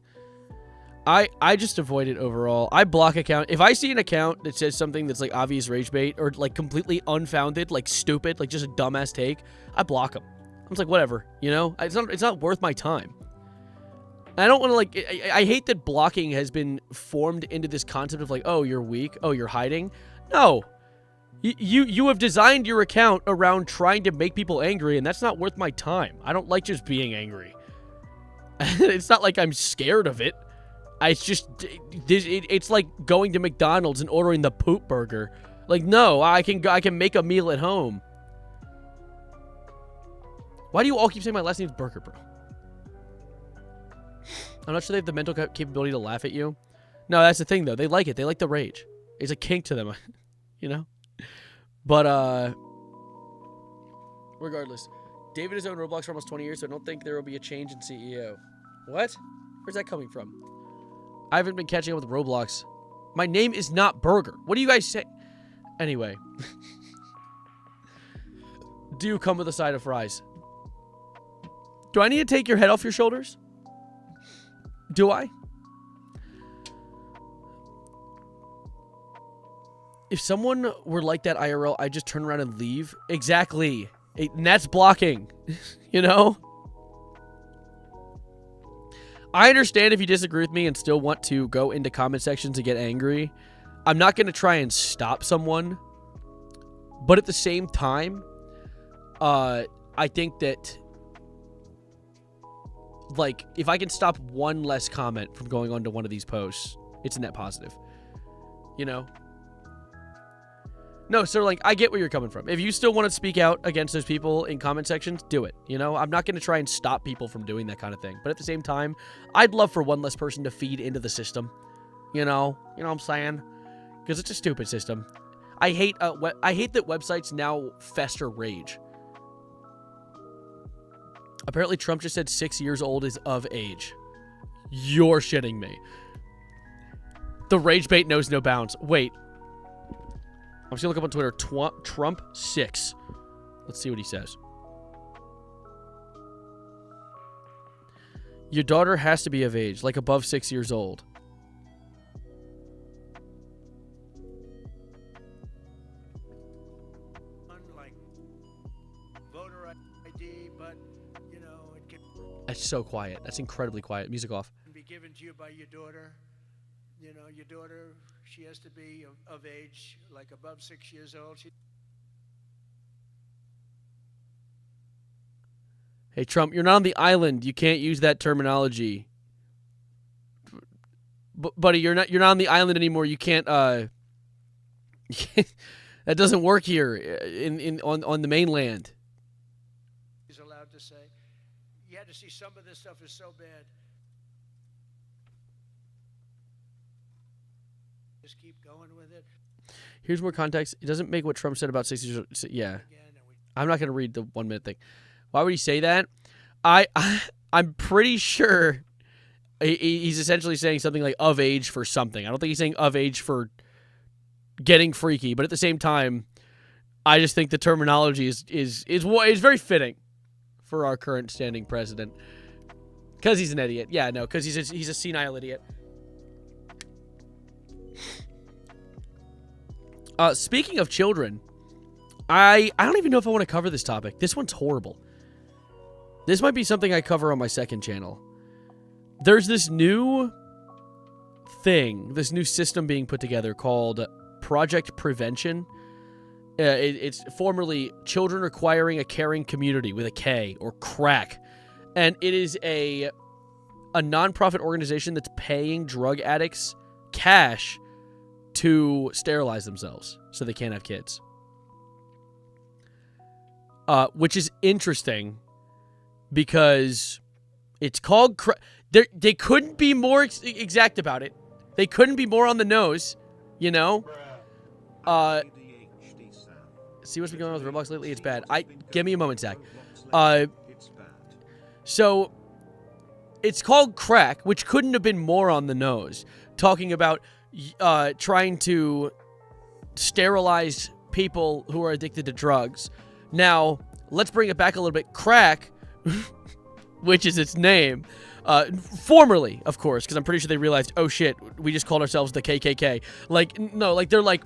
I just avoid it overall. I block account. If I see an account that says something that's like obvious rage bait or like completely unfounded, like stupid, like just a dumbass take, I block them. I'm just like, whatever, you know? It's not worth my time. I don't want to like, I hate that blocking has been formed into this concept of like, oh, you're weak. Oh, you're hiding. No. You have designed your account around trying to make people angry, and that's not worth my time. I don't like just being angry. It's not like I'm scared of it. It's just, it's like going to McDonald's and ordering the poop burger. Like, no, I can make a meal at home. Why do you all keep saying my last name's Burger, bro? I'm not sure they have the mental capability to laugh at you. No, that's the thing, though. They like it. They like the rage. It's a kink to them, you know? But, regardless. David has owned Roblox for almost 20 years, so I don't think there will be a change in CEO. What? Where's that coming from? I haven't been catching up with Roblox. My name is not Burger. What do you guys say? Anyway. Do come with a side of fries. Do I need to take your head off your shoulders? Do I? If someone were like that IRL, I'd just turn around and leave. Exactly. And that's blocking. You know? I understand if you disagree with me and still want to go into comment sections and get angry. I'm not going to try and stop someone. But at the same time, I think that, like, if I can stop one less comment from going on to one of these posts, it's a net positive. You know? No, so, like, I get where you're coming from. If you still want to speak out against those people in comment sections, do it. You know? I'm not going to try and stop people from doing that kind of thing. But at the same time, I'd love for one less person to feed into the system. You know? You know what I'm saying? Because it's a stupid system. I hate that websites now fester rage. Apparently, Trump just said 6 years old is of age. You're shitting me. The rage bait knows no bounds. Wait. I'm just going to look up on Twitter. Trump 6. Let's see what he says. Your daughter has to be of age, like above 6 years old. Like voter ID, but you know, it can That's so quiet. That's incredibly quiet. Music off. be given to you by your daughter. You know, your daughter, she has to be of age, like above 6 years old. Hey, Trump, you're not on the island. You can't use that terminology. Buddy, you're not on the island anymore. You can't that doesn't work here on the mainland. He's allowed to say. You had to see some of this stuff is so bad. Just keep going with it. Here's more context. It doesn't make what Trump said about 60 years. Yeah. I'm not going to read the 1 minute thing. Why would he say that? I'm pretty sure he's essentially saying something like of age for something. I don't think he's saying of age for getting freaky, but at the same time, I just think the terminology is very fitting for our current standing president. Because he's an idiot. Yeah, no, because he's a senile idiot. Speaking of children, I don't even know if I want to cover this topic. This one's horrible. This might be something I cover on my second channel. There's this new thing, this new system being put together called Project Prevention. It's formerly Children Requiring a Caring Community with a K, or CRACK. And it is a nonprofit organization that's paying drug addicts cash to sterilize themselves so they can't have kids. Which is interesting because it's called they couldn't be more exact about it. They couldn't be more on the nose, you know? See what's been going on with Roblox lately? It's bad. Give me a moment, Zach. So it's called CRACK, which couldn't have been more on the nose, talking about trying to sterilize people who are addicted to drugs. Now, let's bring it back a little bit. Crack, which is its name, formerly, of course, because I'm pretty sure they realized, oh shit, we just called ourselves the KKK. Like, no, like, they're like,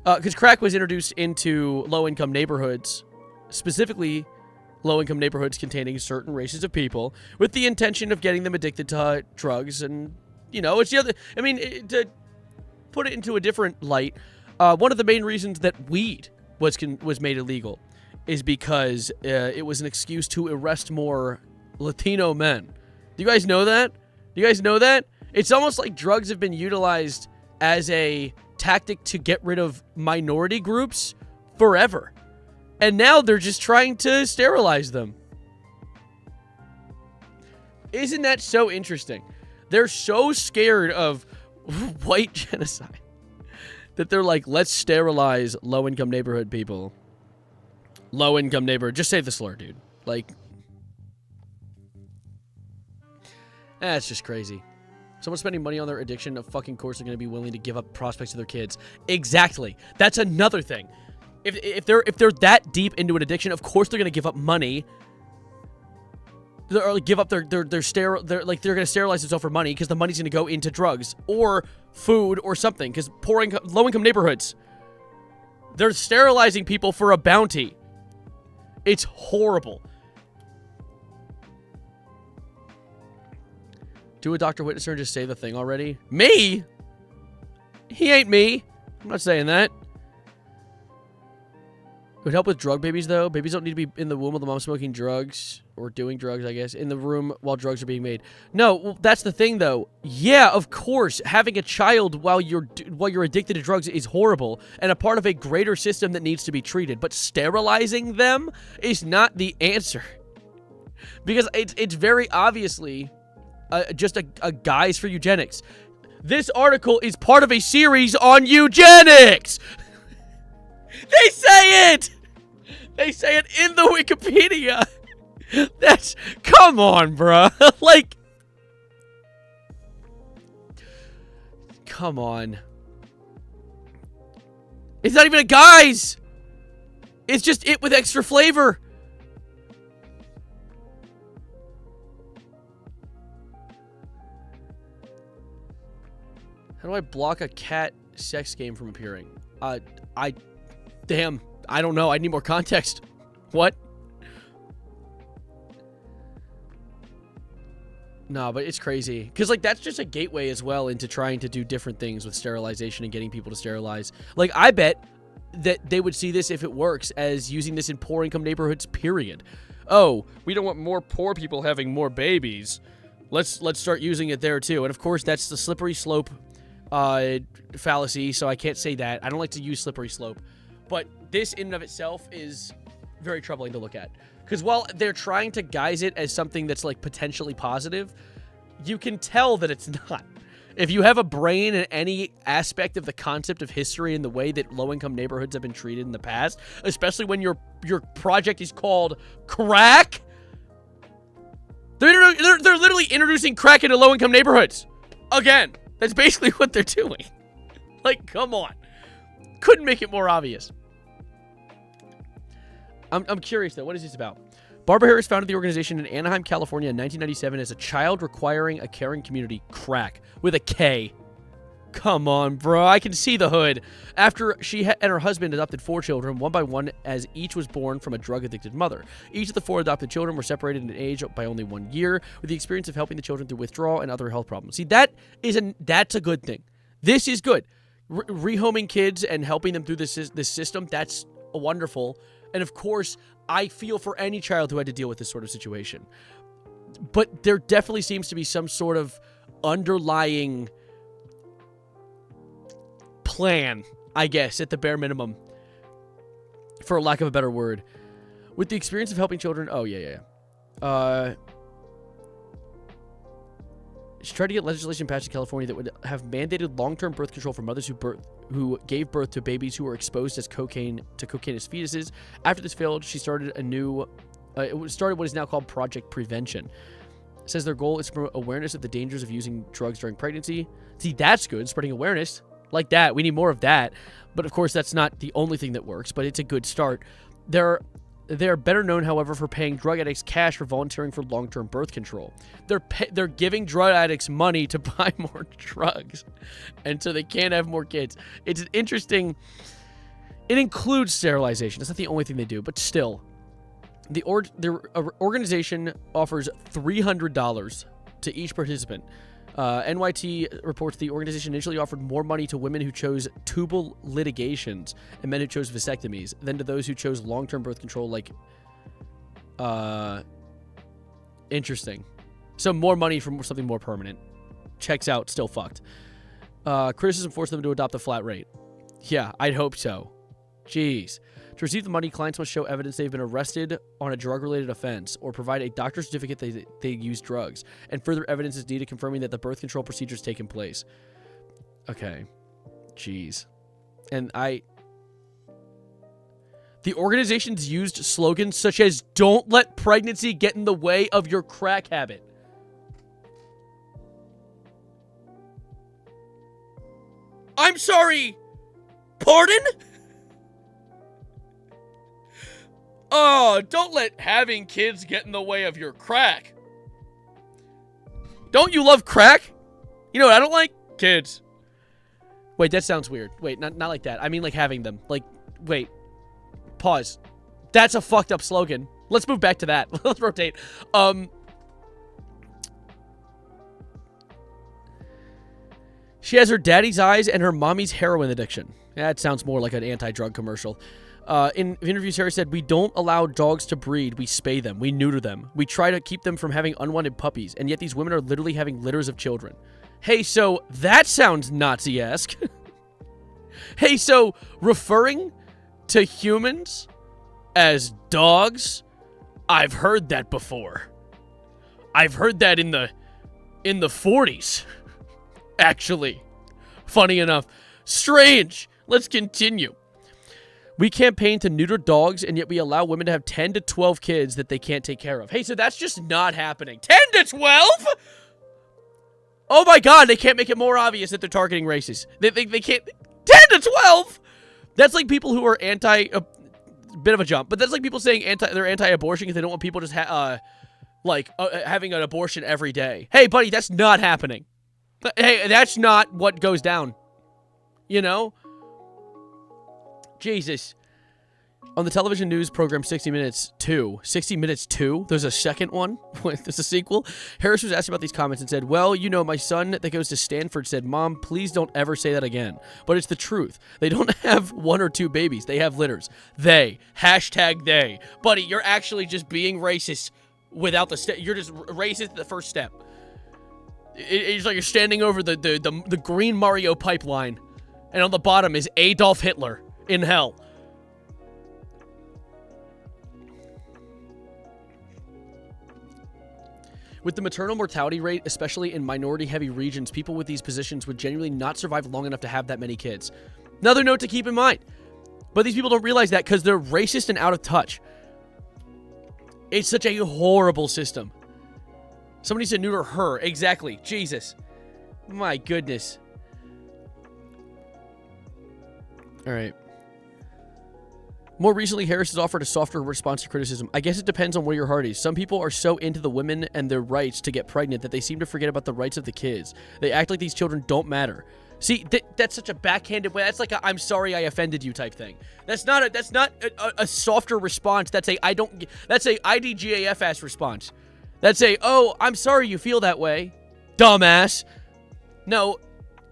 because crack was introduced into low-income neighborhoods, specifically low-income neighborhoods containing certain races of people, with the intention of getting them addicted to drugs. And, you know, it's the other, I mean, to put it into a different light, one of the main reasons that weed was made illegal is because it was an excuse to arrest more Latino men. Do you guys know that? Do you guys know that? It's almost like drugs have been utilized as a tactic to get rid of minority groups forever. And now they're just trying to sterilize them. Isn't that so interesting? They're so scared of white genocide that they're like, let's sterilize low-income neighborhood people. Low-income neighborhood. Just say the slur, dude. Like, that's just crazy. Someone spending money on their addiction, of fucking course they're going to be willing to give up prospects to their kids. Exactly. That's another thing. If they're that deep into an addiction, of course they're going to give up money. Or give up they're going to sterilize themselves for money because the money's going to go into drugs or food or something. Because low-income neighborhoods, they're sterilizing people for a bounty. It's horrible. Do a doctor witness her and just say the thing already? Me? He ain't me. I'm not saying that. It would help with drug babies, though. Babies don't need to be in the womb of the mom smoking drugs, or doing drugs, I guess, in the room while drugs are being made. No, well, that's the thing, though. Yeah, of course, having a child while you're addicted to drugs is horrible, and a part of a greater system that needs to be treated. But sterilizing them is not the answer. Because it's very obviously just a guise for eugenics. This article is part of a series on eugenics! They say it! They say it in the Wikipedia! That's... Come on, bruh. Like... Come on. It's not even a guise! It's just it with extra flavor! How do I block a cat sex game from appearing? Damn, I don't know. I need more context. What? No, but it's crazy. Because, like, that's just a gateway as well into trying to do different things with sterilization and getting people to sterilize. Like, I bet that they would see this, if it works, as using this in poor-income neighborhoods, period. Oh, we don't want more poor people having more babies. Let's start using it there, too. And, of course, that's the slippery slope fallacy, so I can't say that. I don't like to use slippery slope. But this in and of itself is very troubling to look at. Because while they're trying to guise it as something that's, like, potentially positive, you can tell that it's not. If you have a brain in any aspect of the concept of history and the way that low-income neighborhoods have been treated in the past, especially when your project is called crack, they're literally introducing crack into low-income neighborhoods. Again, that's basically what they're doing. Like, come on. Couldn't make it more obvious. I'm curious, though. What is this about? Barbara Harris founded the organization in Anaheim, California in 1997 as a child requiring a caring community. Crack. With a K. Come on, bro. I can see the hood. After she and her husband adopted 4 children, one by one, as each was born from a drug-addicted mother. Each of the 4 adopted children were separated in age by only 1 year, with the experience of helping the children through withdrawal and other health problems. See, that's a good thing. This is good. Rehoming kids and helping them through this system, that's wonderful. And of course, I feel for any child who had to deal with this sort of situation. But there definitely seems to be some sort of underlying plan, I guess, at the bare minimum, for lack of a better word. With the experience of helping children... Oh, yeah. She tried to get legislation passed in California that would have mandated long-term birth control for mothers who gave birth to babies who were exposed to cocaine as fetuses. After this failed, she started what is now called Project Prevention. It says their goal is to promote awareness of the dangers of using drugs during pregnancy. See, that's good, spreading awareness. Like that, we need more of that. But of course, that's not the only thing that works, but it's a good start. They are better known, however, for paying drug addicts cash for volunteering for long-term birth control. They're giving drug addicts money to buy more drugs, and so they can't have more kids. It's interesting. It includes sterilization. It's not the only thing they do, but still, the organization offers $300 to each participant. NYT reports the organization initially offered more money to women who chose tubal ligations and men who chose vasectomies than to those who chose long-term birth control, like, interesting. So more money for something more permanent. Checks out, still fucked. Criticism forced them to adopt a flat rate. Yeah, I'd hope so. Jeez. To receive the money, clients must show evidence they've been arrested on a drug-related offense or provide a doctor's certificate they use drugs. And further evidence is needed confirming that the birth control procedure has taken place. Okay. Jeez. And the organizations used slogans such as, "Don't let pregnancy get in the way of your crack habit." I'm sorry. Pardon? Oh, don't let having kids get in the way of your crack. Don't you love crack? You know what I don't like? Kids. Wait, that sounds weird. Wait, not like that. I mean like having them. Like, wait. Pause. That's a fucked up slogan. Let's move back to that. Let's rotate. She has her daddy's eyes and her mommy's heroin addiction. That sounds more like an anti-drug commercial. In interviews, Harris said, "We don't allow dogs to breed. We spay them. We neuter them. We try to keep them from having unwanted puppies. And yet these women are literally having litters of children." Hey, so that sounds Nazi-esque. Hey, so referring to humans as dogs? I've heard that before. I've heard that in the 40s. Actually. Funny enough. Strange. Let's continue. We campaign to neuter dogs, and yet we allow women to have 10 to 12 kids that they can't take care of. Hey, so that's just not happening. 10 to 12? Oh my god, they can't make it more obvious that they're targeting races. They can't... 10 to 12? That's like people who are anti... A bit of a jump, but that's like people saying they're anti-abortion because they don't want people just having an abortion every day. Hey, buddy, that's not happening. Hey, that's not what goes down. You know? Jesus. On the television news program 60 Minutes 2, there's a second one? There's a sequel? Harris was asked about these comments and said, "Well, you know, my son that goes to Stanford said, 'Mom, please don't ever say that again.' But it's the truth. They don't have 1 or 2 babies. They have litters. They. Hashtag they. Buddy, you're actually just being racist without the step. You're just racist at the first step. It's like you're standing over the green Mario pipeline, and on the bottom is Adolf Hitler in hell." With the maternal mortality rate, especially in minority-heavy regions, people with these positions would genuinely not survive long enough to have that many kids. Another note to keep in mind. But these people don't realize that because they're racist and out of touch. It's such a horrible system. Somebody said neuter her. Exactly. Jesus. My goodness. All right. More recently, Harris has offered a softer response to criticism. I guess it depends on where your heart is. Some people are so into the women and their rights to get pregnant that they seem to forget about the rights of the kids. They act like these children don't matter. See, that's such a backhanded way. That's like a "I'm sorry I offended you" type thing. That's not a softer response. That's a IDGAF ass response. That's a "Oh, I'm sorry you feel that way, dumbass." No,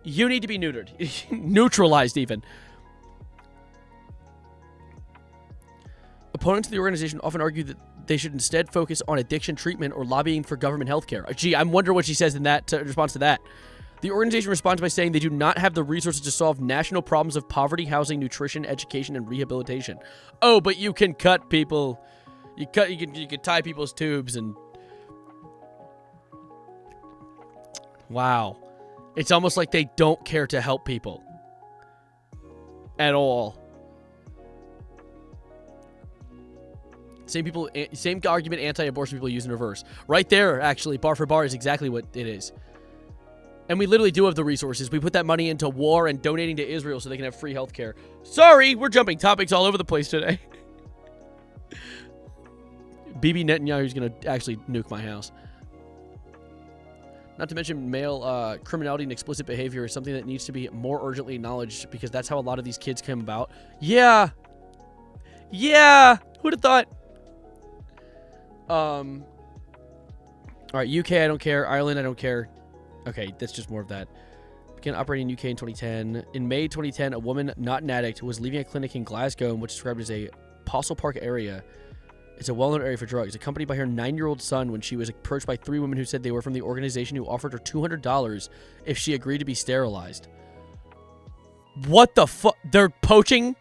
you need to be neutered. Neutralized even. Opponents of the organization often argue that they should instead focus on addiction treatment or lobbying for government health care. Gee, I wonder what she says in that response to that. The organization responds by saying they do not have the resources to solve national problems of poverty, housing, nutrition, education, and rehabilitation. Oh, but you can cut people. You can tie people's tubes and... Wow. It's almost like they don't care to help people. At all. Same argument anti-abortion people use in reverse. Right there, actually, bar for bar is exactly what it is. And we literally do have the resources. We put that money into war and donating to Israel so they can have free healthcare. Sorry, we're jumping topics all over the place today. Bibi Netanyahu's going to actually nuke my house. Not to mention male criminality and explicit behavior is something that needs to be more urgently acknowledged because that's how a lot of these kids come about. Yeah. Yeah. Who'd have thought? All right, UK, I don't care. Ireland, I don't care. Okay, that's just more of that. Began operating in UK in 2010. In May 2010, a woman, not an addict, was leaving a clinic in Glasgow in what's described as a Postle Park area. It's a well-known area for drugs. Accompanied by her 9-year-old son when she was approached by 3 women who said they were from the organization who offered her $200 if she agreed to be sterilized. What the fuck? They're poaching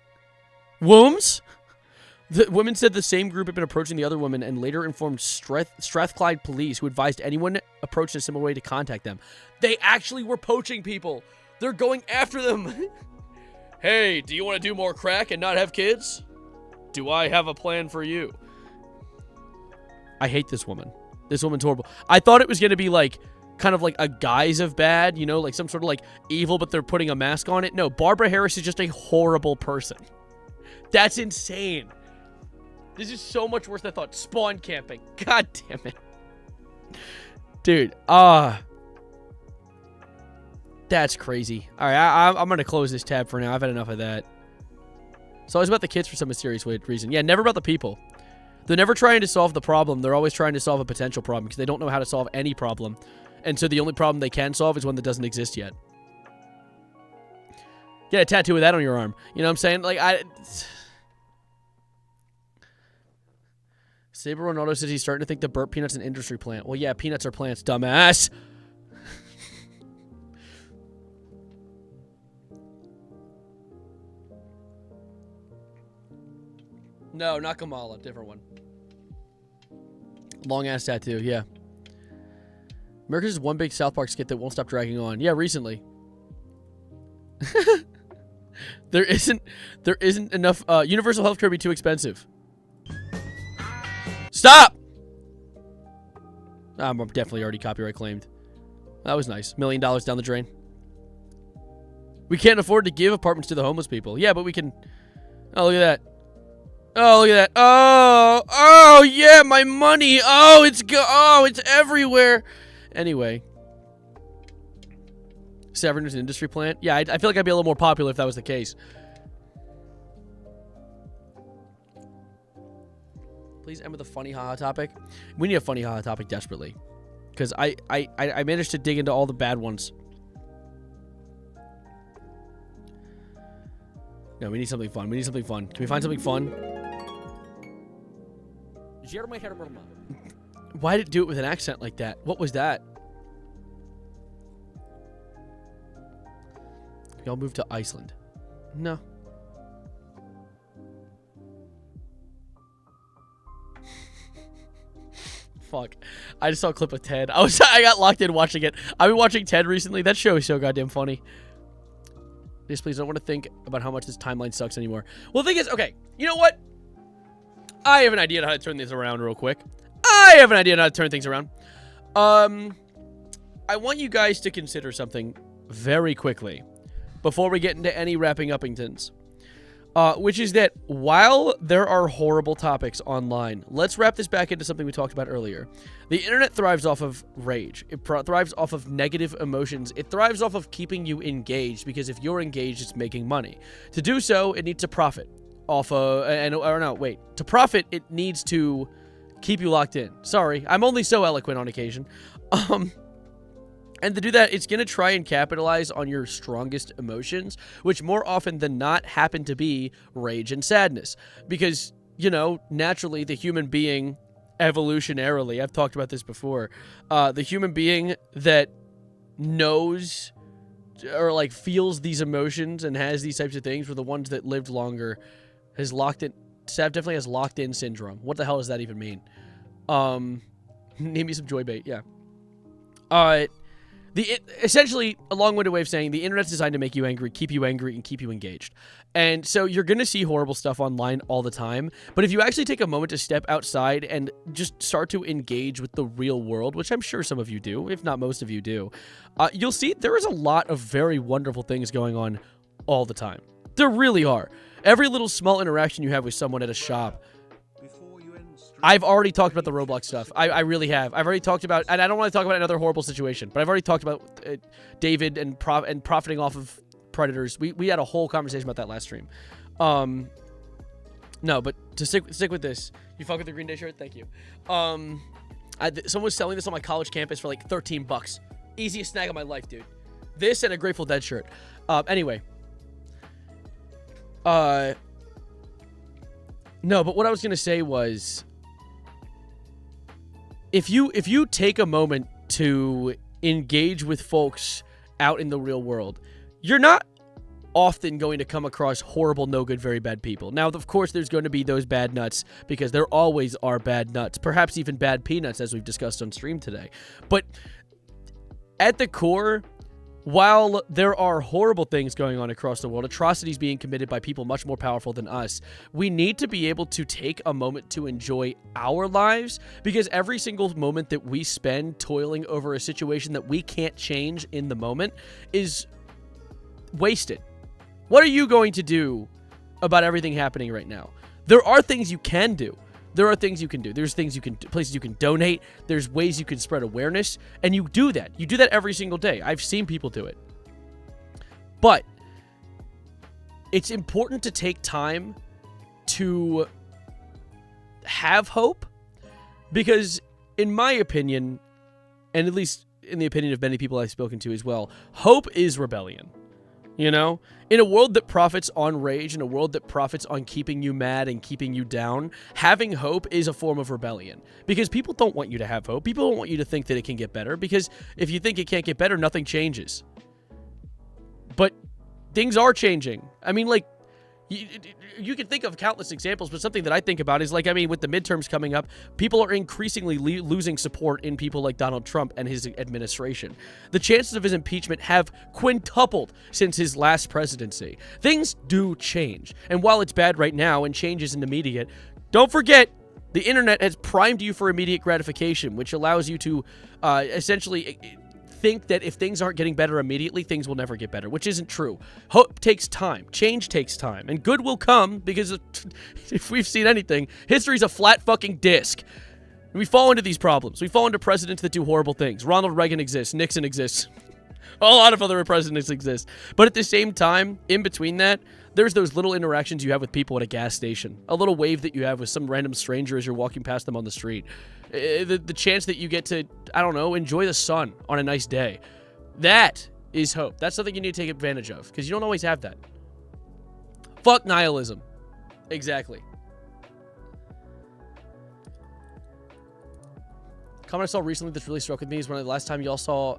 wombs? The women said the same group had been approaching the other woman and later informed Strathclyde police, who advised anyone approached in a similar way to contact them. They actually were poaching people. They're going after them. Hey, do you want to do more crack and not have kids? Do I have a plan for you? I hate this woman. This woman's horrible. I thought it was going to be like, kind of like a guise of bad, you know, like some sort of like evil, but they're putting a mask on it. No, Barbara Harris is just a horrible person. That's insane. This is so much worse than I thought. Spawn camping. God damn it. Dude, that's crazy. All right, I'm going to close this tab for now. I've had enough of that. It's always about the kids for some mysterious reason. Yeah, never about the people. They're never trying to solve the problem. They're always trying to solve a potential problem because they don't know how to solve any problem. And so the only problem they can solve is one that doesn't exist yet. Get a tattoo of that on your arm. You know what I'm saying? Like, Saber Ronaldo says he's starting to think the burnt peanut's an industry plant. Well, yeah, peanuts are plants, dumbass. No, not Kamala. Different one. Long-ass tattoo, yeah. America's just one big South Park skit that won't stop dragging on. Yeah, recently. There isn't enough. Universal healthcare would be too expensive. Stop! I'm definitely already copyright claimed. That was nice. $1 million down the drain. We can't afford to give apartments to the homeless people. Yeah, but we can. Oh, look at that. Oh, look at that. Oh, yeah, my money. Oh, it's everywhere. Anyway. Severn is an industry plant. Yeah, I feel like I'd be a little more popular if that was the case. Please end with a funny haha topic. We need a funny haha topic desperately. Because I managed to dig into all the bad ones. No, we need something fun. We need something fun. Can we find something fun? Why did it do it with an accent like that? What was that? We all moved to Iceland. No. Fuck. I just saw a clip of Ted. I got locked in watching it. I've been watching Ted recently. That show is so goddamn funny. Just please don't want to think about how much this timeline sucks anymore. Well, the thing is, okay, you know what? I have an idea on how to turn these around real quick. I have an idea on how to turn things around. I want you guys to consider something very quickly before we get into any wrapping uppingtons. Which is that while there are horrible topics online, let's wrap this back into something we talked about earlier. The internet thrives off of rage. It thrives off of negative emotions. It thrives off of keeping you engaged, because if you're engaged, it's making money. To do so, it needs to profit off of, to profit, it needs to keep you locked in. Sorry, I'm only so eloquent on occasion. And to do that, it's going to try and capitalize on your strongest emotions, which more often than not happen to be rage and sadness. Because, you know, naturally, the human being, evolutionarily, I've talked about this before, the human being that knows or, like, feels these emotions and has these types of things were the ones that lived longer, has locked in, definitely has locked-in syndrome. What the hell does that even mean? Name me some joy bait, yeah. Essentially, a long-winded way of saying the internet's designed to make you angry, and keep you engaged. And so you're going to see horrible stuff online all the time. But if you actually take a moment to step outside and just start to engage with the real world, which I'm sure some of you do, if not most of you do, you'll see there is a lot of very wonderful things going on all the time. There really are. Every little small interaction you have with someone at a shop. I've already talked about the Roblox stuff. I really have. I've already talked about, and I don't want to talk about another horrible situation, but I've already talked about David and profiting off of predators. We had a whole conversation about that last stream. No, but to stick with this, you fuck with the Green Day shirt? Thank you. Someone was selling this on my college campus for like $13. Easiest snag of my life, dude. This and a Grateful Dead shirt. Anyway. No, but what I was gonna say was, if you take a moment to engage with folks out in the real world, you're not often going to come across horrible, no good, very bad people. Now, of course, there's going to be those bad nuts, because there always are bad nuts, perhaps even bad peanuts, as we've discussed on stream today. But at the core, while there are horrible things going on across the world, atrocities being committed by people much more powerful than us, we need to be able to take a moment to enjoy our lives, because every single moment that we spend toiling over a situation that we can't change in the moment is wasted. What are you going to do about everything happening right now? There are things you can do. There are things you can do. There's things you can do, places you can donate. There's ways you can spread awareness, and you do that. You do that every single day. I've seen people do it. But it's important to take time to have hope, because in my opinion, and at least in the opinion of many people I've spoken to as well, hope is rebellion. You know, in a world that profits on rage, in a world that profits on keeping you mad and keeping you down, having hope is a form of rebellion, because people don't want you to have hope. People don't want you to think that it can get better, because if you think it can't get better, nothing changes. But things are changing. I mean, like, you can think of countless examples, but something that I think about is, like, I mean, with the midterms coming up, people are increasingly losing support in people like Donald Trump and his administration. The chances of his impeachment have quintupled since his last presidency. Things do change. And while it's bad right now and change isn't immediate, don't forget, the internet has primed you for immediate gratification, which allows you to essentially think that if things aren't getting better immediately, things will never get better, which isn't true. Hope takes time. Change takes time. And good will come, because if we've seen anything, history's a flat fucking disc. We fall into these problems. We fall into presidents that do horrible things. Ronald Reagan exists. Nixon exists. A lot of other presidents exist. But at the same time, in between that, there's those little interactions you have with people at a gas station. A little wave that you have with some random stranger as you're walking past them on the street. The chance that you get to, I don't know, enjoy the sun on a nice day. That is hope. That's something you need to take advantage of, because you don't always have that. Fuck nihilism. Exactly. Comment I saw recently that's really struck with me is when the last time y'all saw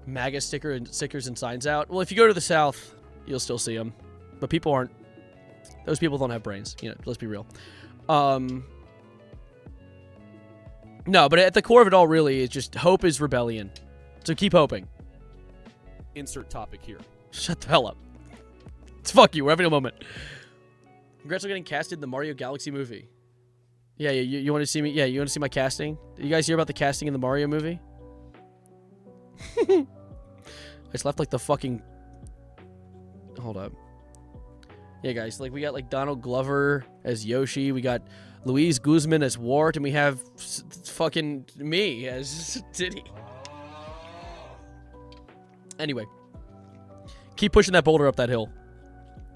MAGA stickers and signs out. Well, if you go to the South, you'll still see them. But people aren't. Those people don't have brains. You know, let's be real. No, but at the core of it all really is just hope is rebellion. So keep hoping. Insert topic here. Shut the hell up. It's fuck you. We're having a moment. Congrats on getting casted in the Mario Galaxy movie. Yeah, you want to see me? Yeah, you want to see my casting? Did you guys hear about the casting in the Mario movie? I just left like the fucking... Hold up. Yeah, guys, like we got like Donald Glover as Yoshi, we got Luis Guzman as Wart, and we have fucking me as Diddy. Anyway, keep pushing that boulder up that hill.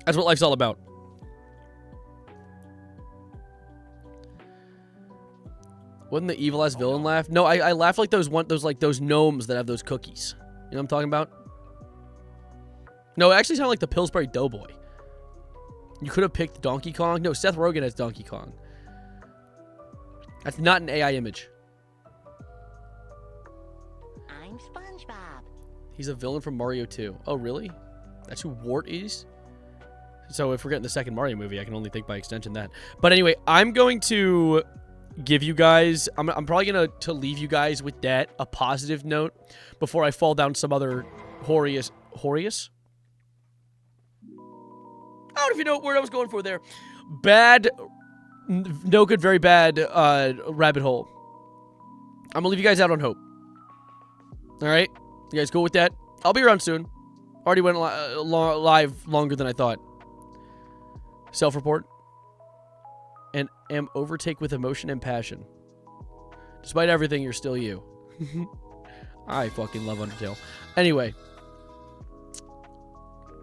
That's what life's all about. Wasn't the evil ass villain laugh? No, I laugh like those gnomes that have those cookies. You know what I'm talking about? No, it actually sounded like the Pillsbury Doughboy. You could have picked Donkey Kong. No, Seth Rogen as Donkey Kong. That's not an AI image. I'm SpongeBob. He's a villain from Mario 2. Oh, really? That's who Wart is? So if we're getting the second Mario movie, I can only think by extension that. But anyway, I'm going to give you guys... I'm probably going to leave you guys with that, a positive note, before I fall down some other Horius? I don't know if you know what word I was going for there. Bad, no good, very bad rabbit hole. I'm going to leave you guys out on hope. All right? You guys go with that? I'll be around soon. Already went live longer than I thought. Self-report. And am overtake with emotion and passion. Despite everything, you're still you. I fucking love Undertale. Anyway.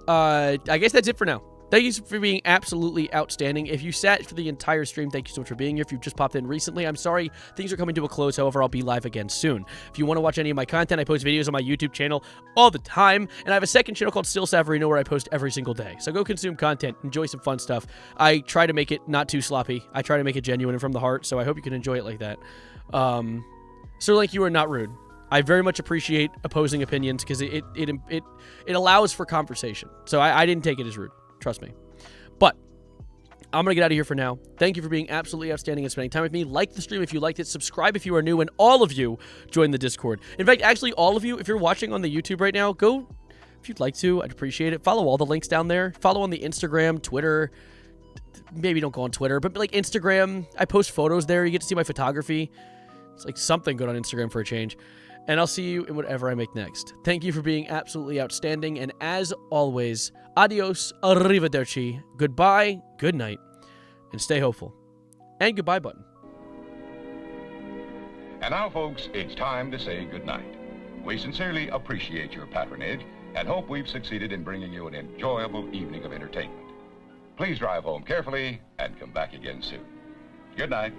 I guess that's it for now. Thank you for being absolutely outstanding. If you sat for the entire stream, thank you so much for being here. If you've just popped in recently, I'm sorry. Things are coming to a close. However, I'll be live again soon. If you want to watch any of my content, I post videos on my YouTube channel all the time. And I have a second channel called Still Savarino where I post every single day. So go consume content. Enjoy some fun stuff. I try to make it not too sloppy. I try to make it genuine and from the heart. So I hope you can enjoy it like that. Sir Link, you are not rude. I very much appreciate opposing opinions because it allows for conversation. So I didn't take it as rude. Trust me. But I'm going to get out of here for now. Thank you for being absolutely outstanding and spending time with me. Like the stream if you liked it. Subscribe if you are new. And all of you join the Discord. In fact, actually, all of you, if you're watching on the YouTube right now, go, if you'd like to, I'd appreciate it. Follow all the links down there. Follow on the Instagram, Twitter. Maybe don't go on Twitter, but like Instagram. I post photos there. You get to see my photography. It's like something good on Instagram for a change. And I'll see you in whatever I make next. Thank you for being absolutely outstanding. And as always, adios, arrivederci, goodbye, good night, and stay hopeful. And goodbye button. And now, folks, it's time to say goodnight. We sincerely appreciate your patronage and hope we've succeeded in bringing you an enjoyable evening of entertainment. Please drive home carefully and come back again soon. Good night.